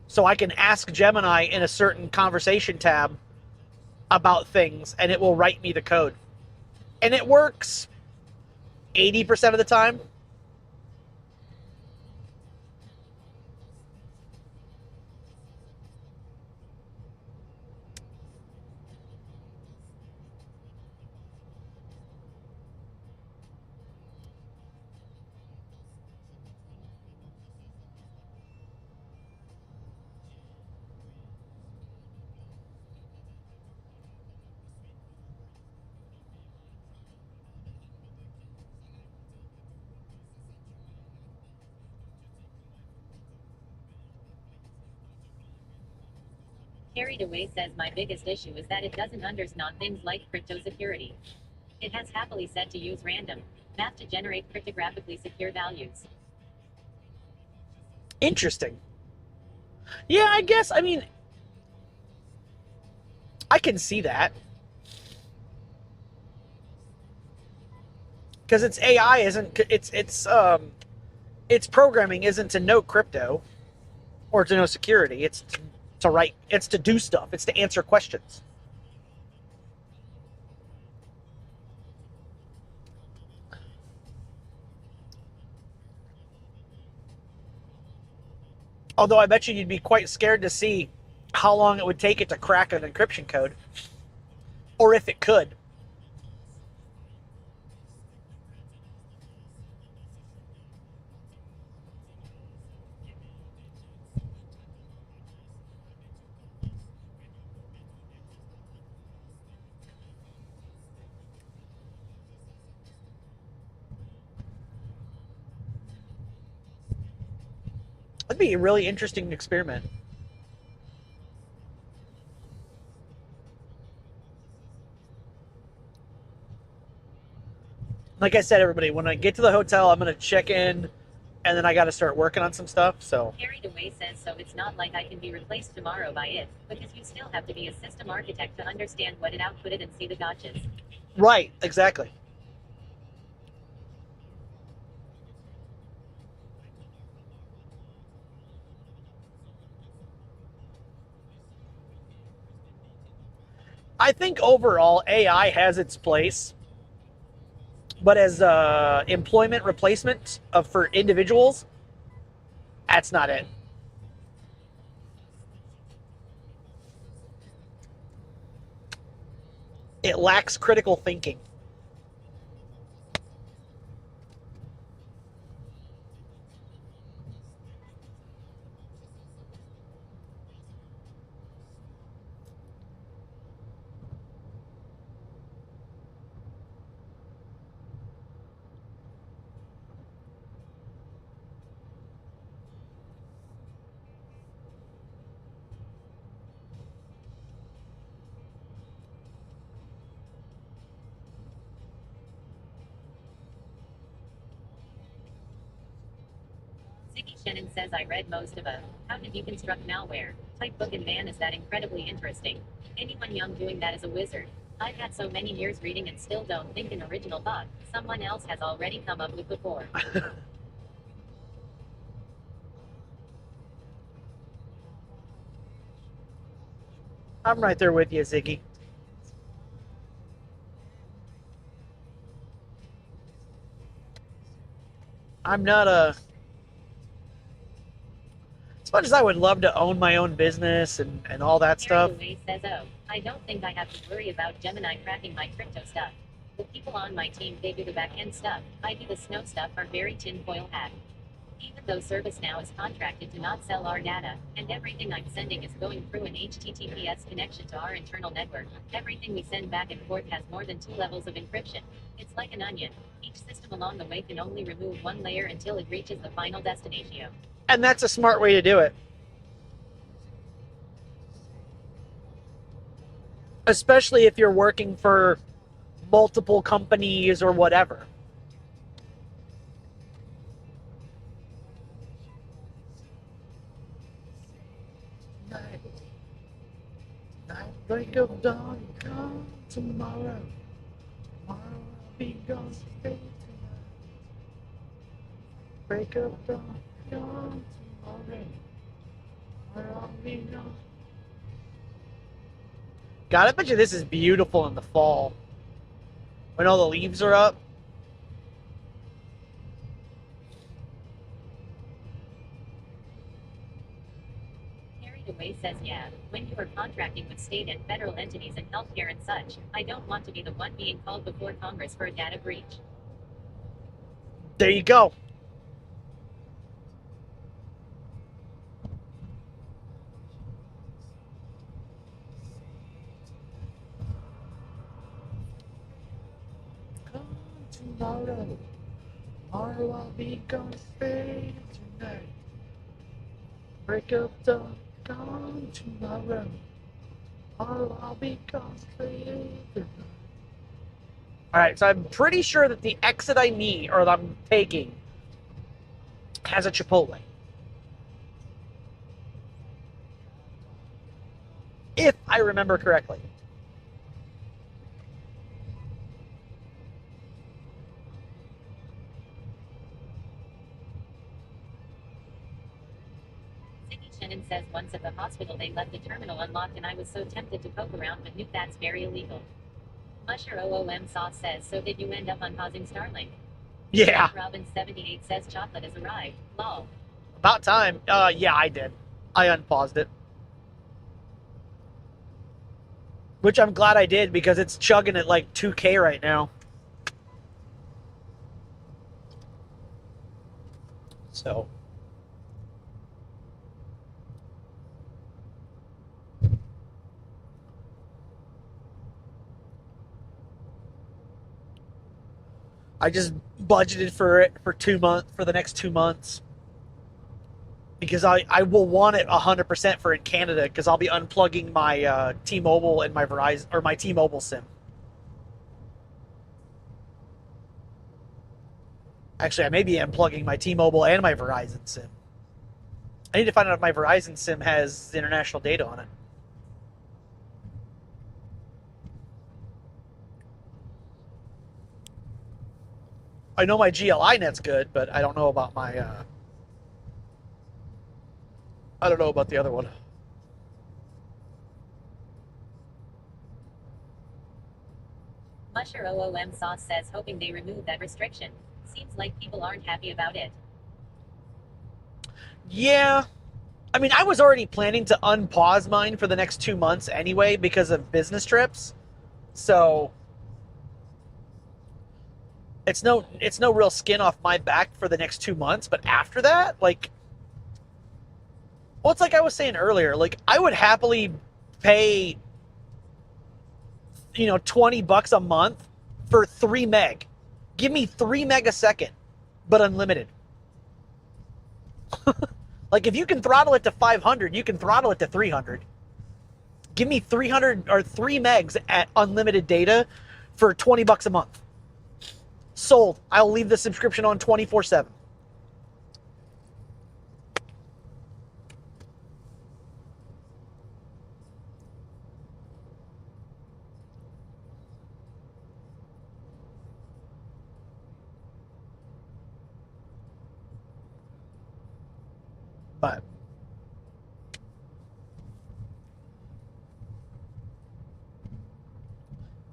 Speaker 3: So I can ask Gemini in a certain conversation tab about things, and it will write me the code. And it works 80% of the time.
Speaker 4: Carried Away says my biggest issue is that it doesn't understand things like crypto security. It has happily said to use random math to generate cryptographically secure values.
Speaker 3: Interesting. Yeah, I guess, I mean, I can see that. Because its AI isn't, its programming isn't to know crypto or to know security. It's to write, it's to do stuff. It's to answer questions. Although I bet you'd be quite scared to see how long it would take it to crack an encryption code. Or if it could. That'd be a really interesting experiment. Like I said, everybody, when I get to the hotel, I'm going to check in, and then I got to start working on some stuff, so.
Speaker 4: Carried Away says, so it's not like I can be replaced tomorrow by it, because you still have to be a system architect to understand what it outputted and see the gotchas.
Speaker 3: Right, exactly. I think overall AI has its place, but as employment replacement for individuals, that's not it. It lacks critical thinking.
Speaker 4: Ziggy Shannon says I read most of a How to Deconstruct Malware type book, and man is that incredibly interesting. Anyone young doing that is a wizard. I've had so many years reading and still don't think an original thought someone else has already come up with before.
Speaker 3: I'm right there with you, Ziggy. I'm not a... As much as I would love to own my own business and all that stuff.
Speaker 4: Carried Away says, oh, I don't think I have to worry about Gemini cracking my crypto stuff. The people on my team, they do the back-end stuff. I do the snow stuff, are very tinfoil hat. Even though ServiceNow is contracted to not sell our data, and everything I'm sending is going through an HTTPS connection to our internal network, everything we send back and forth has more than 2 levels of encryption. It's like an onion. Each system along the way can only remove 1 layer until it reaches the final destination.
Speaker 3: And that's a smart way to do it. especially if you're working for multiple companies or whatever. Night break of dawn, come tomorrow. Tomorrow I'll be gone straight tonight. Break of dawn, come tomorrow. Tomorrow I'll be gone. God, I bet you this is beautiful in the fall. When all the leaves are up.
Speaker 4: Carried Away says, yeah, when you are contracting with state and federal entities and healthcare and such, I don't want to be the one being called before Congress for a data breach.
Speaker 3: There you go. Come tomorrow. Tomorrow I'll be gone straight tonight. Break of dawn, gone tomorrow. Tomorrow I'll be gone straight tonight. Alright, so I'm pretty sure that the exit I need, or that I'm taking, has a Chipotle. If I remember correctly.
Speaker 4: Sidney Shannon says once at the hospital they left the terminal unlocked and I was so tempted to poke around but knew that's very illegal. Musher OOM Sauce says, so did you end up unpausing Starlink?
Speaker 3: Yeah.
Speaker 4: Robin78 says chocolate has arrived. Lol.
Speaker 3: About time. Yeah, I did. I unpaused it. Which I'm glad I did because it's chugging at like 2K right now. So. I just budgeted for it for 2 months, for the next 2 months. Because I will want it 100% for in Canada, because I'll be unplugging my T-Mobile and my Verizon, or my T-Mobile SIM. Actually, I may be unplugging my T-Mobile and my Verizon SIM. I need to find out if my Verizon SIM has international data on it. I know my GLI net's good, but I don't know about my, I don't know about the other one.
Speaker 4: Musher OOM Sauce says hoping they remove that restriction. Seems like people aren't happy about it.
Speaker 3: Yeah. I mean, I was already planning to unpause mine for the next 2 months anyway because of business trips. So it's no real skin off my back for the next 2 months, but after that, like, well, it's like I was saying earlier, like, I would happily pay, you know, $20 a month for 3 meg. Give me 3 meg a second, but unlimited. Like, if you can throttle it to 500, you can throttle it to 300. Give me 300 or 3 megs at unlimited data for $20 a month. Sold. I'll leave the subscription on 24/7. But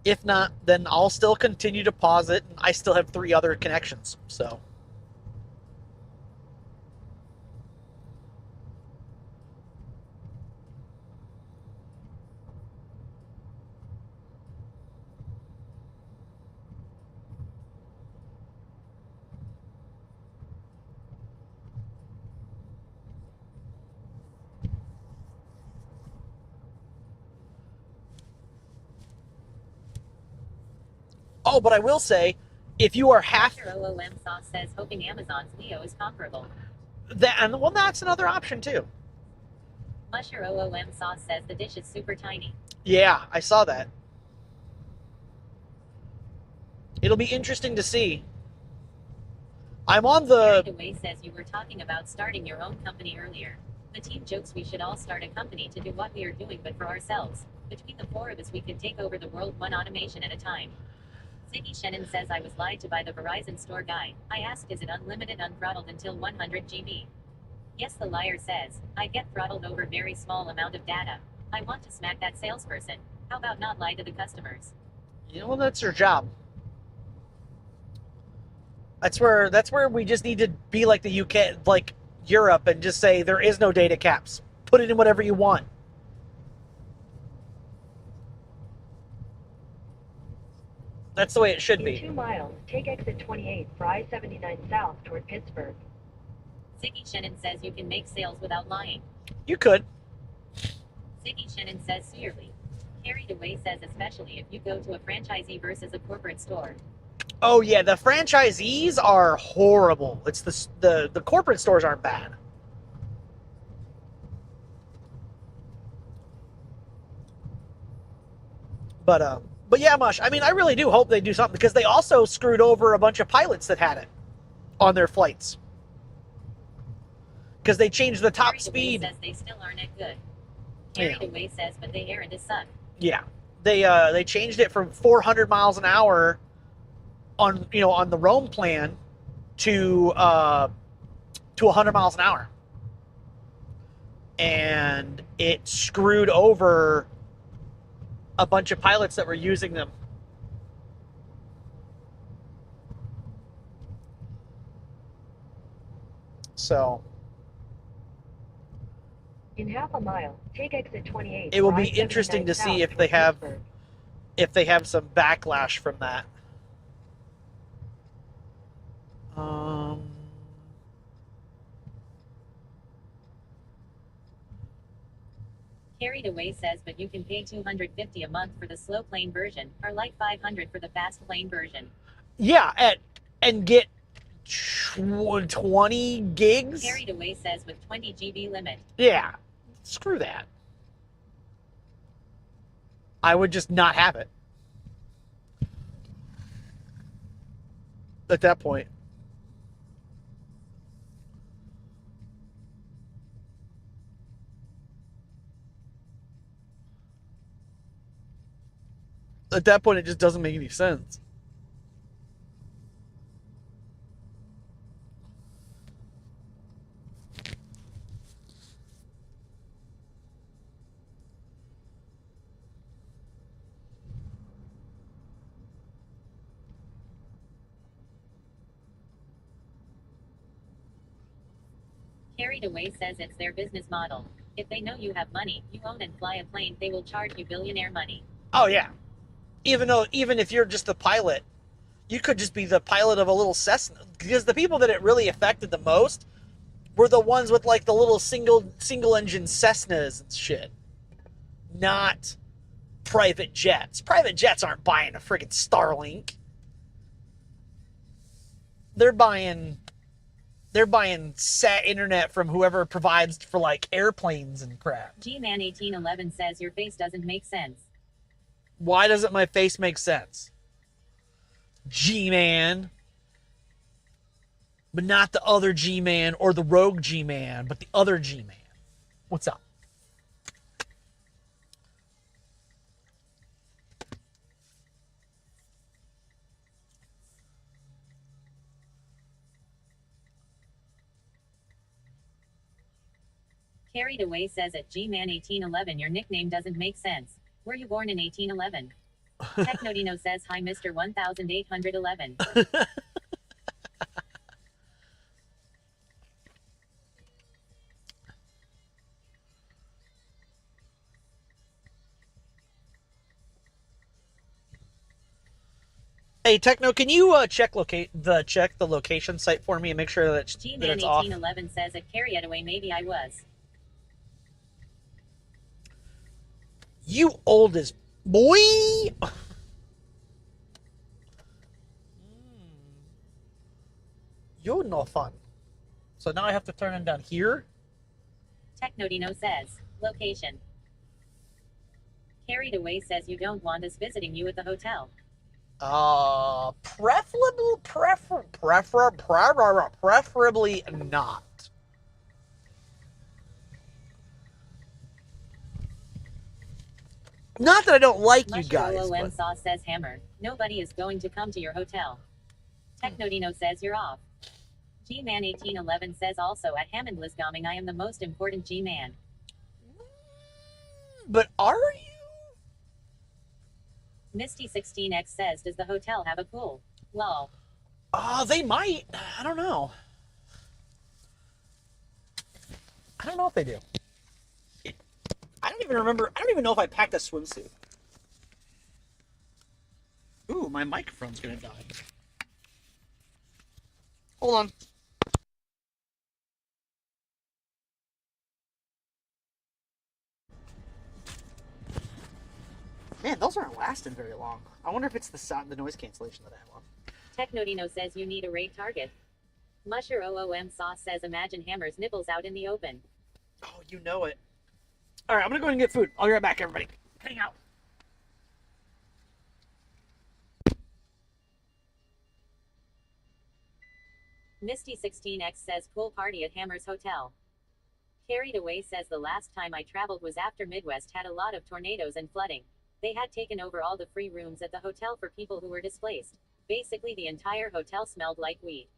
Speaker 3: if not, then I'll still continue to pause it. I still have 3 other connections, so. Oh, but I will say, if you are half...
Speaker 4: Musher OOM Sauce says hoping Amazon's Leo is comparable.
Speaker 3: And well, that's another option too.
Speaker 4: Musher OOM Sauce says the dish is super tiny.
Speaker 3: Yeah, I saw that. It'll be interesting to see. I'm on the...
Speaker 4: Carried Away says you were talking about starting your own company earlier. The team jokes we should all start a company to do what we are doing but for ourselves. Between the four of us we could take over the world one automation at a time. Ziggy Shannon says I was lied to by the Verizon store guy. I asked is it unlimited unthrottled until 100 GB? Yes, the liar says. I get throttled over very small amount of data. I want to smack that salesperson. How about not lie to the customers?
Speaker 3: You know, that's their job. That's where we just need to be like the UK, like Europe, and just say there is no data caps. Put it in whatever you want. That's the way it should
Speaker 6: In
Speaker 3: be.
Speaker 6: 2 miles, take exit 28 for I-79 south toward Pittsburgh.
Speaker 4: Ziggy Shannon says you can make sales without lying.
Speaker 3: You could.
Speaker 4: Ziggy Shannon says clearly. Carried Away says especially if you go to a franchisee versus a corporate store.
Speaker 3: Oh yeah, the franchisees are horrible. It's the corporate stores aren't bad. But yeah, Mush, I mean, I really do hope they do something, because they also screwed over a bunch of pilots that had it on their flights. Because they changed the top speed.
Speaker 4: Carried Away says they still aren't that good. Carried Away says, but they air into suck.
Speaker 3: Yeah, they changed it from 400 miles an hour on the Rome plan to 100 miles an hour, and it screwed over a bunch of pilots that were using them. So
Speaker 6: In half a mile, take exit 28.
Speaker 3: it will
Speaker 6: for
Speaker 3: be
Speaker 6: I-79
Speaker 3: interesting to
Speaker 6: south
Speaker 3: see if
Speaker 6: toward
Speaker 3: they have
Speaker 6: Pittsburgh.
Speaker 3: some backlash from that.
Speaker 4: Carried Away says, but you can pay $250 a month for the slow plane version, or like $500 for the fast plane version.
Speaker 3: Yeah, and get 20 gigs.
Speaker 4: Carried Away says with 20 GB limit.
Speaker 3: Yeah, screw that. I would just not have it at that point. At that point, it just doesn't make any sense.
Speaker 4: Carried Away says it's their business model. If they know you have money, you own and fly a plane, they will charge you billionaire money.
Speaker 3: Oh yeah. Even if you're just the pilot, you could just be the pilot of a little Cessna, because the people that it really affected the most were the ones with like the little single engine Cessnas and shit. Not private jets. Private jets aren't buying a friggin' Starlink. They're buying sat internet from whoever provides for like airplanes and crap.
Speaker 4: G-Man 1811 says your face doesn't make sense.
Speaker 3: Why doesn't my face make sense? G-Man. But not the other G-Man or the rogue G-Man, but the other G-Man. What's up?
Speaker 4: Carried Away says at G-Man 1811 your nickname doesn't make sense. Were you born in 1811? Technodino says hi Mr. 1811.
Speaker 3: Hey Techno, can you check the location site for me and make sure that it's
Speaker 4: G-Man
Speaker 3: off?
Speaker 4: 1811 says at Carried Away maybe I was.
Speaker 3: You old as boy. You're no fun. So now I have to turn him down here.
Speaker 4: Technodino says location. Carried Away says you don't want us visiting you at the hotel.
Speaker 3: Preferably not. Not that I don't like you guys,
Speaker 4: OOM
Speaker 3: but
Speaker 4: Sauce says Hammer. Nobody is going to come to your hotel. Technodino says you're off. G-Man 1811 says also at Hammond Lisgaming I am the most important G-Man.
Speaker 3: but are you?
Speaker 4: Misty 16X says does the hotel have a pool? Lol.
Speaker 3: They might. I don't know. I don't know if they do. I don't even remember. I don't even know if I packed a swimsuit. Ooh, my microphone's gonna die. Hold on. Man, those aren't lasting very long. I wonder if it's the sound, the noise cancellation that I have on.
Speaker 4: Technodino says you need a raid target. Musher OOM Sauce says imagine Hammer's nipples out in the open.
Speaker 3: Oh, you know it. All right, I'm gonna go ahead and get food. I'll be right back, everybody. Hang out.
Speaker 4: Misty 16X says pool party at Hammer's Hotel. Carried Away says the last time I traveled was after Midwest had a lot of tornadoes and flooding. They had taken over all the free rooms at the hotel for people who were displaced. Basically the entire hotel smelled like weed.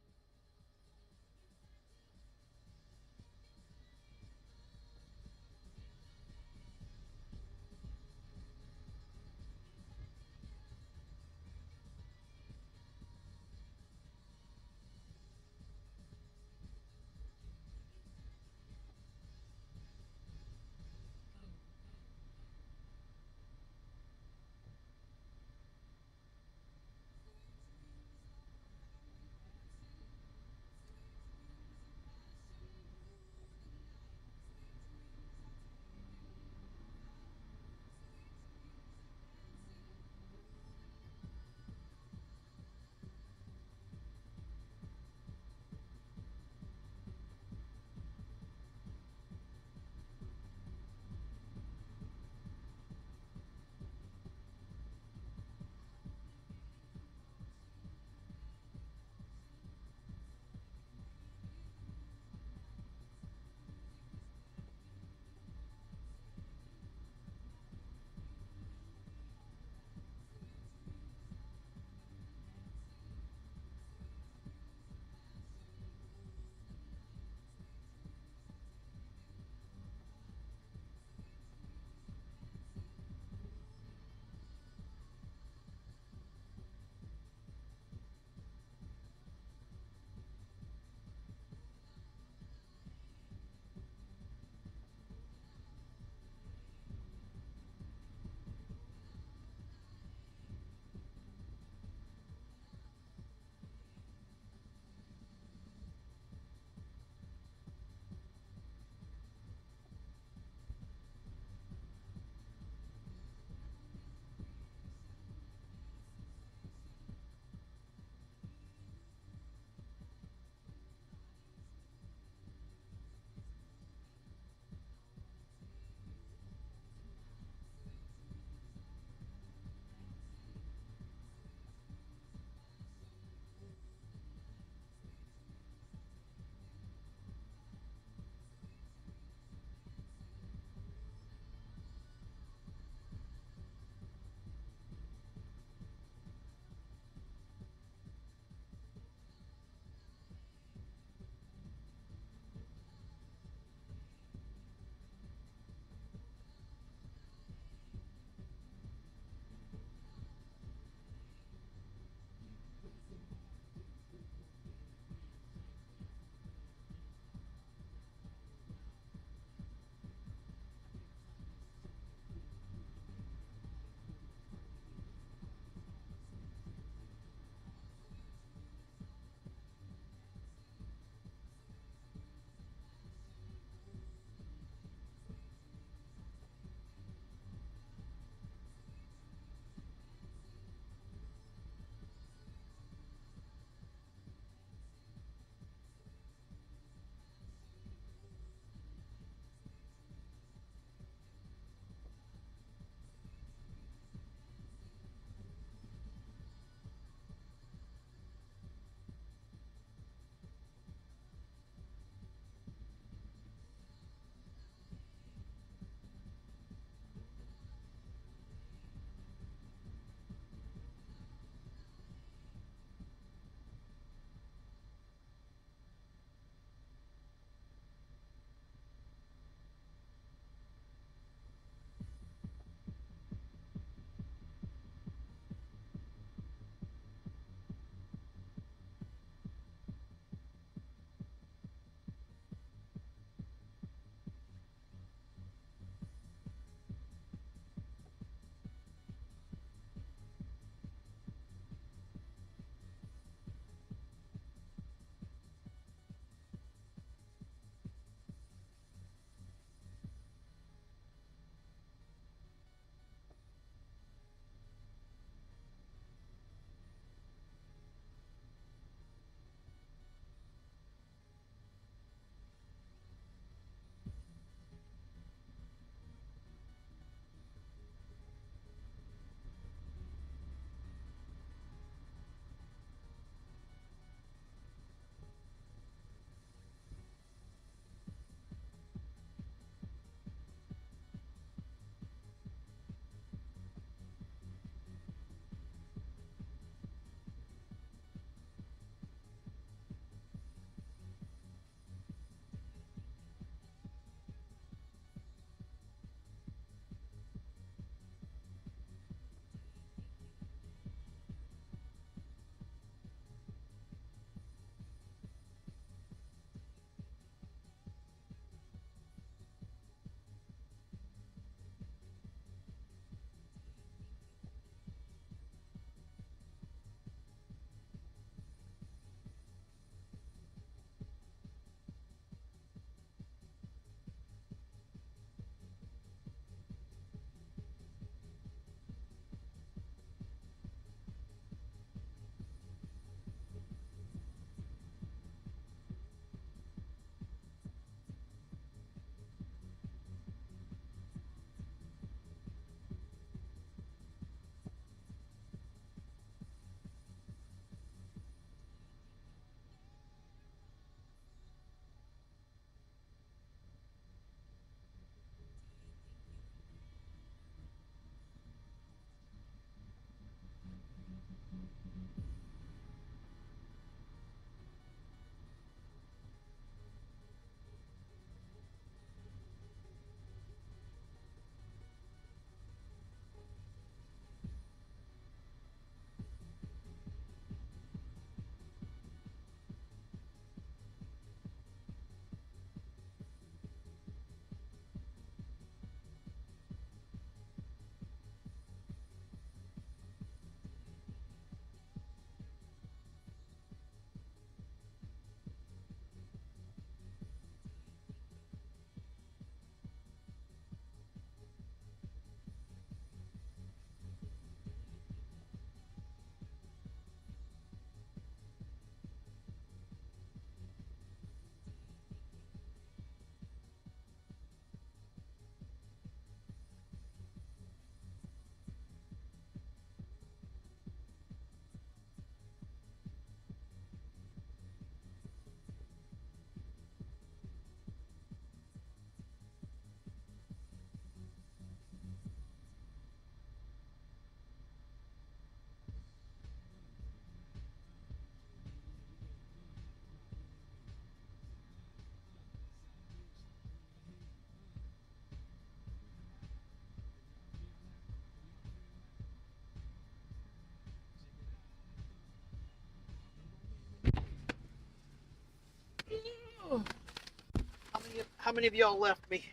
Speaker 3: How many of y'all left me?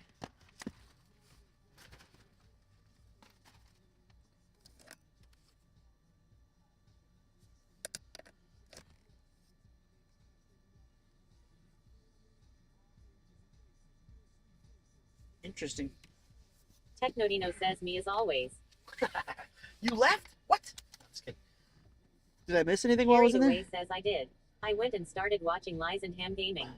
Speaker 3: Interesting.
Speaker 4: Technodino says me as always.
Speaker 3: You left? What? Just kidding. Did I miss anything while I was in there?
Speaker 4: Way says I did. I went and started watching Lies and Ham Gaming.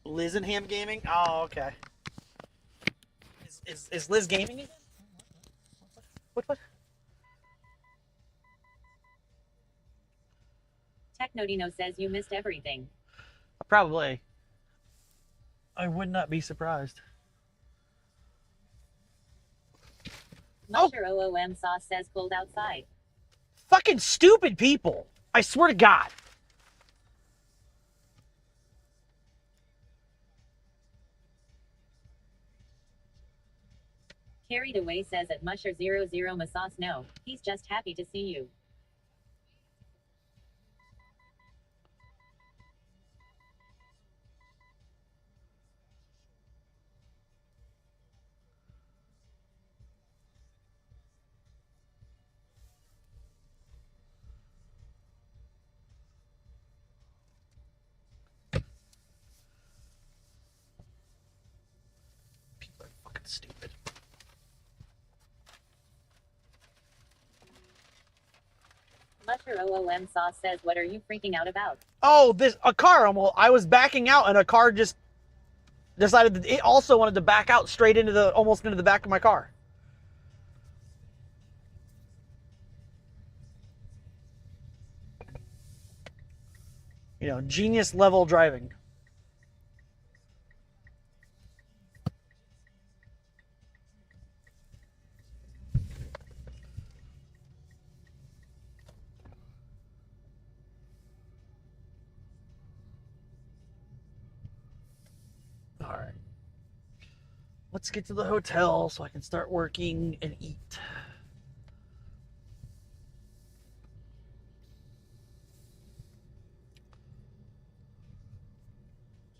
Speaker 3: Liz and Ham Gaming? Oh, okay. Is Liz gaming again? What?
Speaker 4: Technodino says you missed everything.
Speaker 3: Probably. I would not be surprised.
Speaker 4: Musher OOM sauce says cold outside.
Speaker 3: Fucking stupid people. I swear to God.
Speaker 4: Carried Away says at Musher00 Masas no. He's just happy to see you.
Speaker 3: People are fucking stupid.
Speaker 4: Musher OOM sauce says what are you freaking out about?
Speaker 3: Oh, a car almost. I was backing out and a car just decided that it also wanted to back out straight into almost into the back of my car. You know, genius level driving. All right. Let's get to the hotel so I can start working and eat.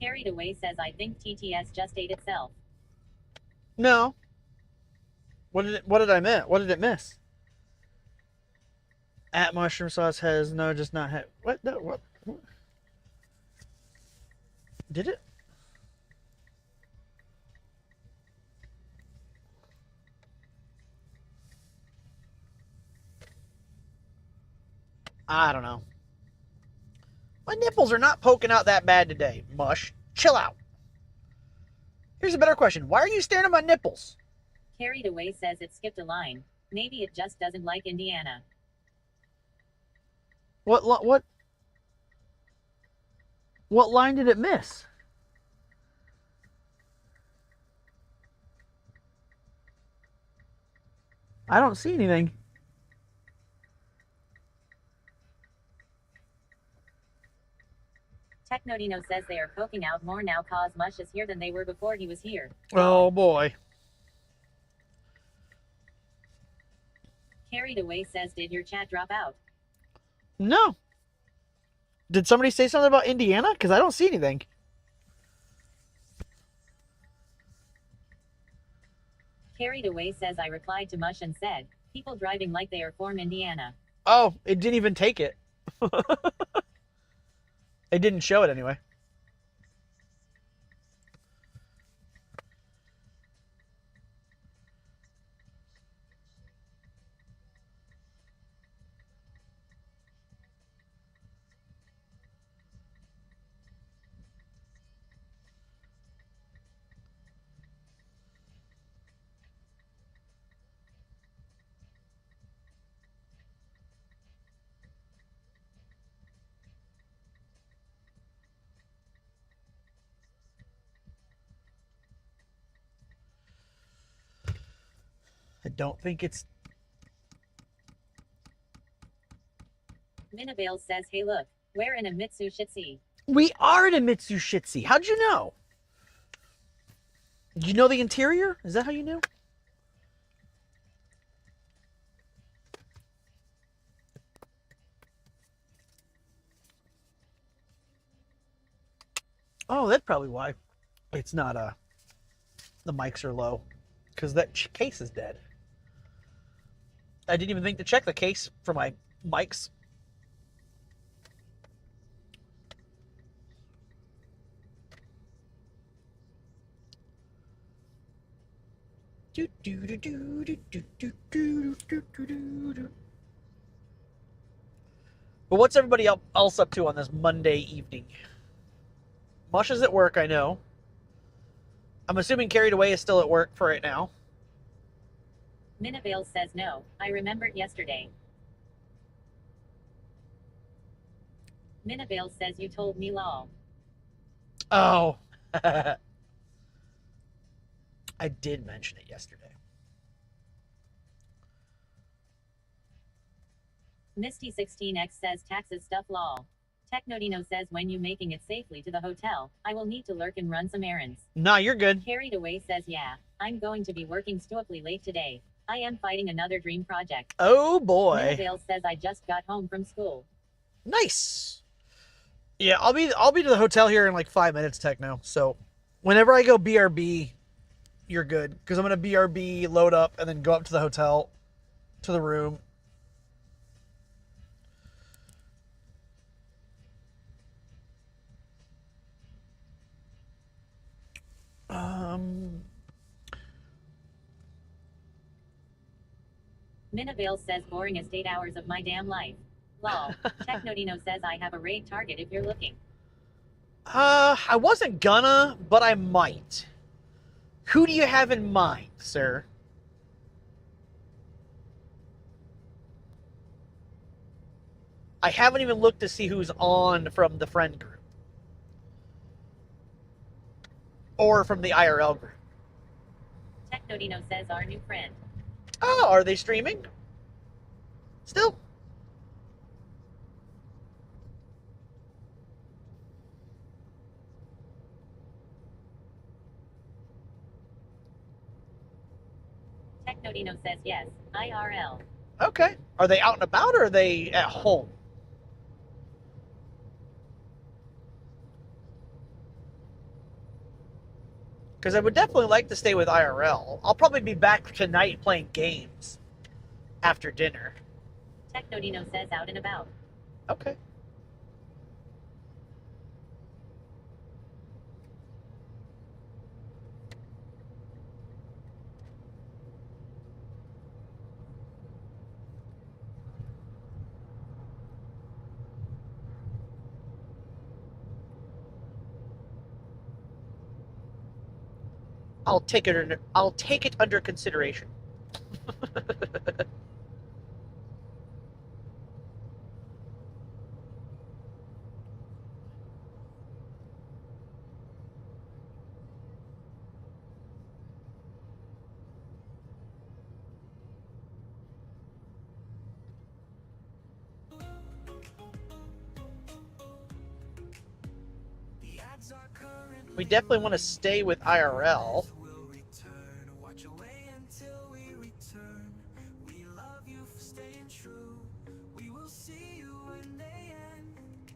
Speaker 4: Carried Away says I think TTS just ate itself.
Speaker 3: No. What did I miss? What did it miss? At Mushroom Sauce has no, just not have. What? No, what? Did it? I don't know. My nipples are not poking out that bad today, Mush. Chill out. Here's a better question. Why are you staring at my nipples?
Speaker 4: Carried Away says it skipped a line. Maybe it just doesn't like Indiana.
Speaker 3: What line did it miss? I don't see anything.
Speaker 4: Technodino says they are poking out more now cause Mush is here than they were before he was here.
Speaker 3: Oh boy.
Speaker 4: Carried Away says did your chat drop out?
Speaker 3: No. Did somebody say something about Indiana? Because I don't see anything.
Speaker 4: Carried Away says I replied to Mush and said, people driving like they are from Indiana.
Speaker 3: Oh, it didn't even take it. It didn't show it anyway. I don't think it's...
Speaker 4: Minabale says hey look, we're in a Mitsushitsi.
Speaker 3: We are in a Mitsushitsi. How'd you know? Did you know the interior? Is that how you knew? Oh, that's probably why it's not the mics are low, because that case is dead. I didn't even think to check the case for my mics. But what's everybody else up to on this Monday evening? Mush is at work, I know. I'm assuming Carried Away is still at work for right now.
Speaker 4: Minavale says no. I remembered yesterday. Minavale says you told me lol.
Speaker 3: Oh. I did mention it yesterday.
Speaker 4: Misty16x says taxes stuff lol. Technodino says when you making it safely to the hotel, I will need to lurk and run some errands.
Speaker 3: Nah, you're good.
Speaker 4: Carried Away says yeah, I'm going to be working stoically late today. I am fighting another dream project.
Speaker 3: Oh boy.
Speaker 4: Minavale says I just got home from school.
Speaker 3: Nice. Yeah, I'll be to the hotel here in like 5 minutes, Techno. So whenever I go BRB, you're good. Because I'm going to BRB, load up, and then go up to the hotel, to the room.
Speaker 4: Minavale says boring as 8 hours of my damn life. Lol. Technodino says I have a raid target if you're looking.
Speaker 3: I wasn't gonna, but I might. Who do you have in mind, sir? I haven't even looked to see who's on from the friend group. Or from the IRL group.
Speaker 4: Technodino says our new friend.
Speaker 3: Oh, are they streaming? Still?
Speaker 4: Technodino says yes, IRL.
Speaker 3: Okay. Are they out and about or are they at home? Because I would definitely like to stay with IRL. I'll probably be back tonight playing games after dinner.
Speaker 4: Technodino says out and about.
Speaker 3: Okay. I'll take it under consideration. We definitely want to stay with IRL.
Speaker 1: Watch away until we return. We love you for staying true. We will see you when they end.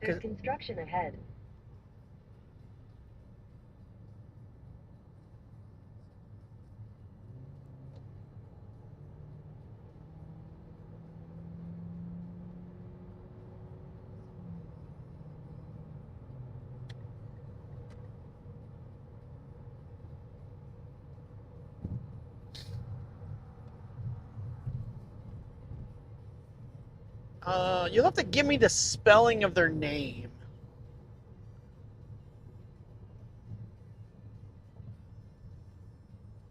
Speaker 6: There's construction ahead.
Speaker 3: You'll have to give me the spelling of their name.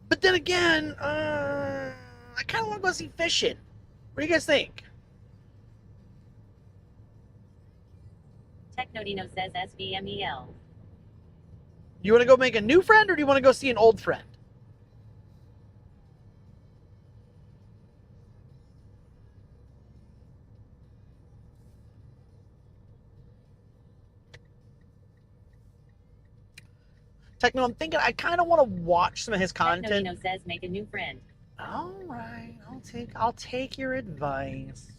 Speaker 3: But then again, I kind of want to go see Fishing. What do you guys think?
Speaker 4: Technodino says SVMEL.
Speaker 3: You want to go make a new friend or do you want to go see an old friend? Techno, I'm thinking I kind of want to watch some of his content.
Speaker 4: Technodino says make a new friend.
Speaker 3: All right, I'll take your advice.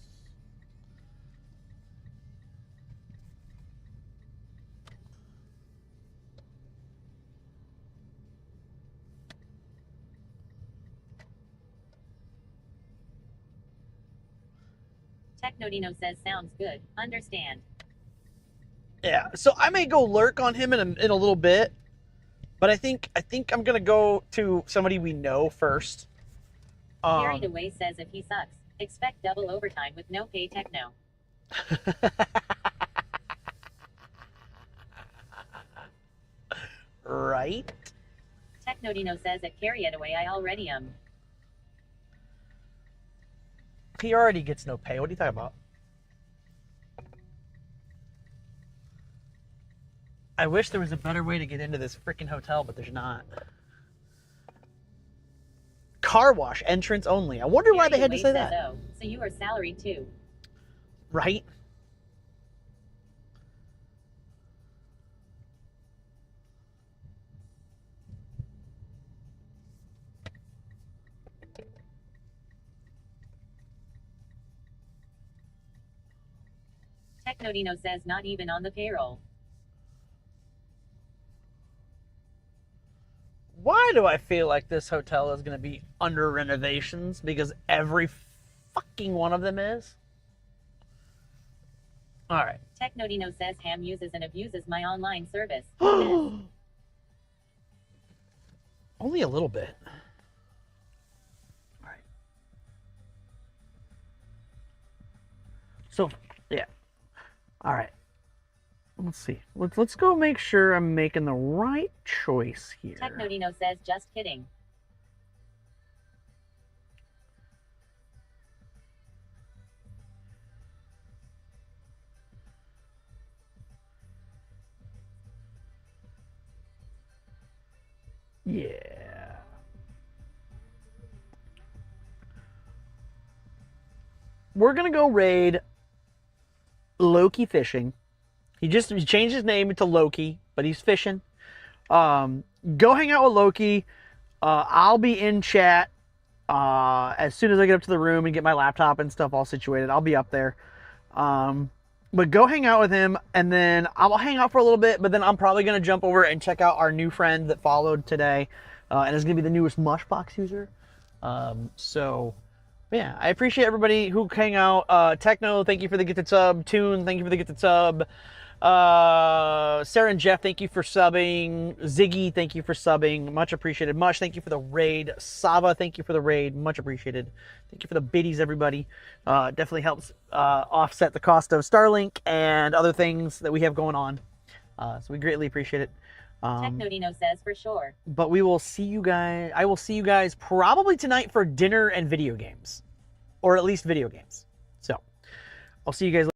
Speaker 4: Technodino says sounds good. Understand.
Speaker 3: Yeah, so I may go lurk on him in a little bit, but I think I'm gonna go to somebody we know first.
Speaker 4: Carried Away says if he sucks, expect double overtime with no pay. Techno.
Speaker 3: Right?
Speaker 4: Technodino says at Carry It Away I already am.
Speaker 3: He already gets no pay. What are you talking about? I wish there was a better way to get into this freaking hotel, but there's not. Car wash, entrance only. I wonder why they had to say that.
Speaker 4: Oh, so you are salaried too.
Speaker 3: Right?
Speaker 4: Technodino says not even on the payroll.
Speaker 3: Why do I feel like this hotel is going to be under renovations? Because every fucking one of them is. All right.
Speaker 4: Technodino says Ham uses and abuses my online service.
Speaker 3: Only a little bit. All right. So, yeah. All right. Let's see. Let's go make sure I'm making the right choice here.
Speaker 4: Technodino says just kidding.
Speaker 3: Yeah. We're gonna go raid Loki Fishing. He changed his name to Loki, but he's fishing. Go hang out with Loki. I'll be in chat as soon as I get up to the room and get my laptop and stuff all situated. I'll be up there. But go hang out with him, and then I'll hang out for a little bit, but then I'm probably going to jump over and check out our new friend that followed today, and is going to be the newest Mushbox user. So, yeah, I appreciate everybody who hang out. Techno, thank you for the gifted sub. Toon, thank you for the gifted sub. Sarah and Jeff, thank you for subbing. Ziggy, thank you for subbing. Much appreciated. Mush, thank you for the raid. Sava, thank you for the raid. Much appreciated. Thank you for the biddies, everybody. Definitely helps offset the cost of Starlink and other things that we have going on. So we greatly appreciate it.
Speaker 4: Technodino says for sure.
Speaker 3: But we will see you guys. I will see you guys probably tonight for dinner and video games, or at least video games. So I'll see you guys later.